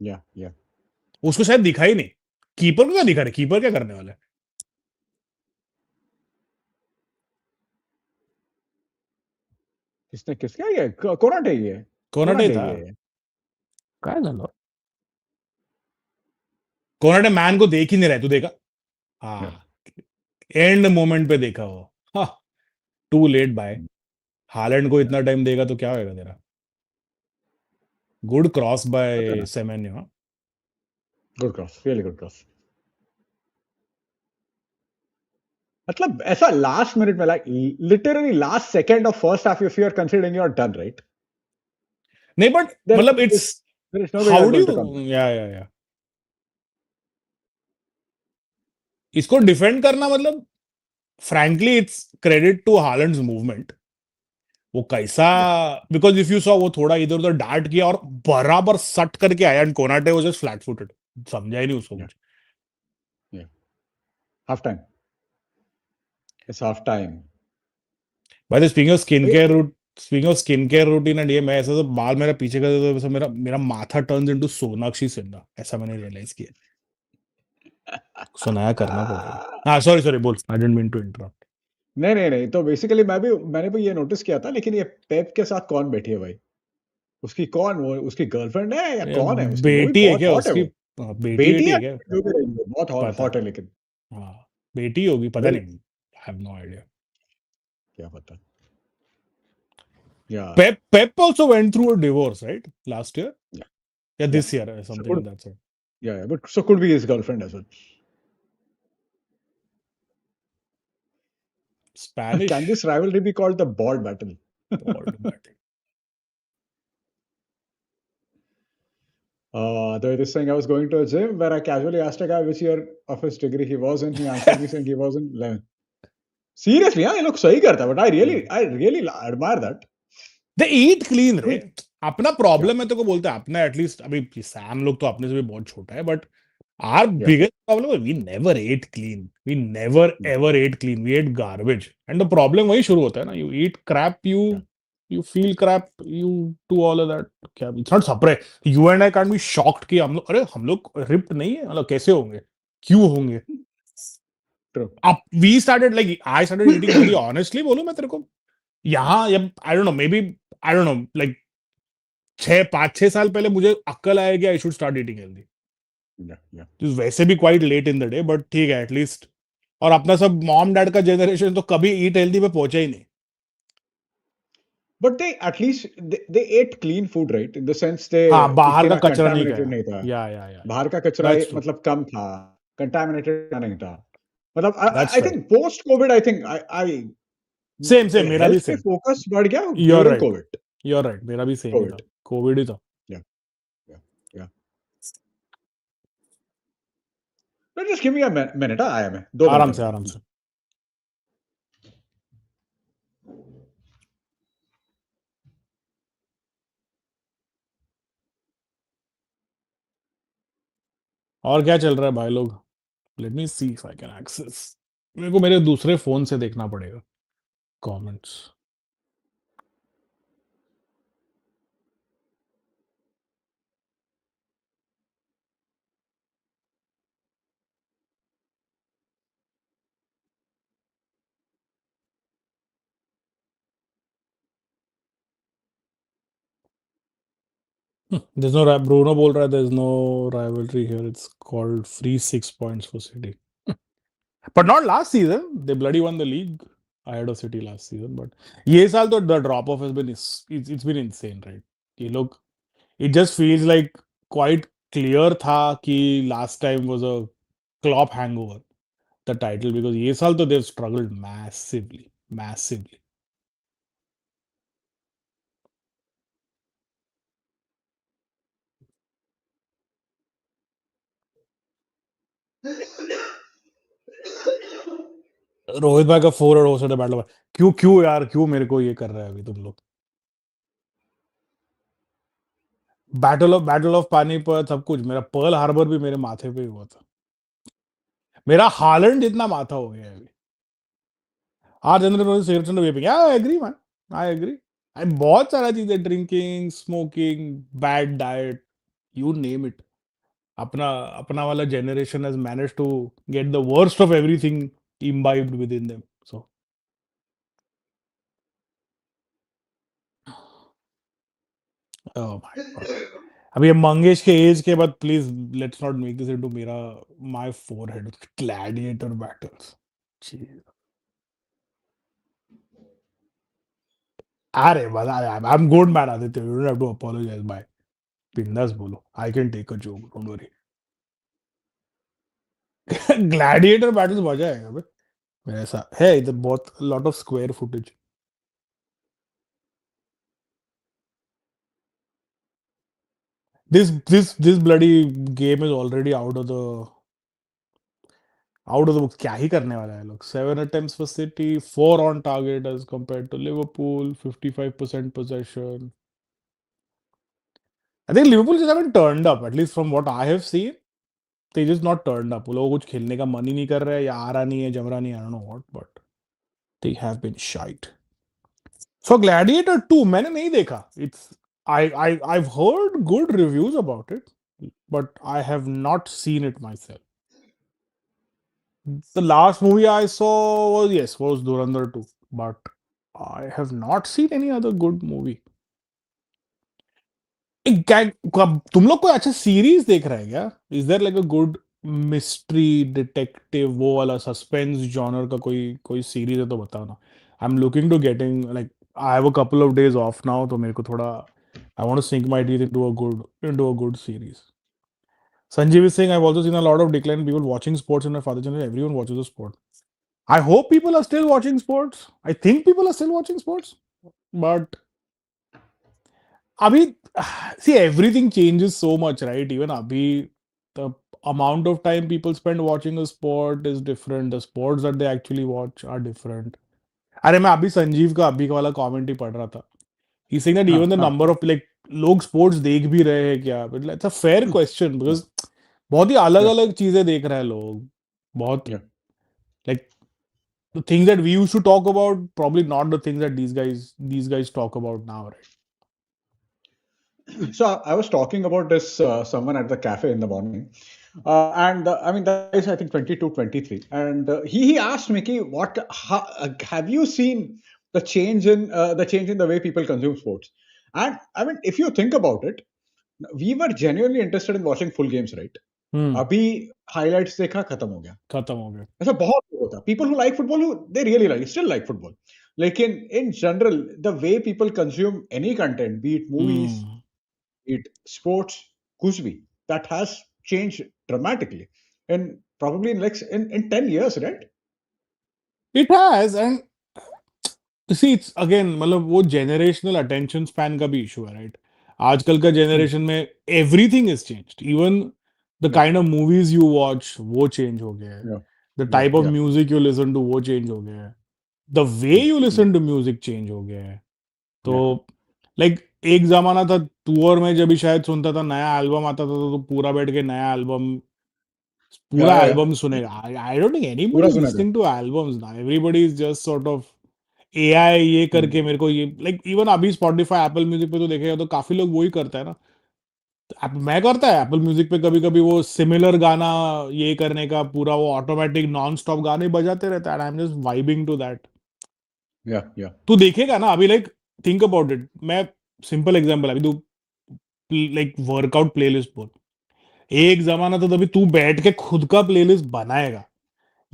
yeah, yeah.
उसको शायद दिखा ही नहीं, कीपर को क्या दिखा रहे, कीपर क्या करने वाला है।
किसका ये? कोनाटे ही है।
कोनाटे
कोनाटे
था,
ही है।
काय झालं, कोनाटे मैन को देख ही नहीं रहा है, तू देखा,
Yeah.
हाँ, एंड मोमेंट पे देखा वो, हाँ, टू लेट बाय। हालैंड को इतना टाइम देगा तो क्या होएगा तेरा। गुड क्रॉस
पता है
बाय
ना?
Semenyo.
Good cross, really good cross. मतलब ऐसा लास्ट मिनट में, like literally last second of first half, if you are considering, you are done, right?
नहीं बट
देयर
मतलब it's,
there is no way you are
how do
going to come
you,
back.
या इसको defend करना, मतलब frankly it's credit to Haaland's movement. वो कैसा,
या
because if you saw वो थोड़ा इधर उधर डार्ट किया और बराबर सट करके आया, and Konate was just flat footed, समझा ही नहीं उसको
या
कुछ।
या half time, it's half time.
By the speaking of skin care routine and ये, मैं ऐसा तो बाल मेरा पीछे का तो ऐसा मेरा मेरा माथा टर्न्स इनटू सोनाक्षी सिन्हा, ऐसा मैंने रियलाइज किया। सुनाया करना पड़ेगा। हाँ सॉरी सॉरी, बोल, I didn't mean to interrupt.
नहीं नहीं नहीं, तो बेसिकली मैंने भी ये नोटिस किया था, लेकिन ये पेप के साथ कौन बैठी है भाई? उसकी कौन, वो उसकी गर्लफ्रेंड है या कौन है उसकी? वो भी
बेटी है
बहुत
क्या
हॉट है
उसकी,
वो।
बेटी
बेटी
बेटी
है,
है क्या,
जो भी रही है, बहुत
पता,
हॉट है, लेकिन
हाँ बेटी होगी, पता
वेरी,
नहीं, आई हैव नो आइडिया।
क्या पता। या
Pep also went through a divorce, right? Last year?
या
Yeah,
या
this year, or
so
something
could,
like that. So.
या but so could be his girlfriend as well. Can
Spanish
this rivalry be called the bald battle?
board batting.
There was this thing, I was going to a gym where I casually asked a guy which year of his degree he was in. He answered me saying he was in 11. Seriously, yeah, he looks सही करता, but I really admire that.
They eat clean
I
रे.
mean,
अपना
yeah,
problem है तो को बोलते हैं अपना एटलीस्ट अभी सैम लोग तो अपने से भी बहुत छोटा है but our
yeah,
biggest problem was we never ate clean. We never
mm,
ever ate clean. We ate garbage. And the problem वही शुरू होता है ना. You eat crap,
yeah.
you feel crap, you do all of that. क्या it's not surprise. You and I can't be shocked कि हम लोग ripped नहीं है मतलब कैसे होंगे क्यों होंगे
True.
अब we started like I started eating healthy honestly बोलूं मैं तेरे को यहाँ जब I don't know maybe I don't know like 5-6 साल पहले मुझे अक्ल आया कि I should start eating healthy.
Yeah, yeah.
तो वैसे भी quite late in the day but ठीक है एटलीस्ट और अपना सब मॉम डैड का जनरेशन तो कभी ईट हेल्दी पे पहुंचा ही नहीं
But they at least they ate clean food, right? In the sense they
हाँ बाहर का
इतना
कचरा नहीं
contaminated
गया
नहीं था.
या
बाहर का कचरा
दैट्स ट्रू
मतलब कम था, contaminated नहीं था. मतलब I
that's right
think post COVID, I think I
same same मेरा भी
health पे
सेम
focus बढ़ गया
you're
during
right
COVID.
You're right मेरा भी सेम ही था
COVID.
कोविड ही था
Yeah, yeah, yeah. No, just give me a minute. आया मैं 2 मिनट में.
आराम से और क्या चल रहा है भाई लोग let me see if I can access मेरे को मेरे दूसरे फोन से देखना पड़ेगा कमेंट्स there's no Bruno बोल रहा है there's no rivalry here it's called free 6 points for City. But not last season. They bloody won the league ahead of City last season. But ये साल तो the drop off has been it's been insane, right? ये लोग it just feels like quite clear था कि last time was a Klopp hangover the title because ये साल तो they've struggled massively. रोहित भाई का 4 और हो सकता बैटल क्यों क्यों यार क्यों मेरे को ये कर रहा है अभी तुम लोग बैटल ऑफ पानीपत सब कुछ मेरा पर्ल हार्बर भी मेरे माथे पे ही हुआ था मेरा हालैंड जितना माथा हो गया है अभी Rajendra knows cigarettes and vaping. Yeah, I agree, man. I agree. I बहुत सारा चीजें drinking smoking bad diet you name it अपना अपना वाला generation has managed to get the worst of everything imbibed within them. So, oh my god. अभी ये मंगेश के age के बाद please let's not make this into मेरा माय फोरहेड ग्लैडिएटर बैटल्स अरे बता I am good man Aditya you don't have to apologise bye बिंदास बोलो I can take a joke don't worry gladiator battles मजा आएगा बे ऐसा है इधर बहुत lot of square footage this bloody game is already out of the book क्या ही करने वाला है लोग 7 attempts for City 4 on target as compared to Liverpool 55% possession I think Liverpool just haven't turned up at least from what I have seen they just not turned up वो लोग कुछ खेलने का मन ही नहीं कर रहे हैं या आ रहा नहीं है जम रहा नहीं है I don't know what but they have been shite So Gladiator 2 मैंने नहीं देखा it's I've heard good reviews about it but I have not seen it myself the last movie I saw was Durandar 2 but I have not seen any other good movie तुम लोग कोई अच्छा series देख रहे हैं क्या is there like a good mystery detective वो वाला सस्पेंस जॉनर का कोई कोई सीरीज है तो बताओ ना I am looking to getting like I have a couple of days off now तो मेरे को थोड़ा I want to sink my teeth into a good series Sanjeev is saying I've also seen a lot of decline in people watching sports in my father's generation. Everyone watches the sport. I hope people are still watching sports. I think people are still watching sports. But Abhi, see, everything changes so much, right? Even Abhi, the amount of time people spend watching a sport is different. The sports that they actually watch are different. अरे मैं अभी संजीव का अभी का वाला comment ही पढ़ रहा था. He's saying that even
हाँ
the
हाँ
number of like लोग sports देख भी रहे हैं क्या? But it's a fair question
yeah
because बहुत ही अलग
yeah
अलग चीजें देख रहे हैं लोग. बहुत
yeah.
like the things that we used to talk about probably not the things that these guys talk about now, right?
So I was talking about this someone at the cafe in the morning, and I mean that guy's I think 22, 23, and he asked me, "Ki, have you seen the change in the way people consume sports?" And I mean, if you think about it, we were genuinely interested in watching full games, right?
हम्म.
अभी highlights देखा खत्म हो गया.
खत्म हो गया.
ऐसा बहुत लोग होता. People who like football, who they really like, still like football. Like in general, the way people consume any content, be it movies,
hmm.
it sports, कुछ भी, that has changed dramatically and probably in 10 years, right?
It has, and see, it's again मतलब वो generational attention span का भी issue है, right? आजकल का
Hmm.
generation में everything is changed. Even the
Yeah,
kind of movies you watch वो change हो गया है.
yeah,
The
yeah,
type of
yeah.
music you listen to वो change हो गया है. The way
Hmm.
you
Hmm.
listen to music change हो गया है. तो
Yeah,
लाइक एक जमाना था तू और मैं जब भी शायद सुनता था नया एल्बम आता था तो पूरा बैठ के नया एल्बम
yeah,
पूरा
yeah,
एल्बम
yeah.
सुनेगा. आई डोंट थिंक एनीबॉडी
पूरा
इज
सुना था.
Listening to albums now. Everybody is just sort of AI ये
Hmm.
करके मेरे को ये लाइक इवन अभी स्पॉटिफाई एप्पल म्यूजिक पे तो देखेगा तो काफी लोग वही करता है ना. मैं करता है एप्पल म्यूजिक पे कभी कभी वो सिमिलर गाना ये करने का पूरा वो ऑटोमेटिक नॉन स्टॉप गाने बजाते रहता है. I am just vibing to that.
Yeah, yeah.
तू देखेगा ना अभी लाइक थिंक अबाउट इट. मैं सिंपल एग्जांपल अभी तू लाइक वर्कआउट प्लेलिस्ट बोल. एक जमाना था तभी तू बैठ के खुद का प्लेलिस्ट बनाएगा.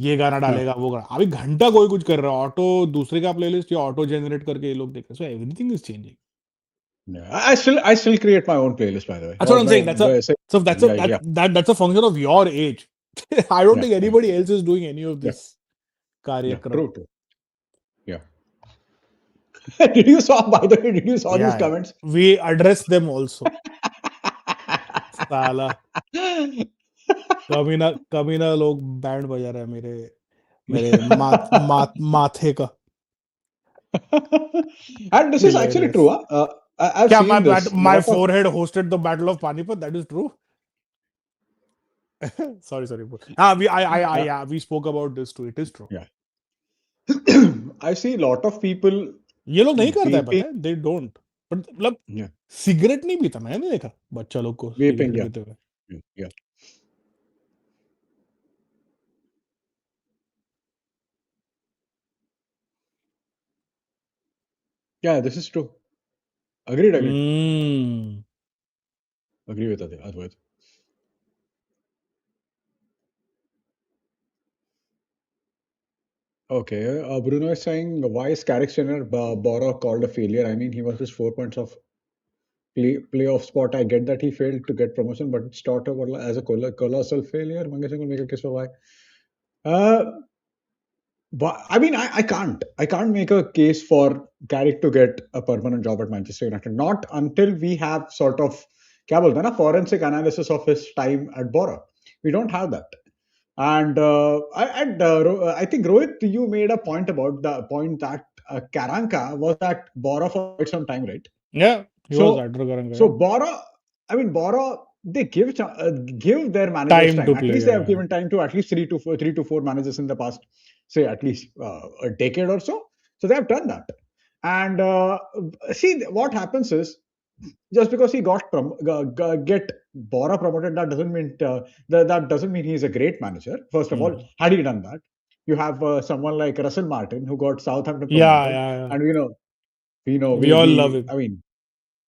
ये गाना
Huh.
डालेगा वो गाना. अभी घंटा कोई कुछ कर रहा है ऑटो दूसरे का प्लेलिस्ट या ऑटो जनरेट करके ये लोग देख रहे हैं. So everything is changing.
Yeah. I still create my own playlist, by the way.
That's
और
what I'm
मैं
saying. That's a
वैसे
so that's a
yeah, yeah,
that's a function of your age. I don't
yeah,
think
yeah,
anybody else is doing any of
yeah,
this
yeah.
कार्यक्रम.
True, true. Yeah. Did you saw these
Yeah, yeah.
comments?
We address them also. साला कमीना लोग band बजा रहे हैं मेरे मेरे माथे का.
And this is actually true.
Hilarious.
Huh? I've
क्या
seen this.
my
Lot of
forehead hosted the battle of Panipat? That is true. Sorry. Ah,
uh,
yeah, we spoke about this too. It is true.
yeah. I see a lot of people
ये लोग नहीं करता है
vaping.
पता है. They don't. But मतलब
Yeah,
cigarette नहीं पीता. मैंने नहीं देखा बच्चा लोग को
vaping.
सिगरेट
Yeah,
पीते हुए.
yeah, yeah. Yeah, this is true. Agreed, agreed.
Hmm.
Agree with Advait. Okay, Bruno is saying, why is Carrick Steiner Bora called a failure? I mean, he was just 4 points of playoff spot. I get that he failed to get promotion, but it's thought about as a colossal failure. Mangesh will make a case for why. Uh, but I mean, I can't make a case for Carrick to get a permanent job at Manchester United. Not until we have sort of क्या बोलते हैं ना forensic analysis of his time at Bora. We don't have that. And I think Rohit, you made a point about the point that Karanka was at Bora for quite some time, right?
Yeah, he was
So,
actor करेंगे.
so
Yeah.
Bora, I mean Bora, they give their managers
Time
time.
to
At
play.
least they have
Yeah.
given time to at least 3 to 4 managers in the past, say at least a decade or so. So they have done that. And see what happens is just because he get Bora promoted, that doesn't mean that doesn't mean he's a great manager. First of all,
Hmm.
had he done that, you have someone like Russell Martin who got Southampton promoted,
Yeah.
and
We all love
we
him.
I mean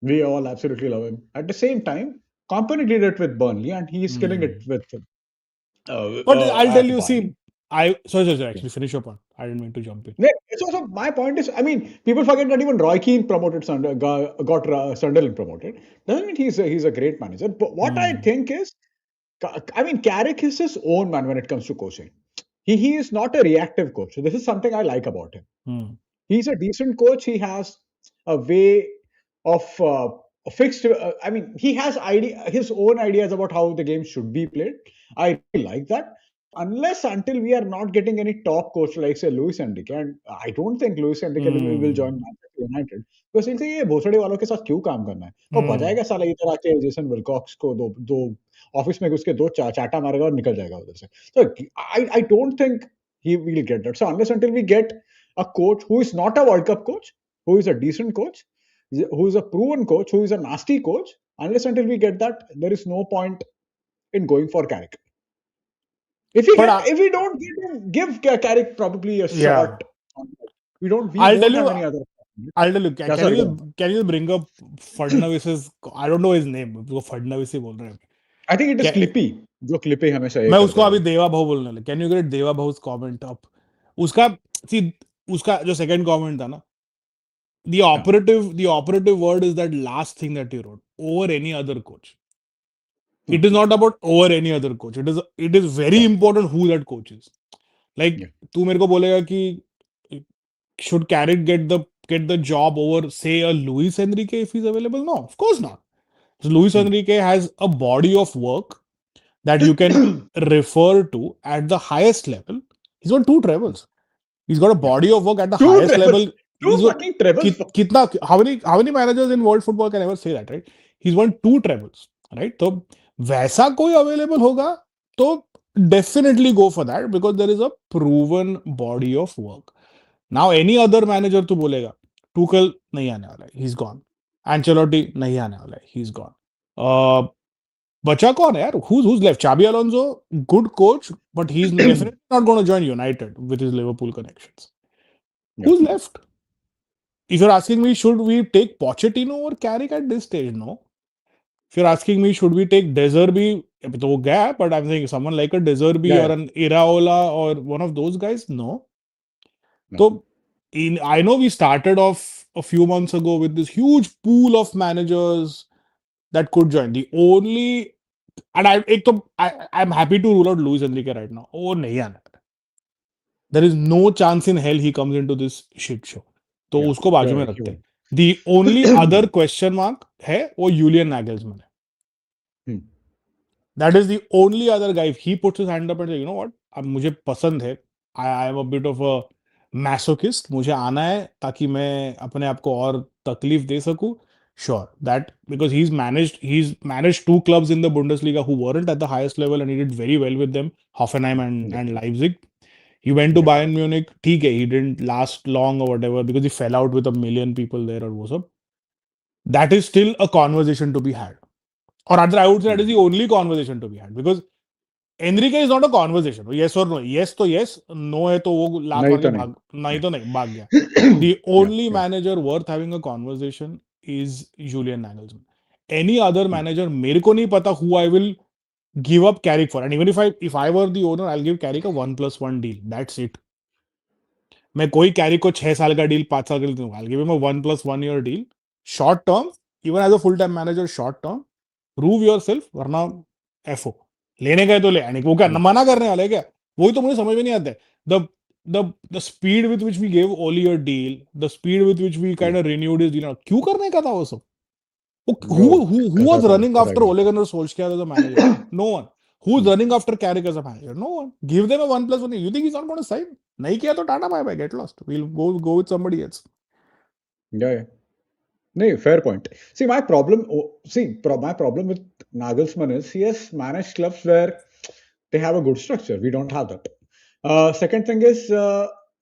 we all absolutely love him. At the same time, Company did it with Burnley, and he's killing it
Hmm.
with
But I'll tell
at
you,
Bayern.
see, sorry,
Yeah.
actually, finish your point. I didn't mean to jump in.
Yeah, it's also my point is, I mean, people forget that even Roy Keane promoted got Sunderland promoted. Doesn't mean he's a great manager. But what I
Hmm.
think is, I mean, Carrick is his own man when it comes to coaching. he is not a reactive coach. So this is something I like about him.
Hmm.
He's a decent coach. He has a way of fixed. I mean, he has his own ideas about how the game should be played. I really like that. Unless until we are not getting any top coach like say Luis Enrique, and I don't think Luis Enrique will join
Hmm.
Manchester United because he'll say ये भोसड़े वालों के साथ क्यों काम करना है? वो
Hmm.
बजाएगा साला इधर आके जेसन विलकॉक्स को दो दो ऑफिस में घुस के दो चाटा मारेगा और निकल जाएगा उधर से. So I don't think he will get that. So unless until we get a coach who is not a World Cup coach, who is a decent coach, who is a proven coach, who is a nasty coach, unless until we get that, there is no point in going for Carrick.
But
If we don't give Carrick probably a
yeah,
shot, we
I'll tell
won't
you.
have any other.
I'll tell you.
Yeah, sorry, go on.
Can you bring up Fadnavis's? I don't know his name. वो फडणवीस ही बोल रहे हैं.
I think it is
क्या
Clippy. जो Clippy हमेशा ये
मैं
करता
उसको
है.
अभी देवा भाव बोलने लगा. कैन यू गेट देवा भाव कमेंट अप? उसका see, उसका जो सेकंड कमेंट था ना,
हाँ,
the operative word is that last thing that you wrote, over any other coach. It
हाँ,
is not about over any other coach. It is very
yeah,
important who that coach is. Like
yeah,
तू मेरे को बोलेगा कि should Carrick get the job over say a Luis Enrique if he's available? No, of course not. So Luis
hmm.
Enrique has a body of work that you can refer to at the highest level. He's got two trebles. He's got a
Yeah.
body of work at the
Two
highest
trebles,
level.
two
He's got
fucking trebles.
kitna how many managers in world football can ever say that, right? He's won two trebles, right? तो वैसा कोई available होगा तो definitely go for that because there is a proven body of work. Now any other manager तो बोलेगा Tuchel नहीं आने वाला है, he's gone. Ancelotti नहीं आने वाला है, he's gone. Uh, बचा कौन है यार? Who's left? Xabi Alonso, good coach, but he's definitely not going to join United with his Liverpool connections.
Yeah.
Who's left? If you're asking me, should we take Pochettino or Carrick at this stage? No. If you're asking me, should we take Deserby? अभी तो वो गया है, but I'm saying someone like a Deserby
Yeah,
or
yeah.
an Iraola or one of those guys. No.
No.
So I know we started off a few months ago with this huge pool of managers that could join. The only and I'm happy to rule out Luis Enrique right now. Oh, nahi aana. There is no chance in hell he comes into this shit show. तो
Yeah.
उसको बाजू
Yeah,
में
yeah, he
रखते हैं.
won't.
The only other question mark है वो Julian Nagelsmann है.
Hmm.
That is the only other guy. If he puts his hand up and say, you know what, अब मुझे पसंद है. I am a bit of a masochist. मुझे आना है ताकि मैं अपने आप को और तकलीफ दे सकूं. Sure, that because he's managed two clubs in the Bundesliga who weren't at the highest level and he did very well with them, Hoffenheim
Yeah.
and Leipzig. He went to
Yeah.
Bayern Munich. ठीक है, he didn't last long or whatever because he fell out with a million people there or वो सब. That is still a conversation to be had. Or rather, I would say that is
Hmm.
the only conversation to be had because Enrique is not a conversation. Yes or no. Yes तो yes. No है तो वो लात
नहीं
मार के
तो नहीं.
भाग नहीं
Yeah.
तो नहीं भाग गया. The
Yeah.
only
Yeah.
manager worth having a conversation is Julian Nagelsmann. Any other
Hmm.
manager मेरे को नहीं पता who I will give up Carrick for. And even if I were the owner, I'll give Carrick a 1+1 deal. That's it. मैं कोई carry को 6 साल का deal 5 साल के लिए दूंगा. I'll give him a 1+1 year deal. Short term, even as a full time manager, short term, prove yourself, वरना FO. लेने गए तो ले आने वो क्या
Hmm.
मना करने वाले क्या? वही तो मुझे समझ में नहीं आता है. The speed with which we gave Oli a deal, the speed with which we
Yeah.
kind of renewed his deal, क्यों करने का था वो सब?
वो
Who
ऐसा
was
तो
running
पता ही
after
नहीं.
Ole Gunnar Solskjaer as a manager? No one. Who's
Hmm.
running after Carrick as a manager? No one. Give them a 1+1. You think he's not going to sign? नहीं किया तो tata bye bye, get lost. We'll go with somebody else.
Yeah, yeah. No, fair point. See, my problem with Nagelsmann is he has managed clubs where they have a good structure. We don't have that. Second thing is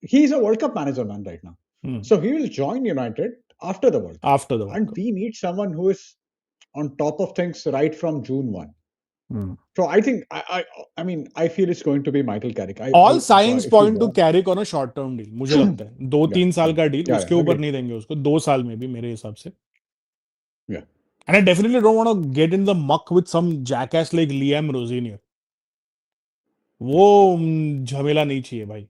he's a World Cup manager man right now,
Hmm.
so he will join United after the World Cup,
After the World
and
Cup.
we need someone who is on top of things right from June 1.
Hmm.
So I think I mean I feel it's going to be Michael Carrick.
All signs
If you
point to
want,
Carrick on a short term deal. मुझे लगता है 2-3 साल
yeah,
का deal,
yeah,
उसके
yeah,
ऊपर
agreed,
नहीं देंगे उसको. 2 साल में भी मेरे हिसाब से.
yeah.
And I definitely don't want to get in the muck with some jackass like Liam Rosenior. वो झमेला नहीं चाहिए भाई.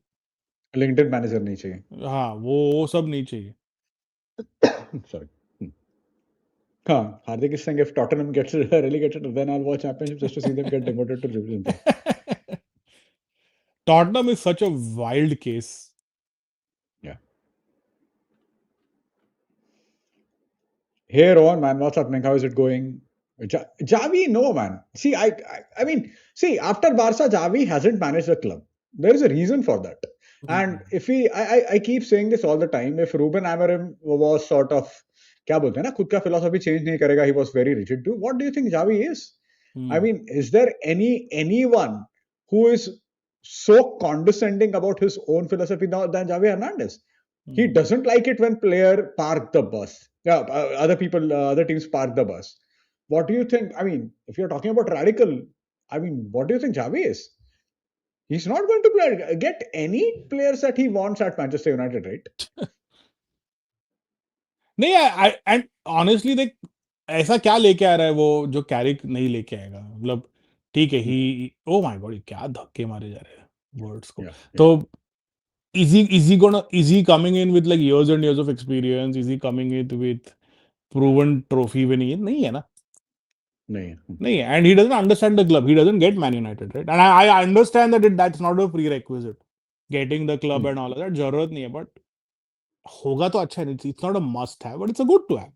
LinkedIn manager नहीं चाहिए.
हाँ, वो सब नहीं चाहिए.
Sorry. Hardik is saying if Tottenham gets relegated, then I'll watch Championship just to see them get demoted to Division 3.
Tottenham is such a wild case.
Yeah. Hey Ron, man, what's happening? How is it going? Javi, no, man. See, I mean, see, after Barca, Javi hasn't managed the club. There is a reason for that. And
Hmm.
if I keep saying this all the time. If Ruben Amorim was sort of, क्या बोलते हैं ना, खुद का philosophy change नहीं करेगा, he was very rigid too. What do you think Javi is? I
Hmm.
mean, is there anyone who is so condescending about his own philosophy than Javi Hernandez? He
Hmm.
doesn't like it when player park the bus. Yeah, other people, other teams park the bus. What do you think? I mean, if you're talking about radical, I mean, what do you think Javi is? He's not going to get any players that he wants at Manchester United, right?
नहीं, and honestly देख, ऐसा क्या लेके आ रहा है वो जो Carrick नहीं लेके आएगा, मतलब ठीक है
Hmm.
He, oh my God, क्या धक्के मारे जा रहे हैं वर्ड्स को.
Yeah, yeah.
तो is he coming in with like years and years of experience? Is he coming in with proven trophy winning? नहीं है ना.
नहीं.
नहीं है, and he doesn't understand the club. He doesn't get Man United, right? And I understand that that's not a prerequisite, getting the club
Hmm.
and all of that. जरूरत नहीं है, but होगा तो अच्छा नहीं. It's not a must have, but it's a good to have.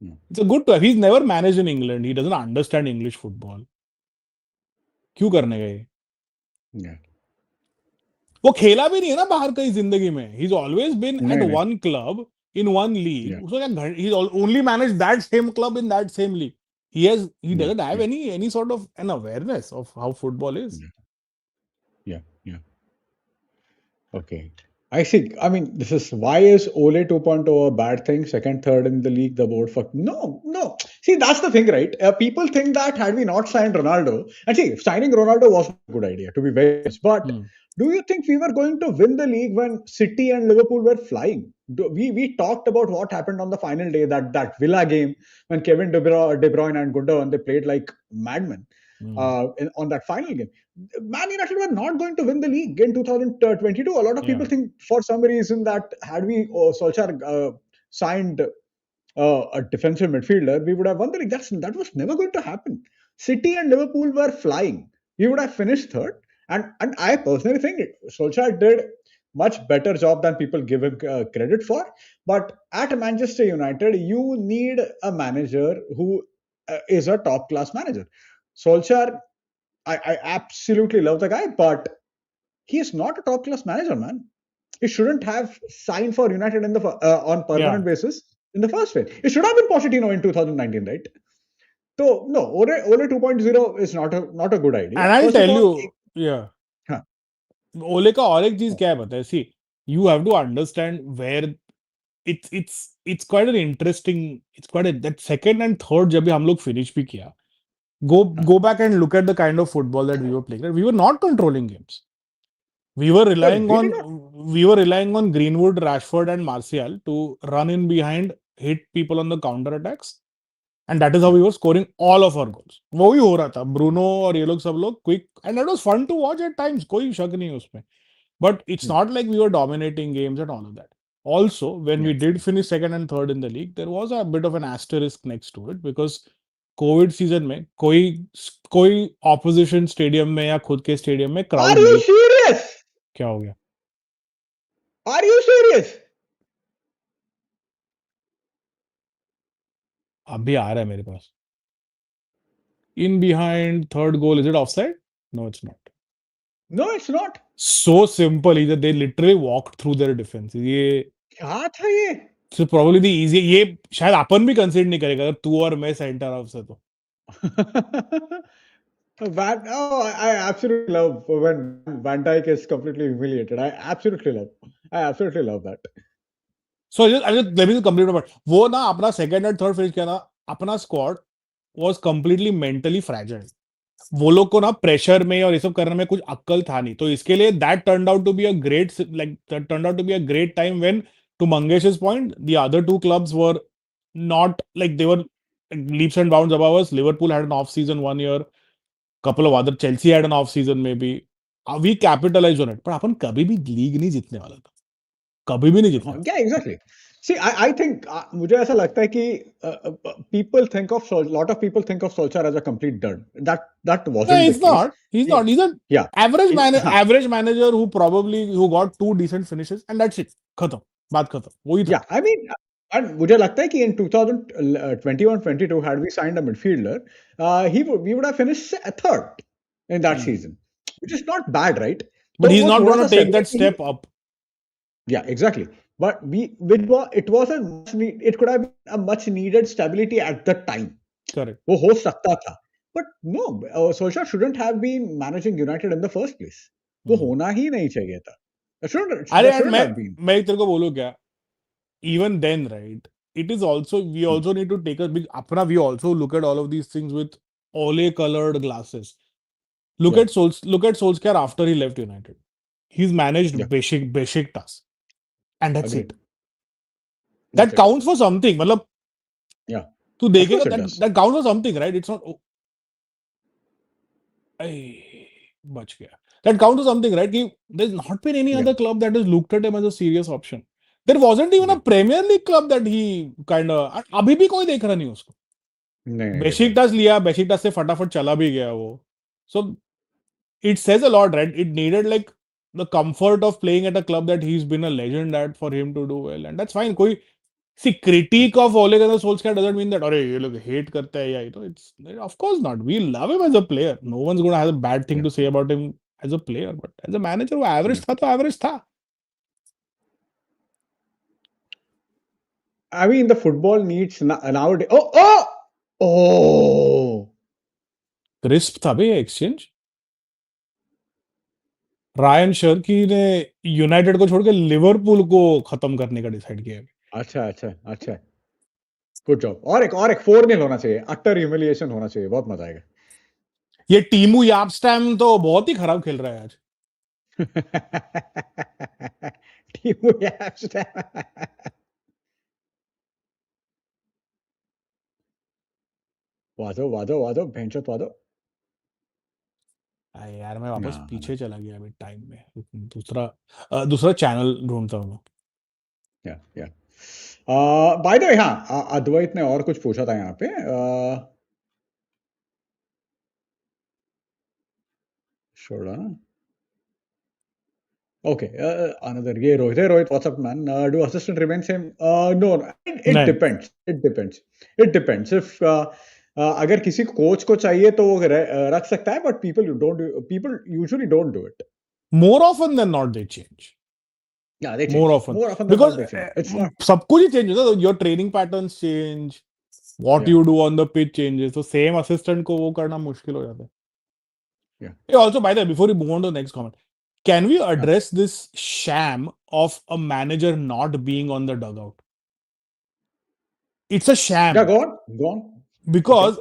Hmm.
It's a good to have. He's never managed in England. He doesn't understand English football. क्यों करने गए?
Yeah.
वो खेला भी नहीं है ना बाहर कहीं जिंदगी में. He's always been at
नहीं, नहीं.
one club in one league.
Yeah,
उसको क्या, he's only managed that same club in that same league. He
yeah,
doesn't have
yeah,
any sort of an awareness of how football is.
yeah, yeah, yeah. Okay. I see. I mean, this is why is Ole 2.0 a bad thing? Second, third in the league, the board fuck. No, no. See, that's the thing, right? People think that had we not signed Ronaldo, and see, signing Ronaldo wasn't a good idea, to be very honest. But
Hmm.
do you think we were going to win the league when City and Liverpool were flying? We talked about what happened on the final day, that Villa game when Kevin De Bruyne and Gundogan, they played like madmen
Hmm.
on that final game. Man United were not going to win the league in 2022. A lot of
Yeah.
people think for some reason that had we Solskjaer signed a defensive midfielder, we would have won the league. That was never going to happen. City and Liverpool were flying. We would have finished third. And I personally think Solskjaer did much better job than people give him credit for. But at Manchester United, you need a manager who is a top class manager. Solskjaer, I absolutely love the guy, but he's not a top class manager, man. He shouldn't have signed for United in the on
Yeah.
permanent basis in the first place. It should have been Pochettino in 2019, right? So no, Ole 2.0 is not a good idea.
And I'll
First of
tell
all,
you, yeah,
huh,
ओले का और एक चीज
huh,
क्या है पता है? सी, you have to understand where it's quite an interesting, it's quite a, that second and third जब भी हम लोग finish भी किया, go
huh.
go back and look at the kind of football that we were playing. Right? We were not controlling games. We were
Well,
relying
we did
on
not.
we were relying on Greenwood, Rashford, and Martial to run in behind, hit people on the counter attacks, and that is how
Yeah,
we were scoring all of our goals. वो ही हो रहा था. Bruno और ये लोग सब लोग quick, and that was fun to watch at times. कोई शक नहीं है उसमें. But it's
hmm,
not like we were dominating games and all of that. Also, when
yeah.
we did finish second and third in the league, there was a bit of an asterisk next to it because Covid season में कोई कोई opposition stadium में या खुद के stadium में
Are
crowd
you
नहीं.
serious?
क्या हो गया?
Are you serious?
अभी आ रहा है मेरे पास. In behind third goal, is it offside? No, it's not.
No, it's not.
So simple. Either they literally walked through their defense. ये
क्या था ये?
so probably the easy. ये शायद अपन भी कंसीडर नहीं करेगा अगर तू और मैं सेंटर हाफ से तो.
Oh, I absolutely love when Van Dijk is completely humiliated. I absolutely love that.
So I just let me just complete about वो ना अपना second and third finish किया ना, अपना squad was completely mentally fragile. वो लोग को ना प्रेशर में और ये सब करने में कुछ अक्कल था नहीं, तो इसके लिए that turned out to be a great, like that turned out to be a great time when, to Mangesh's point, the other two clubs were not like, they were like leaps and bounds above us. Liverpool had an off season one year, couple of other, Chelsea had an off season maybe. We capitalized on it, पर अपन कभी भी league नहीं जीतने वाला था, कभी भी नहीं जीतने वाला.
Yeah, exactly. See, I think मुझे ऐसा लगता है कि people think of lot of people think of Solskjaer as a complete dud. That
No,
wasn't the
he's
case.
not. He's
He,
not. He's an
yeah, हाँ,
average manager who got two decent finishes, and that's it. खत्म. बात खत्म. वही था.
yeah. I mean, and मुझे लगता है कि in 2021-22 had we signed a midfielder, we would have finished third in that
Hmm.
season, which is not bad, right?
But
तो
he's
वो
not
थोड़ा
going
सा
to take that
stability
step up.
Yeah, exactly. But it was a it could have been a much needed stability at the time.
Correct.
वो हो सकता था. But no, Solskjaer shouldn't have been managing United in the first place. वो
Hmm.
होना ही नहीं चाहिए था.
अरे
That
यार
shouldn't have been.
मैं तेरे को बोलूँ क्या? Even then, right? It is also we
Hmm.
also need to take a big. अपना we also look at all of these things with Ole colored glasses.
Yeah,
Look at Solskjaer after he left United. He's managed
yeah,
basic tasks, and that's
agreed.
it.
That's
That
it.
counts for something. मतलब
Yeah,
तू
of
देखेगा
course it
that
does.
that counts for something, right? It's not. Oh, ay, बच गया. That counts for something, right? कि there's not been any
Yeah,
other club that has looked at him as a serious option. There wasn't even
yeah.
a Premier League club that he kind of अभी भी कोई देख रहा नहीं उसको.
नहीं देख रहा.
बेशिकतास लिया बेशिकतास से फटाफट चला भी गया वो. So it says a lot, right? It needed like the comfort of playing at a club that he's been a legend at for him to do well, and that's fine. कोई see critique of Ole Gunnar Solskjaer doesn't mean that अरे ये लोग hate करते हैं या you know it's of course not. We love him as a player. No one's gonna have a bad thing
Yeah,
to say about him as a player, but as a manager वो
yeah.
average था तो average था.
I mean, the football needs nowadays. Oh!
Crisp था बे exchange. Ryan Sharki ने United को छोड़ के Liverpool को खत्म करने का डिसाइड किया है.
अच्छा, अच्छा, अच्छा. Good job. और एक 4-0 होना चाहिए. अटर ह्यूमिलिएशन होना चाहिए. बहुत मजा आएगा.
ये टीमू याबस्टैम तो बहुत ही खराब खेल रहा है आज.
Timo Järnström. वादो भेंचोद वादो.
अरे यार मैं वापस
हाँ,
पीछे चला गया अभी टाइम में. दूसरा चैनल ढूंढता हूँ मैं.
या. बाय द वे, हाँ, अद्वैत ने और कुछ पूछा था यहाँ पे. छोड़ा ना. Okay, another. Yeah, Rohit. Hey, Rohit, what's up, man? Do assistant remain same? No, no. It
नहीं.
depends. It depends. It depends. If अगर किसी कोच को चाहिए तो वो रख सकता है, but people usually don't do it.
More often than not they change.
Yeah, they
More
change.
often
More often than
because
not, they change. It's not.
सब कुछ ही change होता है. Your training patterns change. What
Yeah,
you do on the pitch changes. So same assistant को वो करना मुश्किल हो जाता है.
yeah.
Hey, also, by the way, before we move on to the next comment, can we
हाँ.
address this sham of a manager not being on the dugout? It's a
Yeah,
sham
go on. Go on. Okay.
because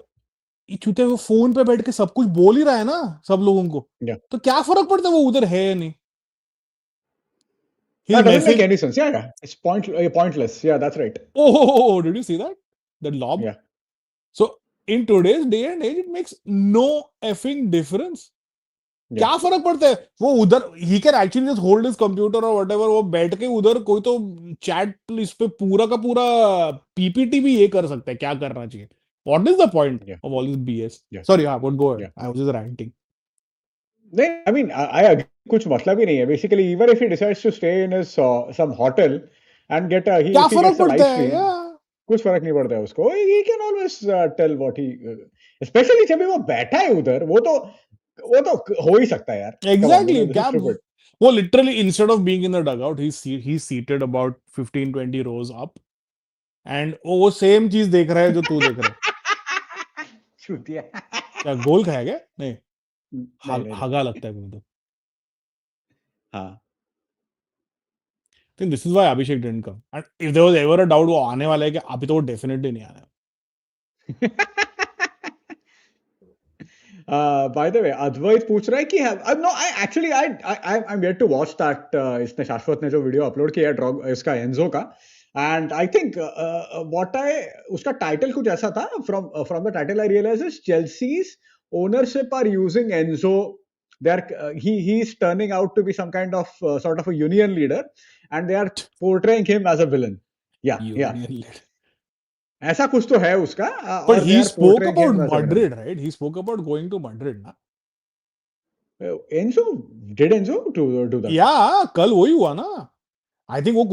ये चूते वो phone पे बैठ के सब कुछ बोल ही रहा है ना सब लोगों को.
Yeah.
तो क्या फर्क पड़ता है वो उधर है या नहीं. His
That doesn't make
message.
any sense. Yeah, yeah. It's pointless. Yeah, that's right.
Oh, did you see that? The lob.
Yeah,
So in today's day and age, it makes no effing difference.
yeah,
क्या फर्क पड़ता है वो उधर he can actually just hold his computer और whatever वो बैठ के उधर कोई तो चैट इस पे पूरा का पूरा पीपीटी भी ये कर सकता है क्या करना चाहिए. What is the point
yeah,
of all this BS.
yeah,
sorry हाँ but go ahead
yeah.
I was just ranting.
नहीं, I mean, I agree. कुछ मतलब ही नहीं है. Basically, even if he decides to stay in his some hotel and
क्या
if he
फर्क
gets a
पड़ता
live
है
stream,
या
कुछ फर्क नहीं पड़ता है उसको. He can always tell what he, especially जब वो बैठा है उधर, वो तो हो ही सकता है यार. Come on,
exactly
this is
क्या
stupid.
वो literally instead of being in the dugout ही seated about 15-20 rows up and वो सेम चीज देख रहा है जो तू देख रहा है.
चूतिया.
क्या गोल खाया क्या नहीं.
नहीं, नहीं,
हगा
नहीं.
लगता है मुझे तो.
हाँ.
think this is why Abhishek didn't come. And if there was ever a doubt वो आने वाला है कि अभी तो वो definitely नहीं आना है.
By the way, Advait पूछ रहा है कि no, I'm yet to watch that. इसने शाश्वत ने जो वीडियो अपलोड किया है इसका एंजो का. And I think उसका टाइटल कुछ ऐसा था. From the title I realized is Chelsea's ownership are using Enzo. He's turning out to be some kind of sort of a union leader, and they are portraying him as a villain. या
union lead.
ऐसा कुछ तो है उसका
But
और they
he
are
spoke
portraying
about
him as a winner.
Madrid, right? He spoke about going to Madrid, na?
Enzo did Enzo to do that?
या कल वही हुआ ना. आई थिंक वो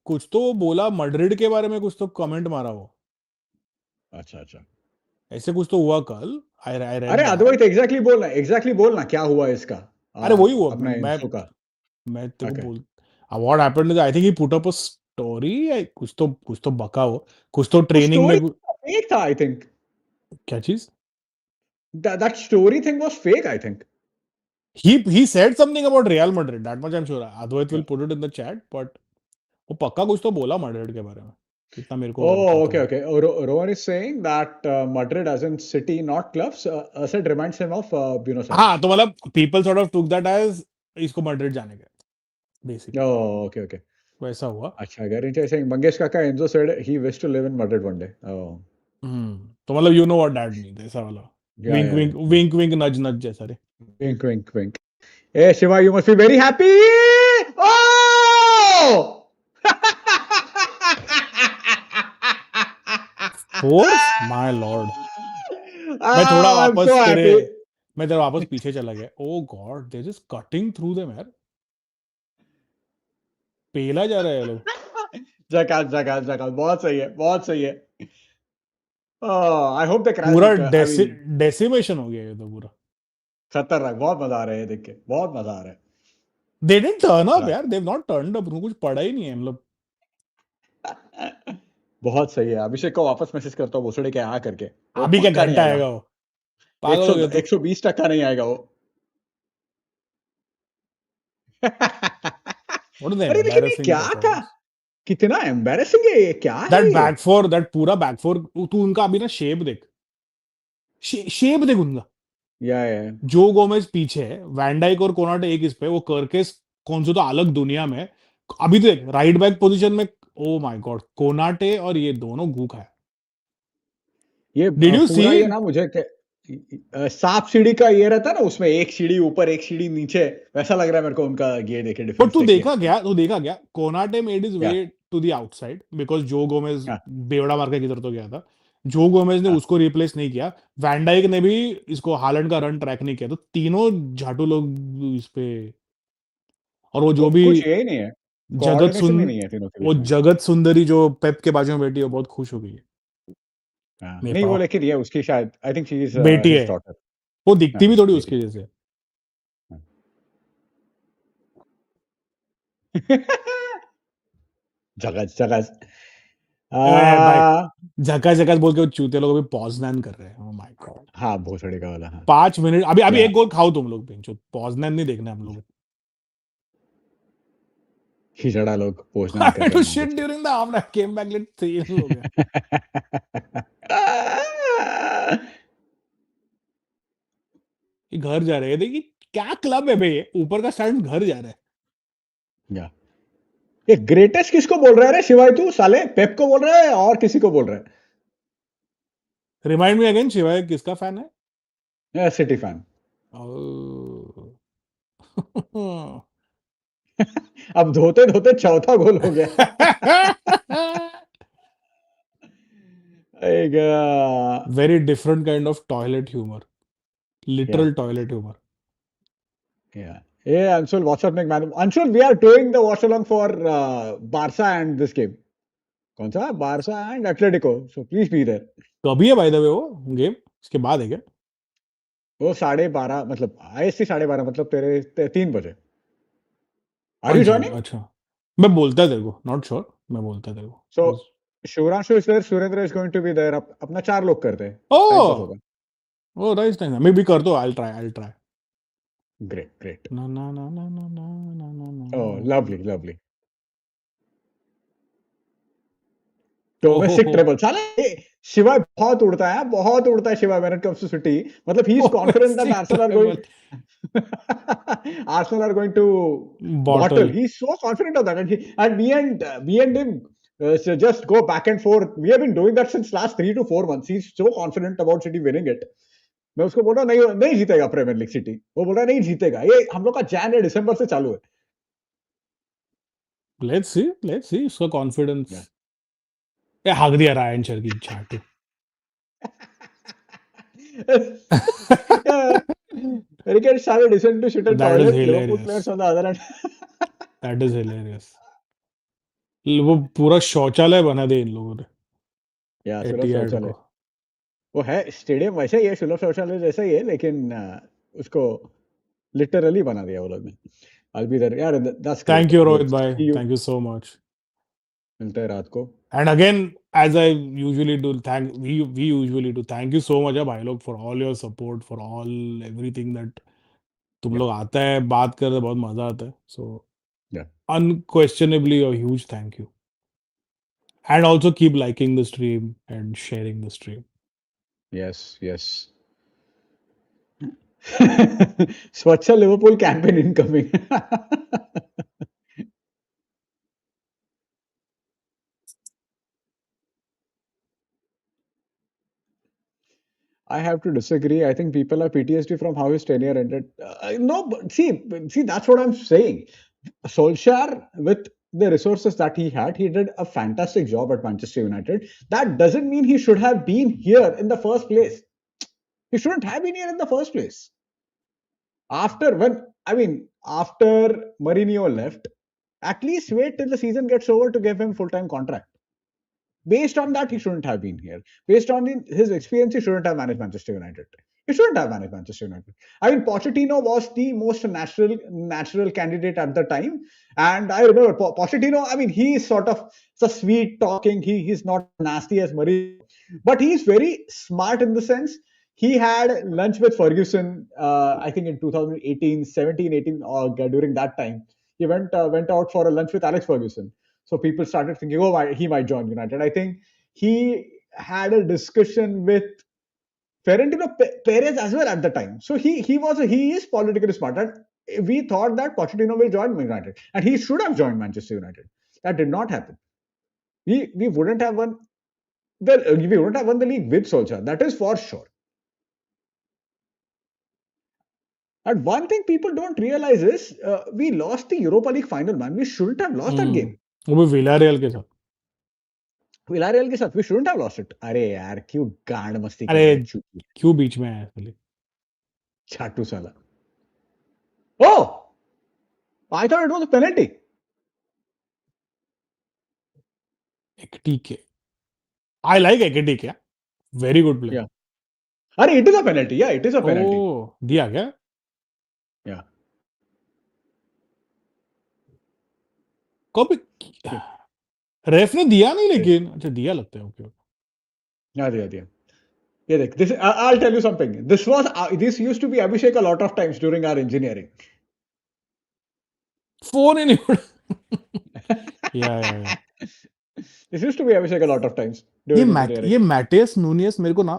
कुछ तो बोला मड्रिड के बारे में, कुछ तो कमेंट मारा वो.
अच्छा अच्छा.
ऐसे कुछ तो हुआ कल. आई रेड
अरे
दैट.
अद्वैत एग्जैक्टली बोलना क्या हुआ इसका
अरे वही हुआ.
अपना
मैं
एंजो का.
मैं तेरे को
ओके.
बोल. What happened is I think he put up a story. कुछ तो बका वो. कुछ तो
वो
ट्रेनिंग में
स्टोरी फेक था आई थिंक.
क्या चीज.
That story thing was fake I think.
He said something about Real Madrid. That much I'm sure. Advait will put it in the chat. But वो पक्का कुछ तो बोला मैड्रिड के बारे में. इतना मेरे को
Oh,
पता
okay,
है.
okay. Rowan is saying that Madrid, as in city, not clubs, said reminds him of Buenos
हाँ
Aires.
तो मतलब people sort of took that as इसको मैड्रिड जाने का बेसिकली.
Oh, okay, okay.
वैसा हुआ.
Acha, Garincha is saying Mangesh Kaka Enzo said he wished to live in Madrid one day. Oh,
तो मतलब you know what that means. ऐसा वाला.
yeah,
विंक
yeah,
विंक
yeah.
विंक विंक नज नज जैसा रे.
Wink, wink, wink. Hey, Shiva, you must be very happy. Oh!
Force my Lord. मैं थोड़ा
I'm so
वापस तेरे.
happy.
मैं तेरे वापस पीछे चला गया. Oh God they just cutting through them यार. पेला जा रहा है ये लोग.
जकात बहुत सही है, बहुत सही है. I hope they crash
पूरा
it. I mean,
डेसिमेशन हो गया ये तो पूरा.
खतरनाक. बहुत मजा आ रहा है ये देख के, बहुत मजा आ रहा है.
They didn't turn up
Right.
यार. They have not turned up. उनको कुछ पड़ा ही नहीं है मतलब.
बहुत सही है. अभिषेक को वापस मैसेज करता हूँ भोसड़े के यहाँ करके. वो
अभी क्या
पक्का नहीं
घंटा
आएगा.
आएगा वो. पागल हो
100
गया तू.
120% नहीं आएगा वो.
व्हाट इज
अरे लेकिन ये
एम्बैरेसिंग
क्या था?
परफॉर्मेंस.
कितना एम्बैरेसिंग है ये, क्या है
दैट
ये?
बैक फोर दैट पूरा बैक फोर. तू उनका अभी ना शेप देख. शेप देख उनका.
या
जो गोमेज पीछे है. वैंडाइक और कोनाटे एक इस पे. वो करकेस कौन सा तो अलग दुनिया में. अभी तो देख राइट बैक पोजीशन में. ओ माय गॉड कोनाटे और ये दोनों गूक है.
ये
डिड यू सी.
पूरा ये ना मुझे सांप सीढ़ी का ये रहता है ना, उसमें एक सीढ़ी ऊपर एक सीढ़ी नीचे, वैसा लग रहा है मेरे को उनका ये देखे,
पर
डिफरेंस देख के.
तू देखा गया कोनाटे मेड इज वे
या
टू द आउटसाइड बिकॉज जो गोमेज
हाँ
बेवड़ा मार के किधर तो गया था. जो गोमेज ने
हाँ.
उसको रिप्लेस नहीं किया. वैंडाइक ने भी इसको हालैंड का रन ट्रैक नहीं किया. तो तीनों झाटू लोग इस पे. और वो जो भी
कुछ ये ही नहीं है.
जगत
कोऑर्डिनेशन
सुन
ही नहीं है तीनों के
वो
बीच में.
जगत सुंदरी जो पेप के बाजू में बैठी है वो बहुत खुश हो गई है.
हाँ
मेरे
नहीं, वो
पापा
लेकिन ये उसकी शायद आई थिंक शी इज
बेटी है.
His daughter.
वो दिखती
हाँ
भी थोड़ी
बेटी.
उसके जैसे.
जगह जगह.
भाई झका झका बोल के वो चूते लोग अभी पॉजनैन कर रहे हैं. Oh my God.
हाँ भोसड़े का वाला. हाँ
5 मिनट अभी अभी
या
एक गोल खाओ तुम लोग. बेंचो पॉजनैन नहीं देखना हम लोग.
खिचड़ा लोग
I
भोजनान कर
had
रहे
to
हैं वहां पे.
shit during the half and I came back like 3 हो गया. ये घर जा रहे हैं. देखिए क्या क्लब है भाई ये. ऊपर का स्टैंड घर जा रहा है.
या ये ग्रेटेस्ट किसको बोल रहा है रे शिवाय? तू साले पेप को बोल रहा है और किसी को बोल रहा
रिमाइंड मी अगेन शिवाय किसका फैन है.
है? City fan.
Oh.
अब धोते धोते चौथा गोल हो गया. आएगा.
Very different kind of toilet humor.
या
Literal toilet humor.
या Hey Anshul, what's up, man? Anshul, we are doing the watchalong for Barca and this game. कौन सा? Barca and Atletico. So please be there.
कभी है bye the वे वो game. इसके बाद है क्या.
वो 12:30 मतलब IST 12:30 मतलब तेरे 3 बजे. Are you
अच्छा
joining?
अच्छा. मैं बोलता है तेरे को. Not sure. मैं बोलता है तेरे को.
So Shivranshu is there, Surendra is going to be there. अपना 4 लोग करते हैं. टाइम पास
ओह
होगा.
Oh nice nice. मैं भी कर दो. I try.
Great, great.
ना ना ना ना ना ना ना ना
Oh,
ना.
lovely, lovely.
ओह
डोमेस्टिक
हो.
ट्रेबल साला शिवा बहुत उड़ता है, बहुत उड़ता है Shiva when it comes to City. मतलब he is confident that
Domestic
Arsenal
travel.
Are going to bottle.
Bottle.
He is so confident of that and me and him just go back and forth. We have been doing that since last 3 to 4 months. He's so confident about City winning it. मैं उसको बोल रहा हूँ नहीं नहीं जीतेगा premiere league city. वो बोल रहा है नहीं जीतेगा. ये हम लोग का जैन या दिसंबर से चालू है.
Let's see. Let's see. उसका
Yeah.
confidence. ये हक दिया रायन शर की झाटू.
Yeah, Rickett started listening to shit and
That is
toilet Liverpool players
hilarious.
on the other end.
That is hilarious. वो पूरा शौचालय बना दे इन लोगों ने
या सुलभ
एटिहाद
शौचालय
को.
वो है स्टेडियम वैसे ही है सुलभ शौचालय जैसा ही है लेकिन उसको लिटरली बना दिया वो लोग ने I'll be there यार that's
Thank
great
you,
we'll
Rohit bhai.
see you
Thank you so much.
मिलते हैं रात को
And again, as I usually do, we usually do. Thank you so much, भाई लोग, for all your support, for all everything that तुम
या
लोग आता है बात करते बहुत मजा आता है. So
या
unquestionably a huge thank you. And also keep liking the stream and sharing the stream.
Yes yes Swachh Liverpool campaign incoming I have to disagree. I think people have PTSD from how his tenure ended. No, but see, that's what I'm saying. Solskjaer, with the resources that he did a fantastic job at Manchester United. That doesn't mean he should have been here in the first place. He shouldn't have been here in the first place. After Mourinho left, at least wait till the season gets over to give him full-time contract. Based on that, he shouldn't have been here. Based on his experience, he shouldn't have managed Manchester United. He shouldn't have managed Manchester United. I mean, Pochettino was the most natural candidate at the time. And I remember Pochettino, I mean, he's sort of a sweet talking, he's not nasty as Murray, but he's very smart in the sense he had lunch with Ferguson, I think in 2018, 17, 18, or during that time. He went out for a lunch with Alex Ferguson. So people started thinking, oh, he might join United. I think he had a discussion with Ferentino Perez as well at the time. So he is politically smart. And we thought that Pochettino will join United, and he should have joined Manchester United. That did not happen. We wouldn't have won. Well, we wouldn't have won the league with Solskjaer. That is for sure. And one thing people don't realize is we lost the Europa League final, man. We shouldn't have lost that game.
वो भी Villarreal के साथ.
Villarreal के साथ we shouldn't have lost it. अरे यार क्यों गांड मस्ती कर
अरे
रहा है चूती
क्यों बीच में आया इसलिए.
छाटू साला. Oh, I thought it was a penalty.
Ekitike. I like Ekitike. Very good player.
Yeah. अरे it is a penalty. Yeah, it is a penalty.
Oh, दिया क्या?
Yeah.
कब रेफ ने दिया नहीं लेकिन अच्छा दिया लगता है. ओके
Yeah, दिया. ये देख, this I'll tell you something. This used to be Abhishek a lot of times during our engineering.
Phone ही नहीं या
This used to be Abhishek a lot of times
ये
during engineering.
ये Matias Nunez मेरे को ना,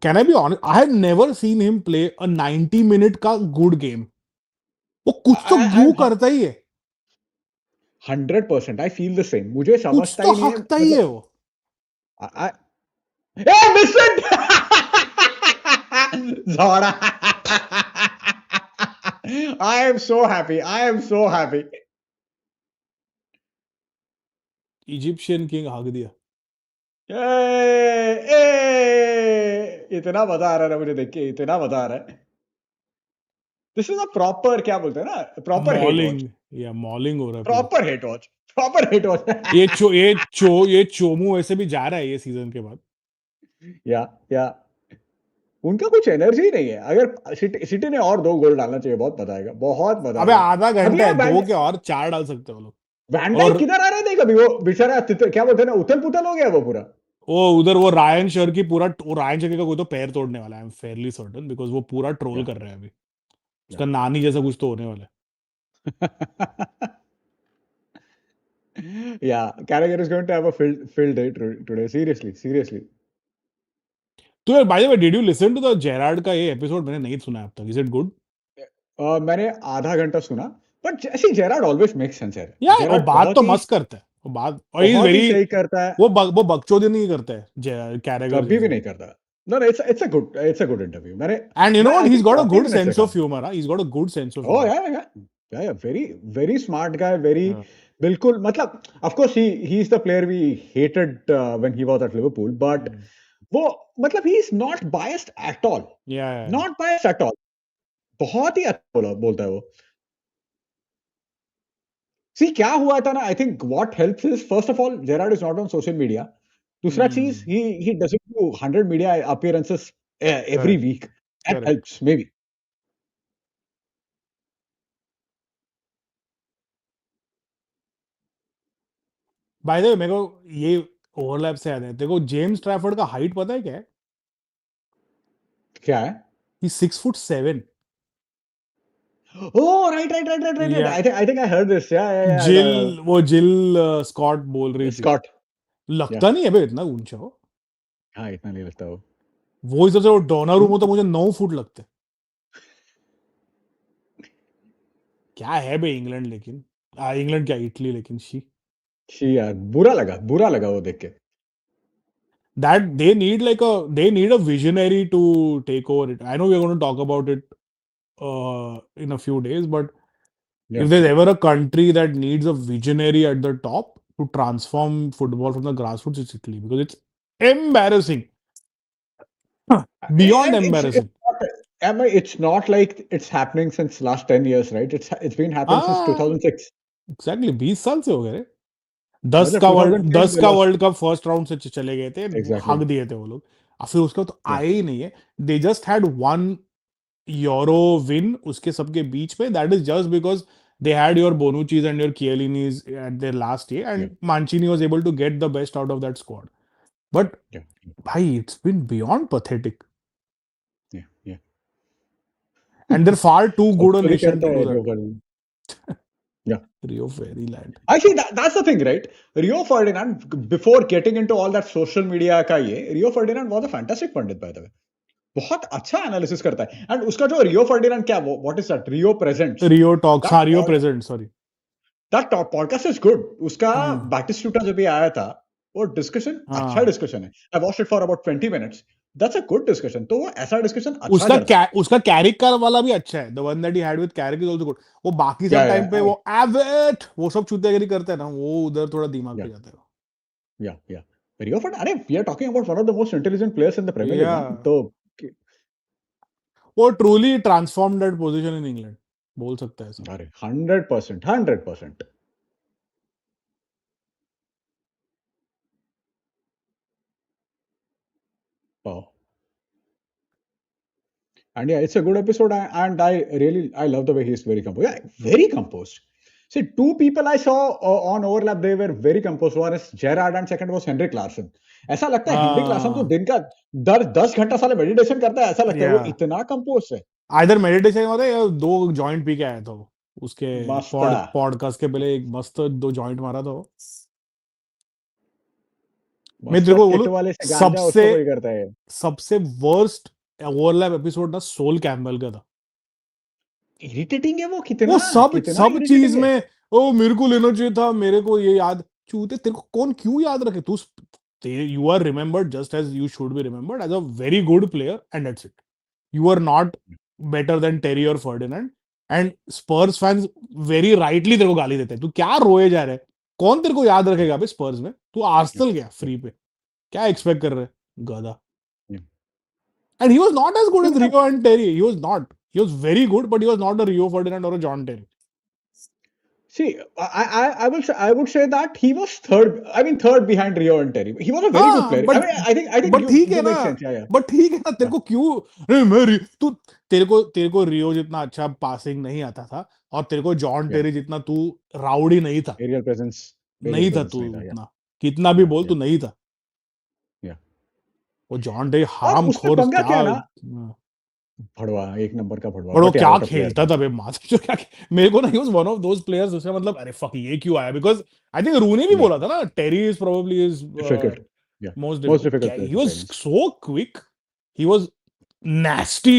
can I be honest, I have never seen him play a 90 minute का good game. वो कुछ तो ग्लू करता ही है.
100%. I feel the same. मुझे
कुछ
समझता
तो
ही नहीं है.
हकता ही है वो.
Hey, missed it! Zora. I am so happy. I am so happy.
Egyptian king हक दिया.
इतना मजा आ रहा है मुझे देख के, इतना मजा आ रहा है. दिस इज अ प्रॉपर, क्या बोलते हैं ना, प्रॉपर हेट वॉच.
या मॉलिंग हो रहा है.
Proper hate watch. Proper hate watch.
ये चोमू वैसे भी जा रहा है ये सीजन के बाद.
या उनका कुछ एनर्जी ही नहीं है. अगर सिटी ने और 2 गोल डालना चाहिए, बहुत मजा आएगा, बहुत मजा
अबे
आएगा.
आधा घंटा है, 2 के और 4 डाल सकते हो लोग.
वैन डाइक किधर आ रहा है देख अभी. वो बेचारा क्या बोलते हैं ना, उथल पुथल हो गया वो पूरा.
वो उधर वो रायन शर की पूरा, रायन शर का कोई तो पैर तोड़ने वाला है. I M Fairlie certain because वो पूरा ट्रोल कर रहा है अभी. उसका नानी जैसा कुछ तो होने वाला है.
Yeah, Carragher is going to have a field day today. Seriously.
तो यार by the way, did you listen to the Gerrard का ये एपिसोड? मैंने नहीं सुना अब तक. Is it good?
मैंने आधा घंटा सुना, बट ऐसे जेरार्ड ऑलवेज मेक सेंस है.
यार वो बात तो मस्त करता है. वो बात और इज वेरी
सही करता है.
वो बकचोदी नहीं करता है कैरेगर.
कभी भी नहीं करता. No, it's a good interview.
And you know what? He's got a good sense of humor. He's got a good sense of humor.
Oh yeah. Very very smart guy. Very बिल्कुल मतलब of course he's the player we hated when he was at Liverpool, but
Hmm.
वो मतलब he is not biased at all,
Yeah, yeah, yeah.
not biased at all. बहुत ही अच्छा बोलता है वो. See क्या हुआ था ना, I think what helps is first of all Gerrard is not on social media. दूसरा चीज
Hmm.
he doesn't do 100 media appearances every
Correct,
week. That
correct.
helps maybe.
Bye the वे मेरे को ये ओवरलैप से याद है, तेरे को जेम्स ट्रैफर्ड का हाइट पता है क्या है?
क्या है?
ही 6'7".
Oh, right.
या
I think I heard this. Yeah.
जिल स्कॉट बोल रही थी,
Scott. Yeah.
लगता नहीं है बे इतना ऊंचा हो।
हाँ इतना नहीं लगता वो.
वो हिसाब से वो डोना रूमो तो मुझे 9 फुट लगते। क्या है बे इंग्लैंड, लेकिन इंग्लैंड क्या इटली, लेकिन शी
शी यार बुरा लगा वो देख के.
that they need a visionary to take over it. I know we're going to talk about it in a few days, but
Yeah.
if there's ever a country that needs a visionary at the top to transform football from the grassroots, it's Italy, because it's embarrassing. Beyond
And it's
embarrassing.
not, Emma, it's not like it's happening since last 10 years, right? It's been happening since
हाँ
2006.
Exactly 20 साल से हो गए रे। 10
मतलब
का world
2006
10
they
का
lost.
World cup first round से चले गए थे,
Exactly.
हक दिए थे वो लोग, और फिर उसका तो
Yeah.
आए ही नहीं है। They just had one euro win उसके सबके बीच में, that is just because they had your Bonucci's and your Chiellini's at their last year,
Yeah.
and Mancini was able to get the best out of that squad. But
Yeah.
bhai, it's been beyond pathetic,
Yeah.
and they're far too good a
Hopefully
nation
कहता
to
है
do
Rio
that.
Ferdinand. Yeah.
Rio Fairyland.
Actually, that's the thing, right? Rio Ferdinand, before getting into all that social media का ये, Rio Ferdinand was a fantastic pundit, by the way. बहुत अच्छा analysis करता है. And उसका जो रियो Ferdinand क्या, what is that, Rio presents.
Rio talks,
that
हाँ Rio present, sorry.
That podcast is good. उसका
हाँ
बैटिस्टूटा जब भी आया था, वो डिस्कशन अच्छा
हाँ
डिस्कशन है. I watched it for about 20 minutes. That's a good discussion. तो वो ऐसा डिस्कशन अच्छा करता है.
उसका कैरिक का वाला भी अच्छा है, the one that he had with Carrick is also good. वो बाकी
या
सब टाइम पे वो एवेट वो सब चूतियागिरी करते हैं ना, वो उधर थोड़ा दिमाग
या
पे जाता है।
या रियो फर्डिनेंड, अरे we are talking about one of the most intelligent players in the Premier League
या
मैन. तो
वो truly transform that position in England, बोल सकता है ऐसा।
अरे 100%. And yeah, it's a good episode, and I love the way he's very composed. Yeah, very composed. See, two people I saw on overlap, they were very composed. One is Gerrard and second was Henrik Larsson. ऐसा लगता है Heinrich Larsen तो
हाँ
दिन का 10 घंटा साले meditation करता है, ऐसा लगता है
या
वो इतना कंपोज है.
आइदर मेडिटेशन होता है या दो जॉइंट पी के आया था वो, उसके
मस्त है.
पॉडकास्ट के पहले एक मस्त 2 जॉइंट मारा था वो। मैं
मस्त
तेरे को
किट
बोलूं,
वाले से गांजा
सबसे
उसको कोई करता है.
सबसे वर्स्ट ओवरलैप एपिसोड ना सोल कैम्पबेल का था।
इरिटेटिंग है वो,
वो
कितना
सब
कितना
सब चीज
इरिटेटिंग है.
में, ओ मेरे को लेना चाहिए था, मेरे को ये याद, चूते तेरे को कौन क्यों याद रखे तू? You are remembered just as you should be remembered, as a very good player, and that's it. You are not better than Terry और Ferdinand, and Spurs fans very rightly तेरे को गाली देते हैं, तू क्या रोए जा रहा है? कौन तेरे को याद रखेगा बे स्पर्स में? तू आर्सेनल गया फ्री पे, क्या एक्सपेक्ट कर रहे हैं, गधा? And he was not as good as
मतलब
Rio and Terry. He was not. He was very good, but he was not a Rio Ferdinand or a John Terry.
see, I would say that he was third. I mean, third behind Rio and Terry. He was a very good
हाँ
player. I
but
mean, I think
but ठीक है
you
ना,
make sense. Yeah.
But ठीक है ना, तेरे
Yeah.
को क्यों तू, तेरे को रियो जितना अच्छा पासिंग नहीं आता था, और तेरे को जॉन
Yeah.
टेरी जितना तू राउडी नहीं था,
Aerial presence. Aerial
नहीं था
presence
तू
नहीं था. Yeah.
उतना, कितना भी
Yeah.
बोल
Yeah.
तू नहीं था।
Yeah.
वो जॉन टेरी
और
हराम
उसमें
खोर
पंगा
क्या,
क्या ना, भड़वा एक नंबर का भड़वा.
और वो
बट या
क्या
व्हाट अ प्लेयर
खेलता
मैन.
था बे माथ जो क्या, मेरे को ना he was one of those players उसका मतलब अरे फक ये क्यों आया, बिकॉज आई थिंक रूनी भी
Yeah.
बोला था ना, Terry is probably is
Difficult. Yeah.
Most
Most
difficult,
difficult player
he
to play
was
against.
So quick, he was nasty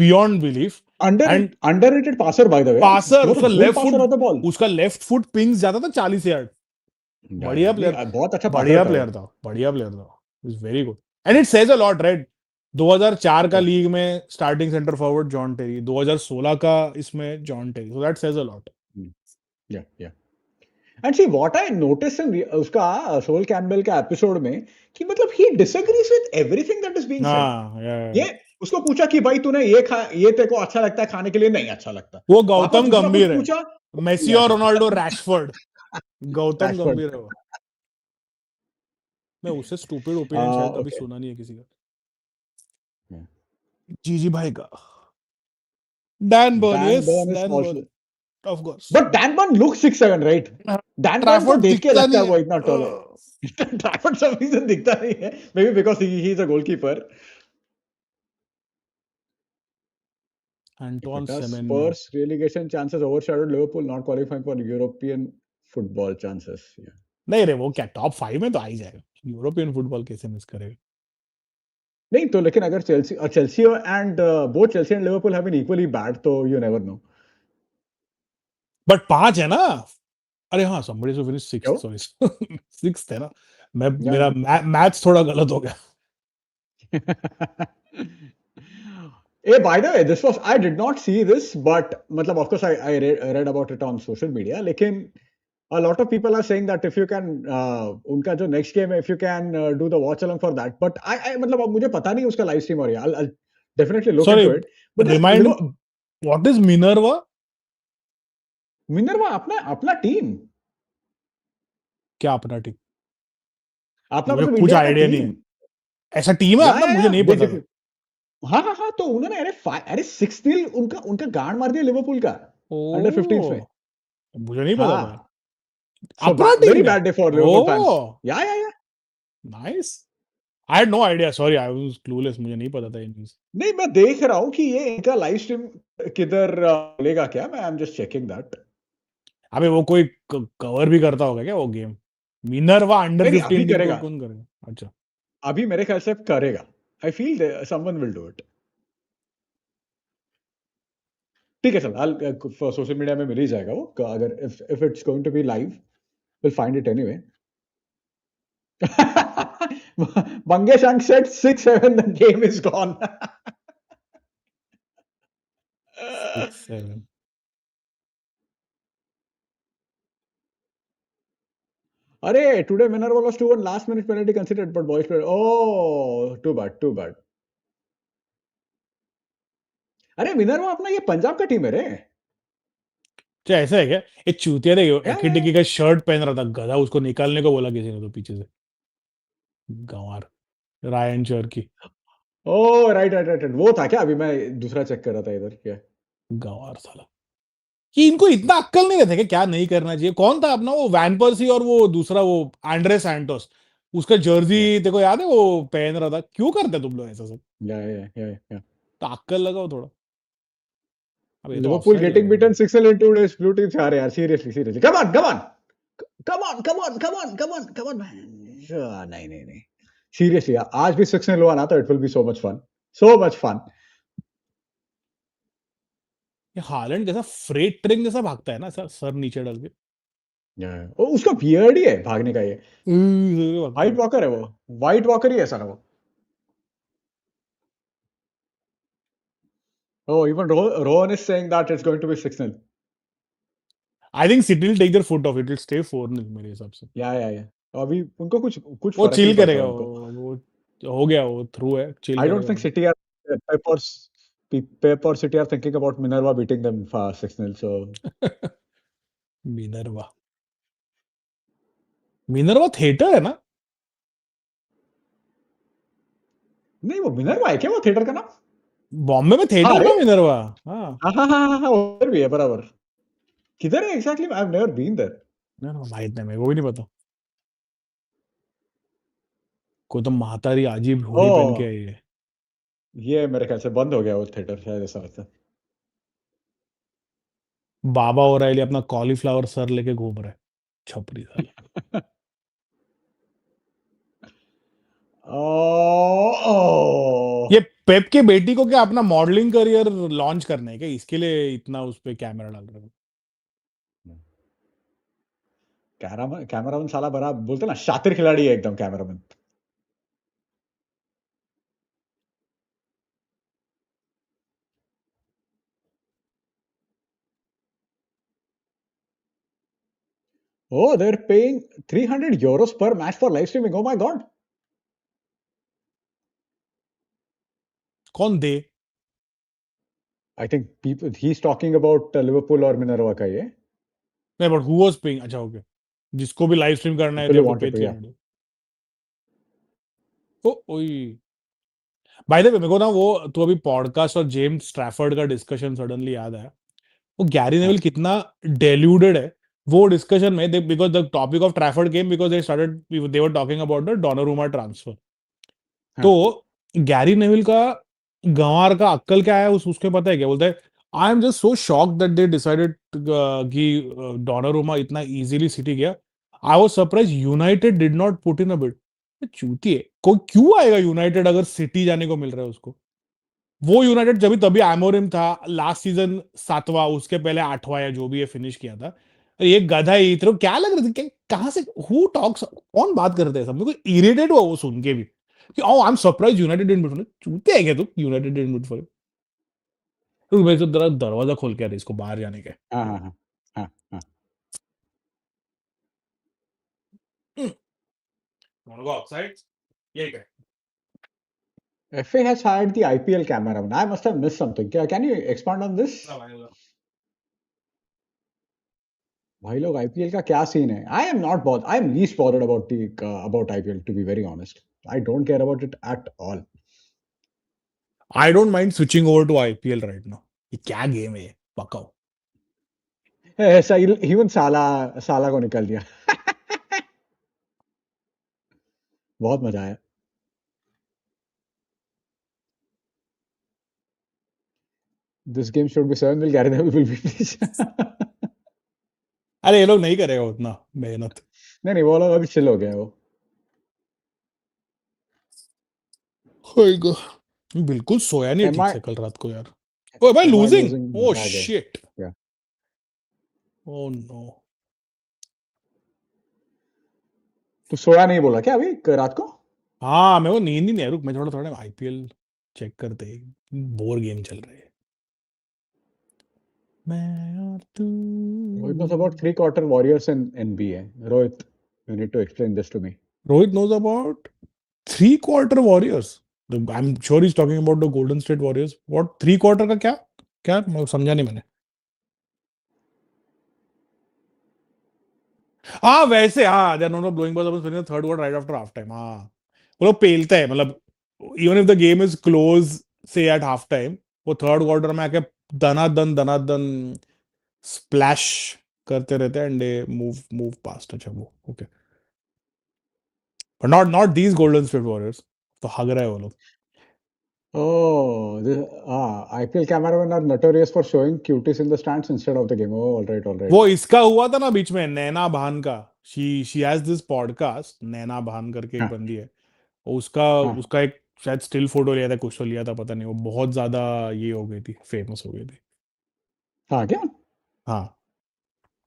beyond belief, and
Underrated passer by the way. Yeah? He
passer,
was a good passer of the ball.
उसका left foot pings जाता था 40 yard. बढ़िया
नहीं
player,
बहुत अच्छा passer था वो.
बढ़िया प्लेयर था, is very good, and it says a lot, right? 2004 का
Yeah.
लीग में starting centre forward John Terry, 2016 का इसमें John Terry, so that says a lot.
Mm. Yeah. And see what I notice in उसका Sol Campbell का episode में कि मतलब he disagrees with everything that is being said.
हाँ
ये उसको पूछा कि भाई तूने ये तेरे को अच्छा लगता है खाने के लिए, नहीं अच्छा लगता.
वो
वापस
गौतम
दूसरा कुछ
गंभीर है.
पूछा,
मेसी
नहीं
और
अच्छा.
Ronaldo Rashford. Gautam
Rashford.
Gambhir है वो. मैं उससे स्टूपिड ओपिनियन शायद कभी
ओके.
सुना नहीं है किसी का. जी जी भाई का. Dan burn,
Dan
yes
burn is
Dan
also.
Burn, of course.
But Dan burn look 6'7", right? Dan burn को
ट्रैफर्ड
देख के
दिखता
लगता
नहीं
है
है.
वो इतना टॉल है. ट्रैफर्ड सब रीजन दिखता नहीं है. May be because he is a goalkeeper.
Anton
बेटा,
Semenyo.
Spurs relegation chances overshadowed Liverpool not qualifying for European football chances. Yeah.
नहीं रे, वो क्या टॉप 5 में तो आ ही जाएगा. यूरोपियन फुटबॉल कैसे मिस करेगा.
नहीं तो लेकिन अगर Chelsea and both Chelsea and Liverpool have been equally bad, तो यू नेवर नो.
बट 5 है ना. अरे हाँ, somebody to finish
क्यों?
sixth, sorry. सिक्स्थ है ना. मैं
या
मेरा मैथ्स थोड़ा गलत हो गया.
by the way, this was I did not see this, but मतलब of course I read about it on social media. लेकिन a lot of people are saying that if you can उनका जो next game है, if you can do the watch along for that. But I मतलब अब मुझे पता नहीं उसका live stream, और I'll definitely look
sorry,
into it. But this
remind. What is Minerva?
Minerva अपना अपना टीम,
क्या अपना टीम?
अपना
मुझे
मतलब
कुछ
इंडिया का
आइडिया नहीं है.
टीम.
ऐसा टीम है अपना, मुझे
या
नहीं
देख
पता
देख.
था.
हाँ हाँ हाँ, तो उन्होंने अरे 6-0 उनका उनका गांड मार दिया लिवरपूल का अंडर 15 में.
ओ, मुझे नहीं पता था.
हाँ. So
अपना
very
टीम है.
bad day for Liverpool fans.
Oh,
Yeah.
Nice. I had no idea, sorry, I was clueless, मुझे नहीं पता था ये न्यूज़.
नहीं, मैं देख रहा हूँ कि ये इनका लाइव स्ट्रीम किधर मिलेगा क्या. मैं आई एम जस्ट चेकिंग दैट.
अबे वो कोई कवर भी करता होगा क्या वो गेम? मिनर्वा अंडर
नहीं नहीं, अभी
15 टीम को
करेगा.
कौन करेगा? अच्छा.
अभी मेरे ख्याल से करेगा. I feel someone will do it. ठीक है, चल सोशल मीडिया में मिल ही जाएगा वो, अगर if it's going to be live will find it anyway. Mangesh Ang said 6-7, the game is gone.
6-7.
Arey, today Minerva lost 2-1, last minute penalty considered, but boys played. Oh, too bad, too bad. अरे Minerva अपना ये पंजाब का team है रे.
क्या ऐसा है क्या? एक चूतिया देखो,
या.
एकिटिकी का शर्ट पहन रहा था गधा, उसको निकालने को बोला किसी ने तो पीछे से. गंवार. रायन चर्की.
ओ राइट, वो था क्या? अभी मैं दूसरा चेक कर रहा था इधर क्या.
गंवार साला. कि इनको इतना अक्कल नहीं रहता कि क्या नहीं करना चाहिए. कौन था अपना वो वैन पर्सी और वो दूसरा वो एंड्रे सैंटोस, उसका जर्सी
या
तेरे को याद है वो पहन रहा था. क्यों करते तुम लोग ऐसा सब?
या.
तो अक्कल लगाओ थोड़ा. अब ये तो
लिवरपूल
ऑफसाइड लग
गेटिंग
रहा है.
Beaten 6-0 in 2 days. Blue teams are यार, seriously. Come on man. नहीं. Seriously यार, आज भी 6-0 हुआ ना, तो it will be so much fun. So much fun.
ये हालैंड कैसा फ्रेट ट्रेन जैसा भागता है ना, सर सर नीचे डाल के.
ओ, उसका बियर्ड ही है भागने का ये.
भागता
व्हाइट
है.
वॉकर है वो. व्हाइट वॉकर ही है सारा वो. Oh, even Rowan is saying that it's going to be 6-0.
I think City will take their foot off, it will stay 4-0 मेरे हिसाब से.
या. अभी उनको कुछ कुछ
वो
फर्क नहीं
चिल
पड़ता
करेगा,
उनको.
वो हो गया, वो थ्रू है, चिल
I don't
करेगा
think
वो.
City are Pep or City are thinking about Minerva beating them 6-0. So
Minerva. Minerva theatre है ना?
नहीं, वो मिनर्वा है क्या वो थिएटर का नाम?
बॉम्बे में
हाँ
थिएटर
अरे.
था मिनर्वा. हाँ.
हाँ, उधर भी है बराबर. किधर है exactly? I have never been there.
भाई इतने मेरे को भी नहीं पता. कोई तो महातारी अजीब हुडी पहन के
ओह,
आई है.
ये मेरे ख्याल से बंद हो गया वो थिएटर शायद, ऐसा लगता है.
बाबा ओराइली अपना कॉलीफ्लावर सर लेके घूम रहा है. छपरी साला.
ओह.
ये पेप के बेटी को क्या अपना मॉडलिंग करियर लॉन्च करना है क्या? इसके लिए इतना उस पे कैमरा डाल रहे हो?
कैमरामैन साला बड़ा बोलते ना, शातिर खिलाड़ी है एकदम cameraman. Oh, they're paying 300 euros per match for live streaming. Oh my god.
कौन दे?
I think people he's talking about Liverpool or Minerva का ये.
नहीं, बट हु वाज पेइंग? अच्छा, ओके, जिसको भी लाइव स्ट्रीम करना है
People
they
who
have to pay
wanted to, yeah.
300। Oh ओई, बाय द वे, मेरे को ना वो, तू अभी पॉडकास्ट और जेम्स स्ट्रैफर्ड का डिस्कशन सडनली याद आया। वो गैरी
हाँ,
नेविल कितना डेल्यूडेड है वो डिस्कशन में, because the topic of Trafford came because they were talking about the Donnarumma transfer. तो
हाँ,
गैरी नेविल का गंवार का अक्कल क्या है, उसके पता है क्या बोलता है? I am just so shock that they decided कि डोनारूमा इतना इजीली सिटी गया। I was surprise United did not put in a bid. चूती है, कोई क्यों आएगा यूनाइटेड अगर सिटी जाने को मिल रहा है उसको? वो यूनाइटेड जब तभी एमोरिम था लास्ट सीजन 7वां, उसके पहले 8वां या जो भी है फिनिश किया था। ये गधा ही तेरे को क्या लग रहा था? कहां से हु टॉक्स, कौन बात करते हैं? सब मेरे को इरिटेट हुआ वो सुन के भी कि oh I am surprise United didn't bid for. चूते है क्या तू? United didn't bid for. तो मैं तो दरवाजा खोल के आ रही इसको बाहर जाने के।
हाँ, हाँ, हाँ, हाँ, हाँ.
Want go outside? यही क्या?
FA has hired the IPL cameraman. I must have missed something. Can you expand on this? भाई लोग IPL का क्या सीन है? I am not bothered. I am least bothered about the about IPL, to be very honest. I don't care about it at all.
I don't mind switching over to IPL right now. ये क्या game है ये? पकाओ।
ऐसा even साला साला को निकल दिया. बहुत मजा आया. This game should be 7-0. Gary Neville will be pleased.
अरे ये लोग नहीं करेगा उतना मेहनत।
नहीं नहीं, वो लोग अभी चिल हो गए हैं वो.
होएगा। बिल्कुल सोया नहीं
Am
ठीक
I
से कल रात को यार। ओए भाई,
am I
losing,
losing
oh
lag है?
Shit,
Yeah.
Oh no.
तू सोया नहीं बोला क्या अभी रात को?
हाँ, मेरे को नींद ही नहीं है। रुक, मैं थोड़ा थोड़ा आईपीएल चेक करते हैं, बोर गेम चल रहे हैं। मैं और तू।
Rohit knows about three-quarter warriors in NBA. Rohit, you need to explain this to me.
Rohit knows about three quarter warriors. I am sure is talking about the Golden State Warriors. What three quarter का क्या? क्या मैं समझा नहीं मैंने। हाँ वैसे, हाँ, they are not blowing balls up in third quarter right after half time. हाँ, वो लोग पेलते हैं, मतलब even if the game is close से एट हाफ टाइम, वो थर्ड क्वार्टर में आके दनादन स्प्लैश करते रहते हैं and they move move past. अच्छा वो okay, but not these Golden State Warriors. तो हग रहे हैं वो लोग।
Oh, IPL cameramen are notorious for showing cuties in the stands instead of the game. Oh, all right, all right.
वो इसका हुआ था ना बीच में, नैना भान का। शी हैज दिस पॉडकास्ट, नैना भान करके एक
हाँ,
बंदी है। उसका
हाँ,
उसका एक शायद स्टिल फोटो लिया था, कुछ तो लिया था, पता नहीं। वो बहुत ज्यादा ये हो गई थी, फेमस हो गई थी।
हाँ क्या?
हाँ,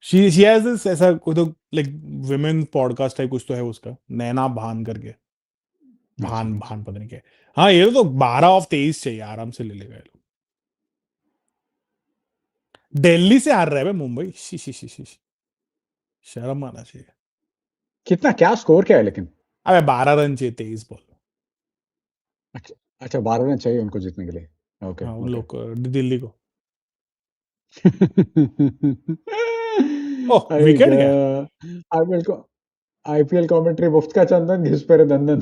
शी हैज दिस ऐसा कोई तो लाइक विमेन पॉडकास्ट टाइप कुछ तो है उसका, नैना भान करके।
अच्छा.
भान भान पता नहीं क्या है। हाँ, ये तो 12/23 चाहिए, आराम से ले लेगा ये लोग। दिल्ली से हार रहा है भाई Mumbai, she she she she she. शर्म आना चाहिए।
कितना क्या स्कोर क्या है लेकिन?
अबे 12 रन चाहिए 23 बॉल।
अच्छा, अच्छा, 12 रन चाहिए उनको जीतने के लिए. ओके,
हाँ, उन
ओके.
लोग को, दिल्ली को। ओह,
अरे
विकेट गया।
आईपीएल को आईपीएल कमेंट्री मुफ्त का चंदन घिस पे रे दंदन.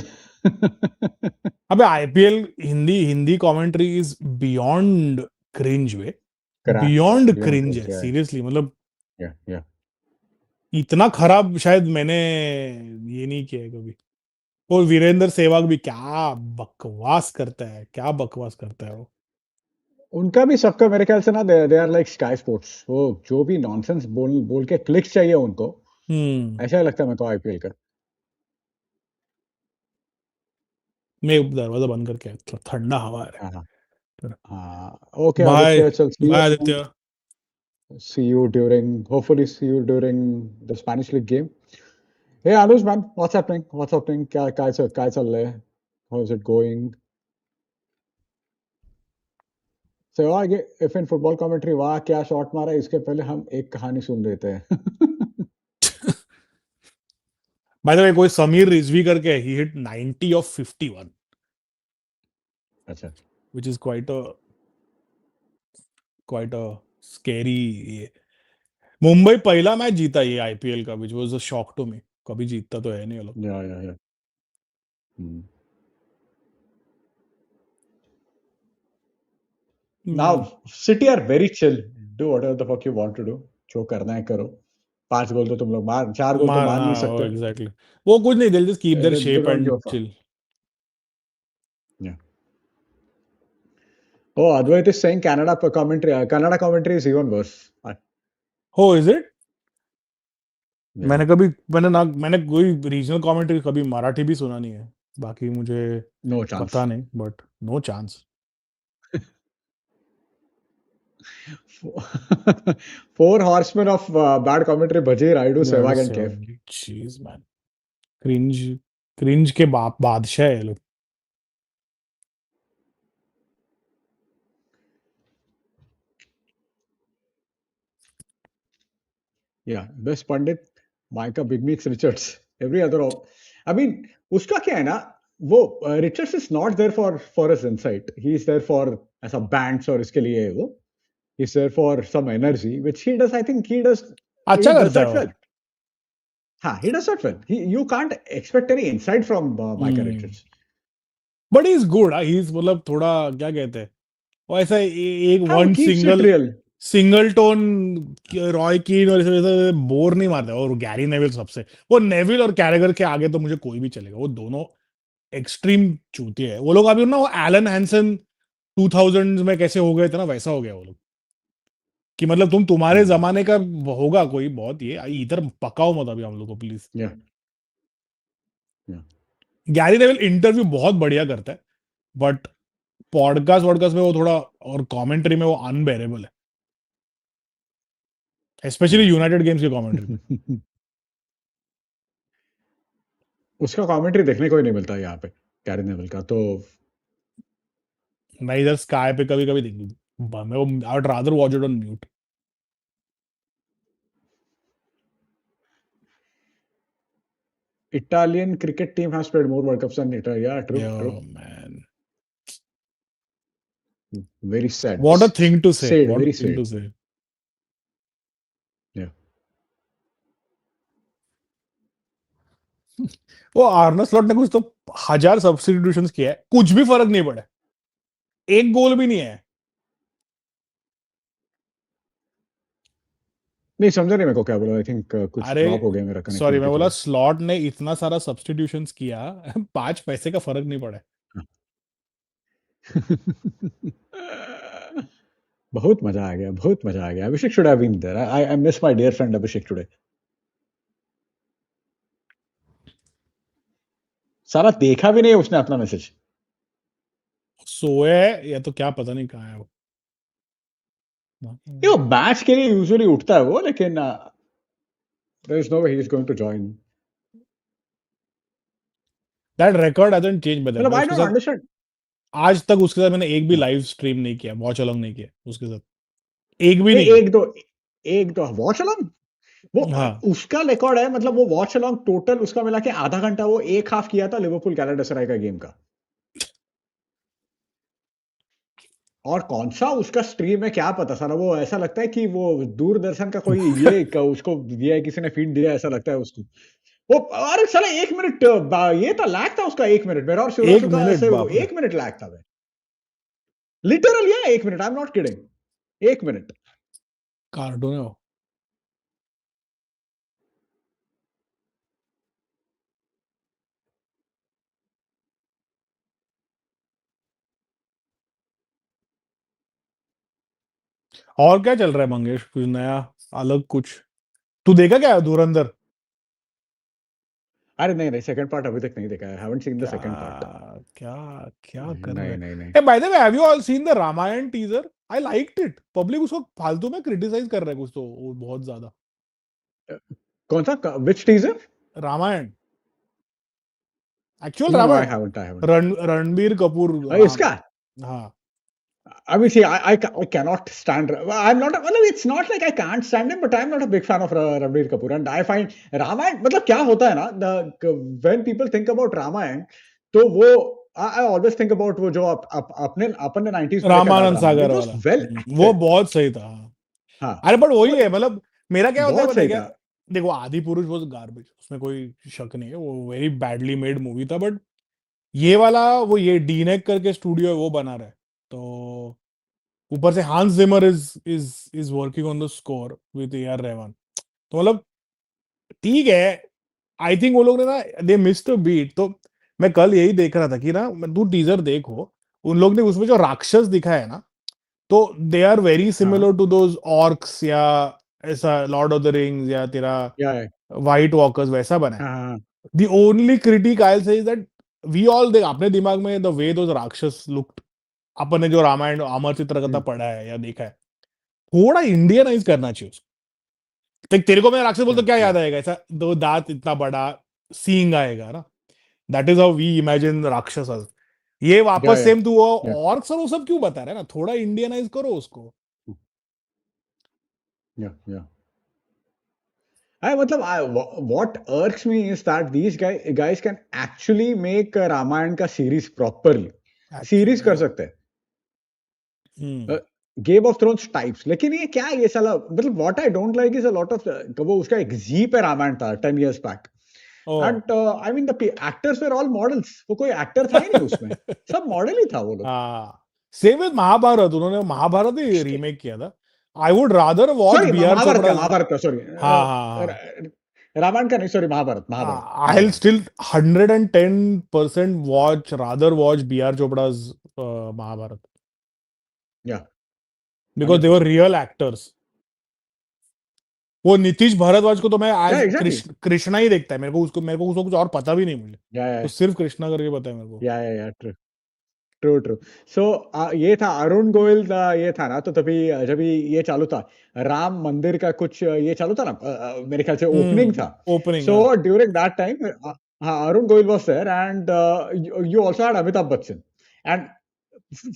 अबे IPL Hindi Hindi commentary is beyond cringe way.
Crack
beyond
beyond
cringe है
क्रिंज. या
सीरियसली, मतलब
या
इतना खराब शायद मैंने ये नहीं किया है कभी। और वीरेंद्र सहवाग भी क्या बकवास करता है, क्या बकवास करता है वो।
उनका भी सबका मेरे ख्याल से ना they are like Sky Sports. वो जो भी नॉनसेंस बोल बोल के क्लिक्स चाहिए उनको.
हम्म।
ऐसा ही लगता है मेरे को आईपीएल का.
मैं दरवाजा बंद करके आया, थोड़ा ठंडा हवा आ रहा
हाँ, हाँ,
है।
हाँ. ओके
बाय,
आदित्य, चल
bye Aditya.
hopefully see you during the Spanish League game. Hey Anuj man, what's happening? What's happening? क्या चल रहा है? How is it going? So आगे FN फुटबॉल कमेंट्री, वाह क्या शॉट मारा. इसके पहले हम एक कहानी सुन लेते हैं.
बाय द वे कोई समीर रिजवी करके ही हिट 90 ऑफ 51
अच्छा।
Which is quite a scary. Mumbai पहला मैच जीता ये आईपीएल का, which was a shock to me. कभी जीतता तो है नहीं ये लोग।
या now
hmm,
City are very chill, do whatever the fuck you want to do, जो करना है करो। 5 गोल तो तुम लोग मार, 4 गोल तो
मार,
मार नहीं
हाँ
सकते।
एग्जैक्टली। वो कुछ नहीं, दिल just keep their
They
shape
don't give
and
a fuck.
Chill.
Yeah. Oh, Advait is saying Canada commentary is even worse.
हो इज इट?
Yeah.
मैंने कोई रीजनल कमेंट्री कभी मराठी भी सुना नहीं है, बाकी मुझे
No
पता
chance.
नहीं, but no chance.
Four horsemen of bad commentary: Bajir, Raidu, Sehwag, and Kev.
चीज मैन, क्रिंज, क्रिंज के बाप बादशाह है ये लोग।
Yeah, best Pandit, Micah, Big Meeks, Richards. Every other, I mean, उसका क्या है ना, वो Richards is not there for his insight. He is there for ऐसा bands और इसके लिए है वो. He's there for some energy, which he does. I think
अच्छा
he does
करता है
that
वो।
well. हाँ, he does that well. You can't expect any insight from Micah Richards.
But he is good, he is मतलब थोड़ा क्या कहते हैं, वो ऐसा एक
हाँ, वो
one
keeps it
single
real.
Single tone Roy कीन और ऐसे बोर नहीं मारता। और गैरी नेविल सबसे, वो नेविल और कैरेगर के आगे तो मुझे कोई भी चलेगा, वो दोनों एक्सट्रीम चूतिए है वो लोग। अभी ना वो एलन हैंसन 2000 में कैसे हो गए थे ना, वैसा हो गया वो लोग। कि मतलब तुम्हारे
Hmm.
जमाने का होगा कोई बहुत, ये इधर पकाओ मत अभी हम लोग को please.
Yeah, yeah.
Gary Neville interview बहुत बढ़िया करता है, बट पॉडकास्ट वॉडकास्ट में वो थोड़ा, और कमेंट्री में वो अनबेरेबल है, स्पेशली
Yeah.
यूनाइटेड गेम्स की कमेंट्री में।
उसका कमेंट्री देखने को ही नहीं मिलता यहाँ पे, कैरी नेवल का तो।
मैं इधर स्काई पे कभी कभी देख लूँ, मैं वो आई would rather watch it on mute.
Italian cricket team has played more World Cups than Italy. Yeah, true,
yo
true.
Man,
Very sad.
What a thing to say,
Sad,
what
very
a thing
sad.
To say.
Yeah.
वो आर्ने slot ने कुछ तो 1000 substitutions किया है, कुछ भी फर्क नहीं पड़ा, एक गोल भी नहीं है।
नहीं समझा नहीं मेरे को क्या बोला। आई थिंक कुछ
अरे
ड्रॉप हो गया मेरा
सॉरी, मैं
कनेक्टिविटी
बोला
थोड़ा।
स्लॉट ने इतना सारा सब्स्टिट्यूशंस किया 5 पैसे का फर्क नहीं पड़ा है।
बहुत मजा आ गया, बहुत मजा आ गया। Abhishek should have been there. I miss my dear friend Abhishek today. सारा देखा भी नहीं उसने अपना मैसेज।
सोए है या तो क्या, पता नहीं कहाँ है वो।
ये वो मैच के लिए यूजुअली उठता है वो, लेकिन there is no way he is going to join.
That record hasn't change by the
मतलब
वे।
आई
उसके
डोंट
साथ
अंडरस्टैंड।
आज तक उसके साथ मैंने एक भी लाइव स्ट्रीम नहीं किया, वॉच अलोंग नहीं किया उसके साथ, एक भी
नहीं,
नहीं।
एक दो वॉच अलोंग। वो
हाँ,
उसका रिकॉर्ड है, मतलब वो वॉच अलोंग टोटल उसका मिला के आधा घंटा वो एक हाफ किया था लिवरपूल कैलेंडर का गेम का। और कौन सा उसका स्ट्रीम है क्या पता, साला वो ऐसा लगता है कि वो दूरदर्शन का कोई उसको दिया है, किसी ने फीड दिया है, ऐसा लगता है उसको। वो अरे साला 1 मिनट ये था, लैग था उसका 1 मिनट। मेरा और
एक
शिवराशु का
मिनट
ऐसे
बाप रे।
1 मिनट लैग था। लिटरल या 1 minute, I am not kidding. 1 minute.
Cartoon है वो। और क्या चल रहा है मंगेश, कुछ नया, अलग कुछ? तू देखा क्या धुरंधर?
अरे नहीं नहीं, सेकंड पार्ट अभी तक नहीं देखा है। हैवंट सीन द
क्या
सेकंड पार्ट।
क्या क्या कर रहा
नहीं नहीं
है?
नहीं।
Uh by the way, have you all seen the Ramayana teaser? I liked it. Public उसको फालतू में क्रिटिसाइज कर रहा है कुछ तो, वो बहुत ज्यादा।
कौन सा, which teaser?
Ramayana, actual
no no, I
Ramayana.
Haven't.
Ranbir Kapoor, Ram.
इसका
हाँ,
I mean, see, I cannot stand. I'm not. Well, it's not like I can't stand him, but I'm not a big fan of Ranbir Kapoor, and I find Ramayana. मतलब क्या होता है ना? When people think about Ramayana, तो वो I always think about वो जो अपने अपन ने 90s में देखा था
Ramanand
drama,
Sagar
which was
वाला।
well
वो
acted.
बहुत सही था।
हाँ,
अरे बट वही
वो
है, मतलब मेरा क्या होता है
बहुत
पता है
सही
क्या?
था.
देखो, आदि पुरुष वाज गार्बेज, उसमें कोई शक नहीं है, वो वेरी बैडली मेड मूवी था। बट ये वाला, वो ये डीनेक करके स्टूडियो है, वो बना रहा है। तो ऊपर से Hans Zimmer is working on the score with A R Rahman. तो मतलब ठीक है। आई थिंक वो लोग ने ना, दे मिस्ड अ बीट। तो मैं कल यही देख रहा था कि ना, तू टीजर देखो, उन लोग ने उसमें जो राक्षस दिखा है ना, तो दे आर वेरी
हाँ,
सिमिलर टू दोज ऑर्क्स, या ऐसा लॉर्ड ऑफ द रिंग्स, या तेरा
या
व्हाइट वॉकर्स वैसा बना है।
हाँ, हाँ,
द ओनली क्रिटिक आई से इज दैट वी ऑल देख अपने दिमाग में द वे दोज राक्षस लुक्ड, अपन ने जो रामायण अमर चित्रकथा
हम्म,
पढ़ा है या देखा है, थोड़ा इंडियनाइज करना चाहिए उसको। लाइक तेरे को मैं राक्षस बोलते
या
तो क्या
या
याद आएगा? ऐसा दो दांत, इतना बड़ा सींग आएगा ना। That is how we imagine राक्षस। ये
या
वापस
या
सेम टू
या
ऑर्क्स और वो सब क्यों बता रहे हैं ना, थोड़ा इंडियनाइज करो उसको।
या I मतलब what irks me is that these guys can actually make Ramayan का सीरीज प्रॉपरली सीरीज
एक्चुअली।
कर सकते हैं गेम ऑफ थ्रोन्स टाइप्स. लेकिन ये क्या है ये साला मतलब what I don't like is a lot of वो उसका एक जीप है रामायण था 10 years back
oh.
And I mean the actors were all models. वो कोई एक्टर था ही नहीं उसमें. सब मॉडल ही था वो लोग.
हाँ, सेम विद महाभारत, उन्होंने महाभारत ही रीमेक किया था। I would rather watch
sorry
B R Chopra.
Mahabharat का सॉरी
हाँ हाँ हाँ।
रामायण का नहीं sorry Mahabharat Mahabharat
I will
Mahabharat.
Still 110% watch, rather watch B R Chopra's Mahabharat,
या
because they were
100%.
Real actors. वो नीतीश भारद्वाज को तो मैं
या
एज
एग्जैक्टली.
कृष्णा ही देखता है। मेरे को उसको कुछ और पता भी नहीं मुझे।
या
तो सिर्फ कृष्णा करके पता है मेरे को।
या ट्रू ट्रू ट्रू. सो ये था अरुण गोयल का ये था ना तो तभी जब ये चालू था राम मंदिर का कुछ ये चालू था ना मेरे ख्याल से ओपनिंग था.
Opening.
So during that time हाँ Arun Goyal was there and you also had Amitabh Bachchan and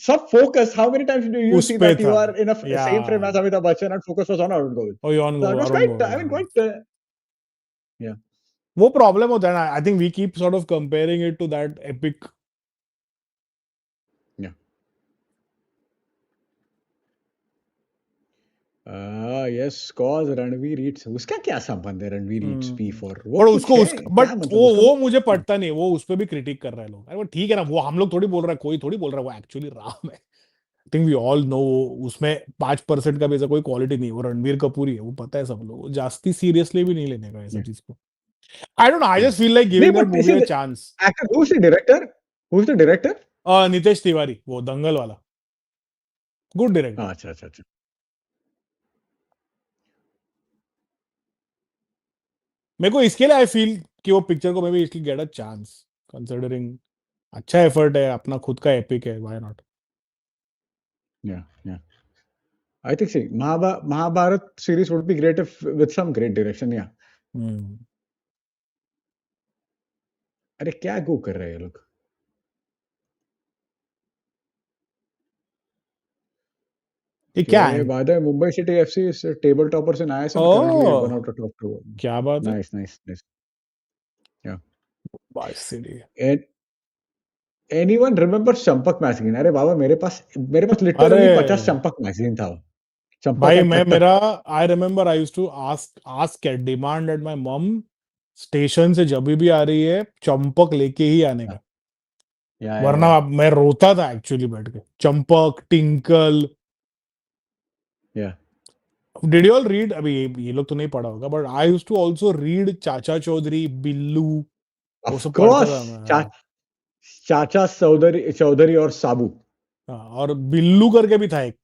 सब focus how many times do you
उस
see
पे
that
था।
you are in a
या
same frame as Amitabh Bachchan and focus was on Arun Govind.
Oh यौन
So
go
it was
Arun
quite
Govil,
I mean
हाँ।
quite yeah
वो problem होता है ना, I think we keep sort of comparing it to that epic.
yeah yes cause Ranveer it's उसका क्या संबंध है रणवीर ईट्स P4 वो
पर
कुछ
उसको
है
उस बट
क्या मतलब उसका.
वो मुझे पटता नहीं, वो उस पे भी क्रिटिक कर रहे हैं लोग। अरे वो ठीक है ना, वो हम लोग थोड़ी बोल रहा है, कोई थोड़ी बोल रहा है वो एक्चुअली राम है। I think we all know उसमें 5% का भी ऐसा कोई क्वालिटी नहीं है, वो रणबीर कपूर ही है, वो पता है सब लोग। जास्ती सीरियसली भी नहीं लेने का ये सब
yeah
चीज को। I don't know, I
yeah
just feel like
नहीं
giving that
but
movie
see
a
the
chance.
actor who's the director.
Nitesh Tiwari, वो दंगल वाला, गुड डायरेक्टर।
अच्छा अच्छा अच्छा.
मेरे को इसके लिए आई फील कि वो पिक्चर को मे बी इसलिए गेट अ चांस, कंसिडरिंग अच्छा एफर्ट है, अपना खुद का एपिक है, why not.
Yeah I think see Mahabharat series would be great if with some great direction. Yeah. अरे क्या गो कर रहे हैं ये लोग.
ये क्या
Okay,
है?
by the way, Mumbai City FC is table toppers in ISL currently one
oh,
out of top two.
क्या बात है।
Nice. Yeah.
By City.
And anyone remembers Champak magazine? अरे बाबा मेरे पास
अरे
लिटरली 50 चंपक मैगजीन था. चंपक
भाई,
एंड
मैं
थक
मेरा
थक.
I remember I used to ask ask at demand at my mum, station से जब भी आ रही है चंपक लेके ही आने का। वरना
या
मैं रोता था एक्चुअली बैठ के। चंपक, टिंकल।
या
डिड यू ऑल रीड? अभी ये लोग तो नहीं पढ़ा होगा, but I used to also read Chacha Chaudhary, Billu, वो
ऑफ
सब पढ़ता
कोर्स
था मैं।
चाचा चौधरी और साबू.
हाँ, और बिल्लू करके भी था एक,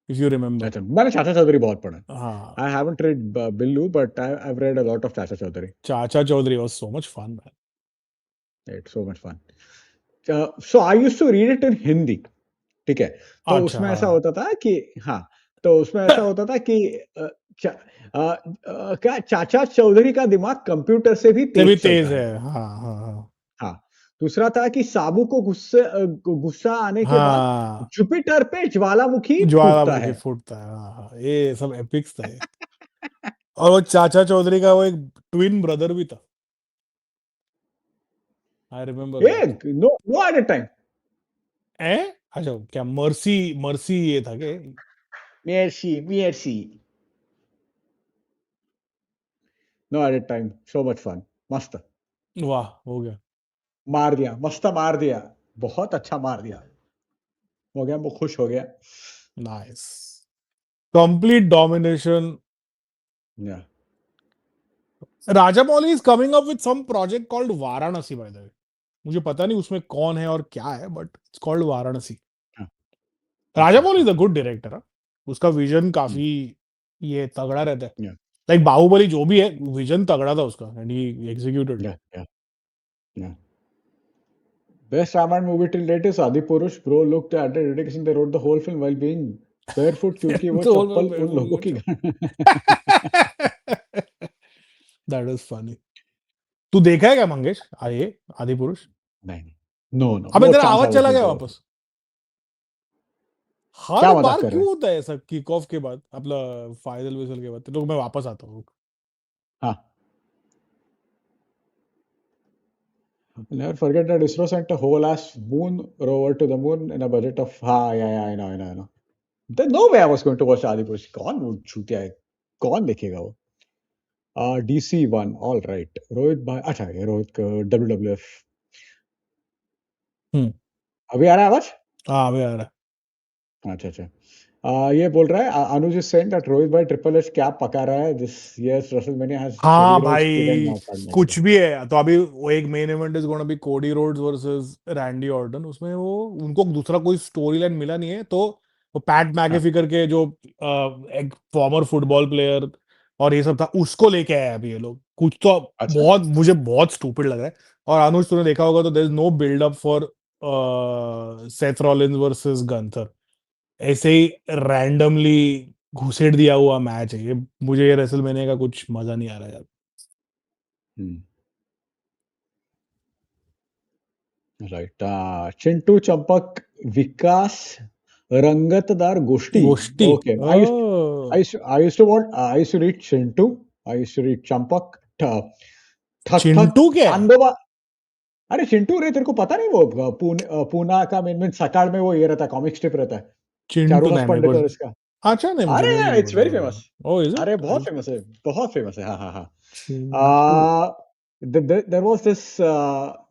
इफ यू रिमेम्बर।
अच्छा मैंने चाचा चौधरी बहुत पढ़ा.
हाँ,
I haven't read Billu but I've read a lot of Chacha Chaudhary.
Chacha Chaudhary was so much fun man.
It's so much fun. So I used to read it in Hindi. ठीक है. तो
अच्छा,
उसमें ऐसा
हाँ।
होता था कि हाँ तो उसमें ऐसा होता था कि क्या चाचा चौधरी का दिमाग कंप्यूटर से भी
से भी
तेज चलता
तेज
है.
है। हाँ हाँ हाँ।
हाँ दूसरा था कि साबू को गुस्सा आने के बाद
हाँ,
जुपिटर पे ज्वालामुखी फूटता
ज्वालामुखी
है।
फूटता है, हाँ हाँ, ये सब एपिक्स था ये। और वो चाचा चौधरी का वो एक ट्विन ब्रदर भी था, I remember
uh
that.
No no at a time.
ए, अच्छा क्या मर्सी, मर्सी ये था क्या?
Mercy mercy. No at a time, so much fun. मस्त
वाह, हो गया।
मार दिया, मस्त मार दिया, बहुत अच्छा मार दिया। हो गया, वो खुश हो गया।
Nice, complete domination.
या
Rajamouli is coming up with some project called Varanasi, by the way. मुझे पता नहीं उसमें कौन है और क्या है, बट इट्स कॉल्ड वाराणसी।
अच्छा
Rajamouli is a
okay.
Good director. उसका विजन काफी ये तगड़ा रहता है।
या
लाइक बाहुबली जो भी है, विजन तगड़ा था उसका, एंड ही एग्जीक्यूटेड।
या या या Best Ramayana movie till date is Adipurush. Bro, look the added dedication. They wrote the whole film while being barefoot क्योंकि वो
तो
चप्पल उन लोगों की
दैट इज फनी। तू देखा है क्या मंगेश ये आदि पुरुष?
नहीं नहीं, नो नो,
अबे
नो
तेरा
चांस
आवाज
आई वुड
चला
डू
गया
सो।
वापस। हर
क्या मजाक
बार
कर रहे
क्यों
हैं?
होता है ऐसा किक ऑफ के बाद, अपना फाइनल विसल के बाद? तो मैं वापस आता हूँ।
हाँ। Never forget that ISRO sent a whole ass moon rover to the moon in a budget of हाँ yeah, I know I know I know. There's no way I was going to watch Adipurush. कौन वो छूतिया है? कौन देखेगा वो? DC one all right. Rohit भाई, अच्छा ये रोहित का WWF।
हम्म।
अभी आ रहा है आवाज?
हाँ अबे यार।
अच्छा अच्छा। ये बोल रहा है अनुज इज सेइंग दैट रोहित भाई ट्रिपल एच क्या पका रहा है, दिस यर्स रेसलमेनिया हैज कोडी
हाँ
रोड्स प्रिवेंट
भाई,
नॉकआउट मैच।
कुछ भी है तो अभी वो एक main event is gonna B Cody Rhodes versus Randy Orton. उसमें वो उनको दूसरा कोई स्टोरी लाइन मिला नहीं है, तो वो पैट
हाँ
मैकेफी करके जो एक फॉर्मर फुटबॉल प्लेयर और ये सब था, उसको लेके आए अभी ये लोग कुछ तो।
अच्छा।
बहुत मुझे बहुत स्टूपिड लग रहा है। और अनुज तूने देखा होगा तो there is no buildup for Seth Rollins versus Gunther. ऐसे ही रैंडमली घुसेड़ दिया हुआ मैच है ये। मुझे ये रेसलमेनिया का कुछ मजा नहीं आ रहा यार।
राइट। चिंटू चंपक विकास रंगतदार गोष्टी।
गोष्टी।
Okay I used to want I used to read Chintu, I used to read Champak ठक ठक
चिंटू क्या है?
चांदोबा। अरे चिंटू रे, तेरे को पता नहीं वो पूना का मेन सकाळ में वो ये रहता है, कॉमिक स्ट्रिप रहता है,
चिंटू
चारुहास
नहीं, मेरे को।
पंडित और इसका।
अच्छा नहीं, मुझे
अरे
मेरे को
यार
नहीं
इट्स
पता
वेरी
भाई।
फेमस।
ओ इज
अरे
इट?
बहुत फेमस है, बहुत फेमस है, हाँ हाँ हाँ।
Chintu.
There was this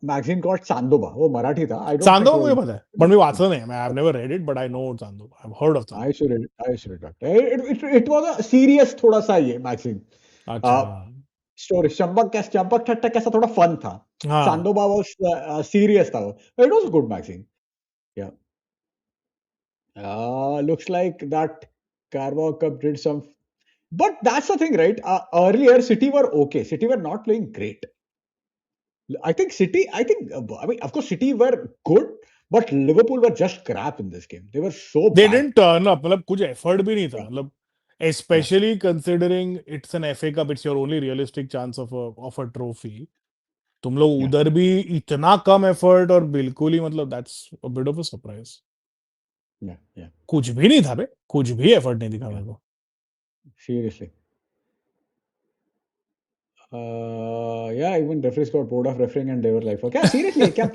magazine called Chandoba, वो मराठी था, आई डोंट थिंक
चांदो
वो
मुझे पता है, बट मैं वाचलं नहीं। मैं आई have never read it, but I know Chando, I have heard of Chando.
I should read it. It was a serious थोड़ा सा ये मैगजीन
अच्छा।
स्टोरी। चंपक ठट्टा कैसा थोड़ा फन था।
हाँ।
चांदोबा वाज सीरियस था वो। It was a good magazine. या looks like that Carabao Cup did some, but that's the thing, right? Earlier City were okay, City were not playing great. I mean, of course City were good, but Liverpool were just crap in this game. They were so
they
bad.
Didn't turn up, मतलब कुछ effort भी नहीं था,
Yeah,
मतलब
yeah,
specially considering it's an FA cup, it's your only realistic chance of a trophy. तुम लोग
yeah,
उधर भी इतना कम एफर्ट और बिल्कुल ही, मतलब that's a bit of a surprise.
yeah, yeah,
कुछ भी नहीं था बे, कुछ भी एफर्ट नहीं दिखा
yeah.
मेरे को।
Seriously. Yeah, even referees got bored of refereeing and they were like, क्या seriously क्या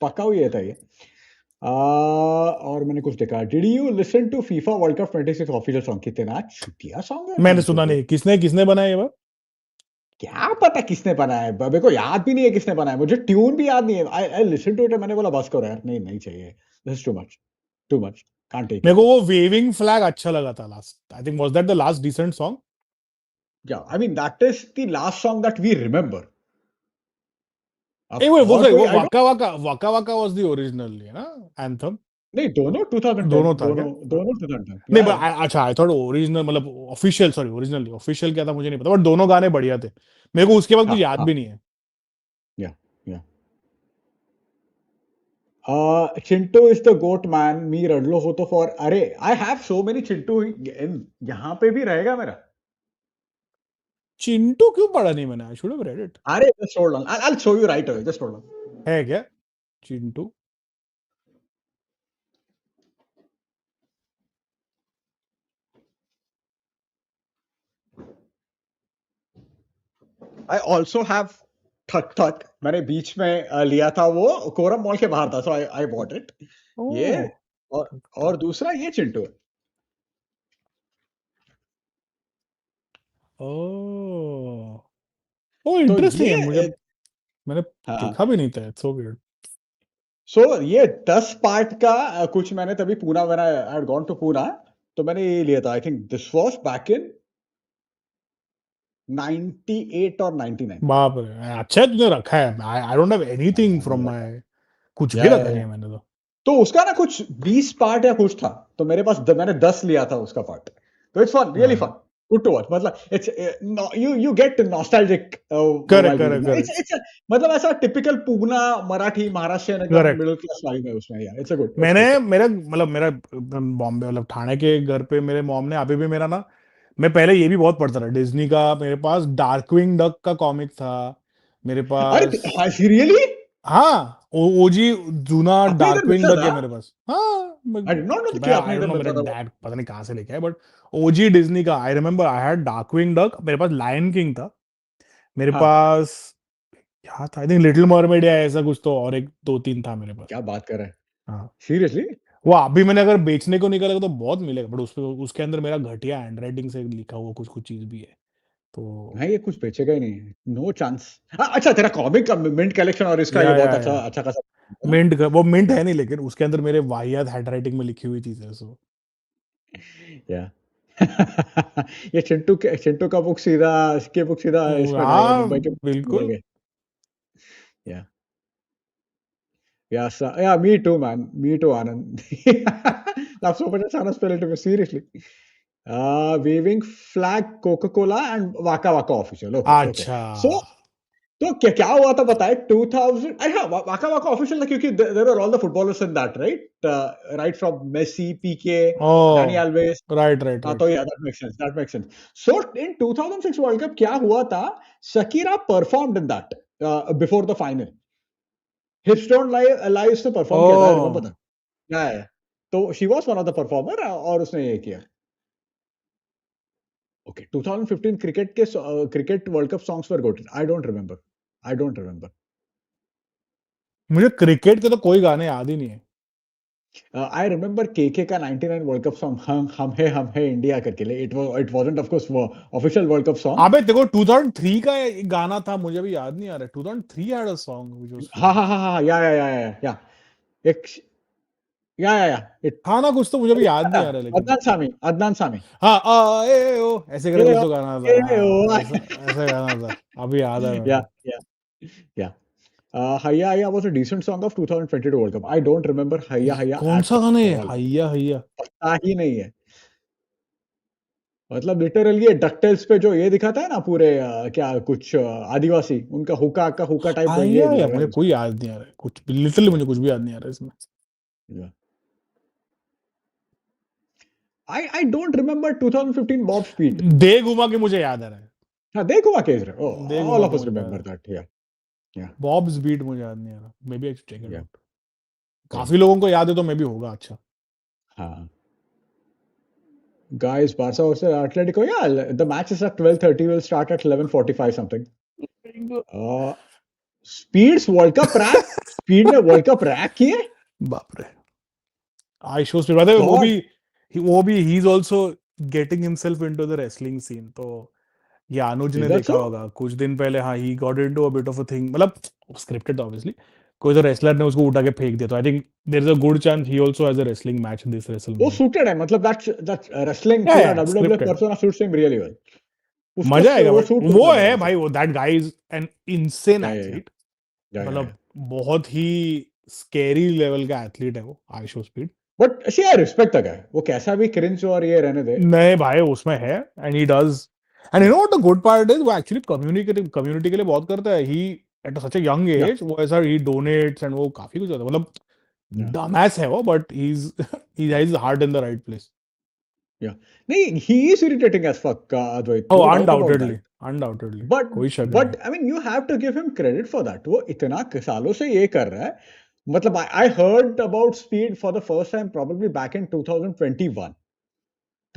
पका हुई है था ये। और मैंने कुछ देखा, did you listen to FIFA World Cup 26 official song? कितना छुटिया सॉन्ग है
मैंने
भाई
सुना
वो।
नहीं, किसने किसने बनाया ये बात?
क्या पता किसने बनाया है, मेरे को याद भी नहीं है किसने बनाया, मुझे ट्यून भी याद नहीं है। आई लिसन टू इट, मैंने बोला बस करो यार, नहीं नहीं चाहिए, this is too much, can't take
मेरे
इट।
को वो वेविंग फ्लैग अच्छा लगा था last, I think was that the last decent song.
या I mean that is the last song that we remember.
ए
अब
वो
और
सही,
कोई
वो
आई डोंट।
वाका वाका, वाका वाका वाज द ओरिजिनल है ना एंथम?
नहीं, दोनों 2010,
दोनों था क्या?
दोनों दोनों 2010।
नहीं
या या
अच्छा, आई थॉट ओरिजिनल मतलब ऑफिशियल, सॉरी ओरिजिनल ऑफिशियल क्या था मुझे नहीं पता, बट दोनों गाने बढ़िया थे। मेरे को उसके बाद कुछ
हाँ
याद
हाँ
भी नहीं है।
या या Chintu is the GOAT man, मी रडलो हो तो फॉर, अरे I have so many Chintu in, यहाँ पे भी रहेगा मेरा।
चिंटू क्यों पढ़ा नहीं मैंने? I should have read it.
अरे just hold on, I will show you right away, just hold on.
है क्या चिंटू?
आई ऑल्सो हैव थक थक, मैंने बीच में लिया था, वो कोरम मॉल के बाहर था, सो आई आई बॉट इट। ये
ओह
और और दूसरा ये चिंटू है।
ओह ओह
तो
इंटरेस्टिंग है, मुझे
ये
मैंने
हाँ,
देखा भी नहीं था, इट्स सो वियर्ड।
सो ये 10 पार्ट का कुछ मैंने तभी Poona, when I had gone to Poona, तो मैंने ये लिया था। I think this was back in 98 और 99।
बाप रे, अच्छा है तुमने रखा है। I don't have anything from my, कुछ भी रखा नहीं
या
है मैंने तो।
तो उसका ना कुछ 20 पार्ट या कुछ था, तो मेरे पास मैंने 10 लिया था उसका पार्ट। तो it's fun, really fun, good to watch. मतलब it's you you get nostalgic
correct
while
correct
reading. It's
correct
it's मतलब ऐसा टिपिकल पूना मराठी महाराष्ट्रियन, एकदम
करेक्ट।
मिडिल क्लास वाइब है उसमें। या इट्स अ गुड, इट्स
मैंने
गुड।
मेरा मतलब मेरा बॉम्बे मतलब ठाणे के घर पे मेरे मॉम ने अभी भी मेरा ना, मैं पहले ये भी बहुत पढ़ता था डिज्नी का, मेरे पास डार्कविंग डक का कॉमिक था मेरे
अरे
पास।
हाँ, रियली?
हाँ ओजी जूना
आपने इधर
डार्कविंग
मिलता
डक
था?
है मेरे पास। हाँ
आई डिड नॉट नो कि
मैं
आपने
आई डोंट
इधर
नो मेरे
मिलता था वो।
डैड पता नहीं कहाँ से लेके आए, बट ओजी डिज्नी का I remember I had Darkwing Duck, मेरे पास लायन किंग था मेरे
हाँ,
पास, क्या था आई थिंक लिटिल मरमेड या ऐसा कुछ, तो और एक दो तीन था मेरे पास।
क्या बात कर रहे हैं,
हाँ
सीरियसली?
वो अभी मैंने अगर बेचने को निकलेगा तो बहुत मिलेगा, बट उसपे उसके अंदर मेरा घटिया हैंडराइटिंग से लिखा हुआ कुछ कुछ चीज भी है तो।
मैं ये कुछ बेचेगा ही नहीं, नो चांस। अच्छा, तेरा कॉमिक का मिंट कलेक्शन और इसका ये बहुत अच्छा
या
अच्छा खासा है ना?
मिंट का वो मिंट
या
है नहीं, लेकिन उसके अंदर मेरे वाहियात हैंडराइटिंग में लिखी हुई चीजें सो।
या ये चिंटू का बुक सीधा, इसके बुक सीधा इसमें
हाँ
मुंबई के ले
बिल्कुल।
गए। Yeah yeah me too man, me too Anand. That's so much trying to spell it seriously. Waving flag Coca-Cola and Waka Waka official. Okay, okay.
अच्छा
So तो क्या क्या हुआ था बताए 2000। अरे हाँ, वाका वाका ऑफिशियल था क्योंकि there are all the footballers in that, right? Right from Messi, Pique, Dani
ओ
एल्वेस।
राइट राइट
हाँ,
राइट।
तो या that makes sense, that makes sense. So in 2006 World Cup क्या हुआ था, Shakira performed in that before the final. Hips don't lie lie उसने perform किया था, आई रिमेंबर
ओ
दैट। या तो she was one of the performer, और उसने ये किया। ओके, 2015 क्रिकेट के cricket world cup songs were good, I don't remember, I don't remember.
मुझे क्रिकेट के तो कोई गाने याद ही नहीं है।
आई रिमेंबर केके का 99 वर्ल्ड कप सॉन्ग, हम है इंडिया करके ले। It wasn't of course official world cup song.
अबे देखो 2003 का एक गाना था, मुझे भी याद नहीं आ रहा है, 2003 had a song which was
हाँ हाँ
फेमस।
हाँ हाँ, या एक या इट
था ना कुछ, तो मुझे भी याद नहीं आ रहा है लेकिन।
अदनान सामी, अदनान सामी।
हाँ ए ओ ऐसे करके
ए
कुछ
ओ,
तो गाना था,
ए
हाँ
ओ।
ऐसा ऐसा गाना था, अभी याद है मेरे
या
को।
या yeah Hayya Hayya was a decent song of 2022 World Cup. I don't remember Hayya Hayya
कौन सा
एट
गाना है
ऑल।
हैया हैया?
पता ही नहीं है। मतलब लिटरली ये डकटेल्स पे जो ये दिखाता है ना पूरे, क्या कुछ आदिवासी, उनका हुक्का हुक्का टाइप ये
हैया हैया
लग रहा
मुझे
है
कोई याद नहीं आ रहा है, कुछ लिटरली मुझे कुछ भी याद नहीं आ रहा है इसमें।
इसमें। I don't remember 2015 Bob Speed.
दे घुमा के मुझे याद आ रहा है।
हाँ, देखो वहाँ Israel. Oh,
दे
all
घुमा
of
के
us
मुझे याद आ
remember
रहा है।
that. Yeah, yeah,
Bob's beat मुझे याद नहीं आ रहा, maybe I check it
yeah,
out.
yeah.
काफी लोगों को याद है तो मे बी होगा अच्छा।
हाँ. Guys, Barca versus Atletico. Yeah, the match is at 12:30. Will start at 11:45 something. Uh, Speed's World Cup rap, Speed ने वर्ल्ड कप रैप किए।
बाप रे, आई शो स्पीड बताए वो भी,
गॉड,
वो भी he is also getting himself into the wrestling scene, तो ये अनुज ने
इज दैट
देखा
सो?
होगा कुछ दिन पहले। हाँ he got into a bit of a thing, मतलब स्क्रिप्टेड ऑब्वियसली, कोई तो रेसलर ने उसको उठा के फेंक दिया, तो I think there is a good chance he also has a wrestling match this
वो
रेसलमैनिया।
सूटेड है, मतलब दैट रेसलिंग पूरा
या
WWE
scripted,
persona suits him really well. उसको
मजा आएगा
वो
बट
सूट
वो
करता है
है
वैसे।
भाई, वो that guy is an insane
yeah yeah yeah
athlete,
yeah yeah
मतलब
या।
बहुत ही स्कैरी लेवल का एथलीट है वो I show Speed.
But see I respect the guy, वो कैसा भी क्रिंज और ये रहने दे।
नहीं भाई उसमें है, and he does, and you know what the good part is वो एक्चुअली कम्युनिटी के लिए बहुत करता है ही, एट सच अ यंग
या
एज वो ऐसा ही डोनेट्स एंड वो काफी कुछ होता है, मतलब
या
डमैस है वो, but he is he has heart in the right place.
Yeah. Nee, he is irritating as fuck, Advait.
Oh,
No doubt about that.
undoubtedly, undoubtedly,
But
कोई शक नहीं.
but I mean, you have to give him credit for that. वो इतना सालों से ये कर रहा है. मतलब I heard about speed for the first time probably back in 2021.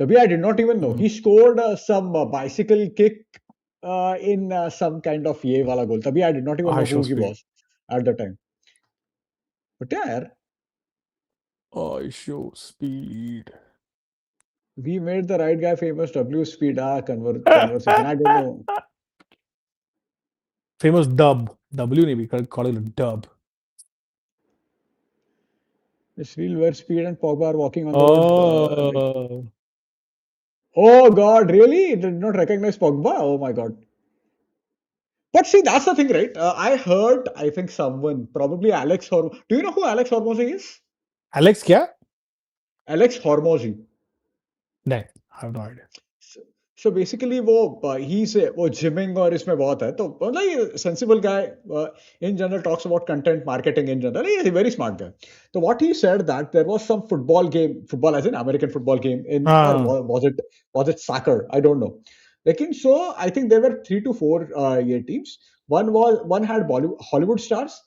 तभी I did not even know.
Hmm.
He scored some bicycle kick in some kind of ये वाला goal. तभी I did not even
I
know
show
who he
speed.
was at the time. But yeah, यार,
I show speed.
we made the right guy famous. W speed conversation. I don't know.
Famous dub. W नहीं भी call it a dub.
This reel where Speed and Pogba are walking on the road.
Oh,
Oh God, really? It did not recognize Pogba? Oh my God. But see, that's the thing, right? I heard, I think someone, probably Alex Hormozzi. Do you know who Alex Hormozzi is?
Alex क्या?
Alex Hormozzi.
नहीं, I have no idea.
So, so basically वो he's वो gymming और इसमें बहुत है तो मतलब sensible guy in general talks about content marketing in general. He's a very smart guy. So what he said that there was some football as in American football game in or
हाँ.
was it soccer? I don't know. Lekin so I think there were 3 to 4 year teams. One had Hollywood stars.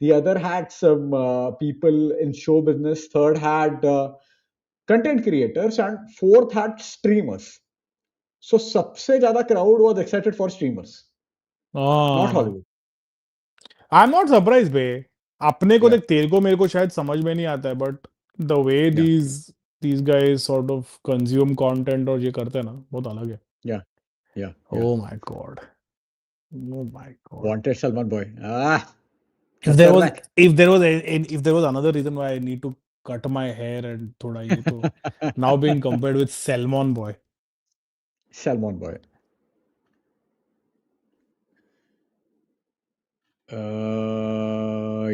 The other had some people in show business. Third had content creators, and fourth had streamers. So सबसे ज्यादा crowd was excited for streamers, not
हाँ.
Hollywood.
I'm not surprised बे. अपने को
Yeah,
देख तेरे को मेरे को शायद समझ में नहीं आता है but the way
yeah,
these guys sort of consume content और ये करते हैं ना बहुत अलग है.
yeah, yeah, yeah.
Oh my god. Oh my god.
Wanted Salman boy. Ah,
If there was
खतरनाक.
if there was if there was another reason why I need to cut my hair and थोड़ा ये तो now being compared with Salmon boy.
Salmon boy.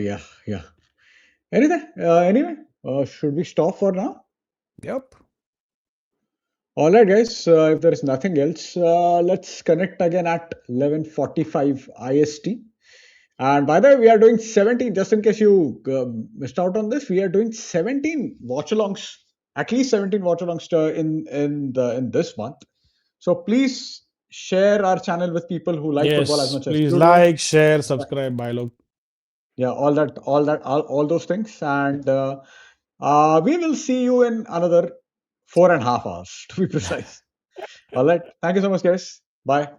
Yeah, yeah. Anyway, should we stop for now?
Yep.
All right, guys. If there is nothing else, let's connect again at 11:45 IST. And by the way, we are doing 17. Just in case you missed out on this, we are doing 17 watch-alongs, at least 17 watch-alongs in this month. So please share our channel with people who like football as
Yes.
much as
Please
you do.
like, share, subscribe. Bye, log.
Yeah, all those things, and we will see you in another 4.5 hours to be precise. All right. Thank you so much, guys. Bye.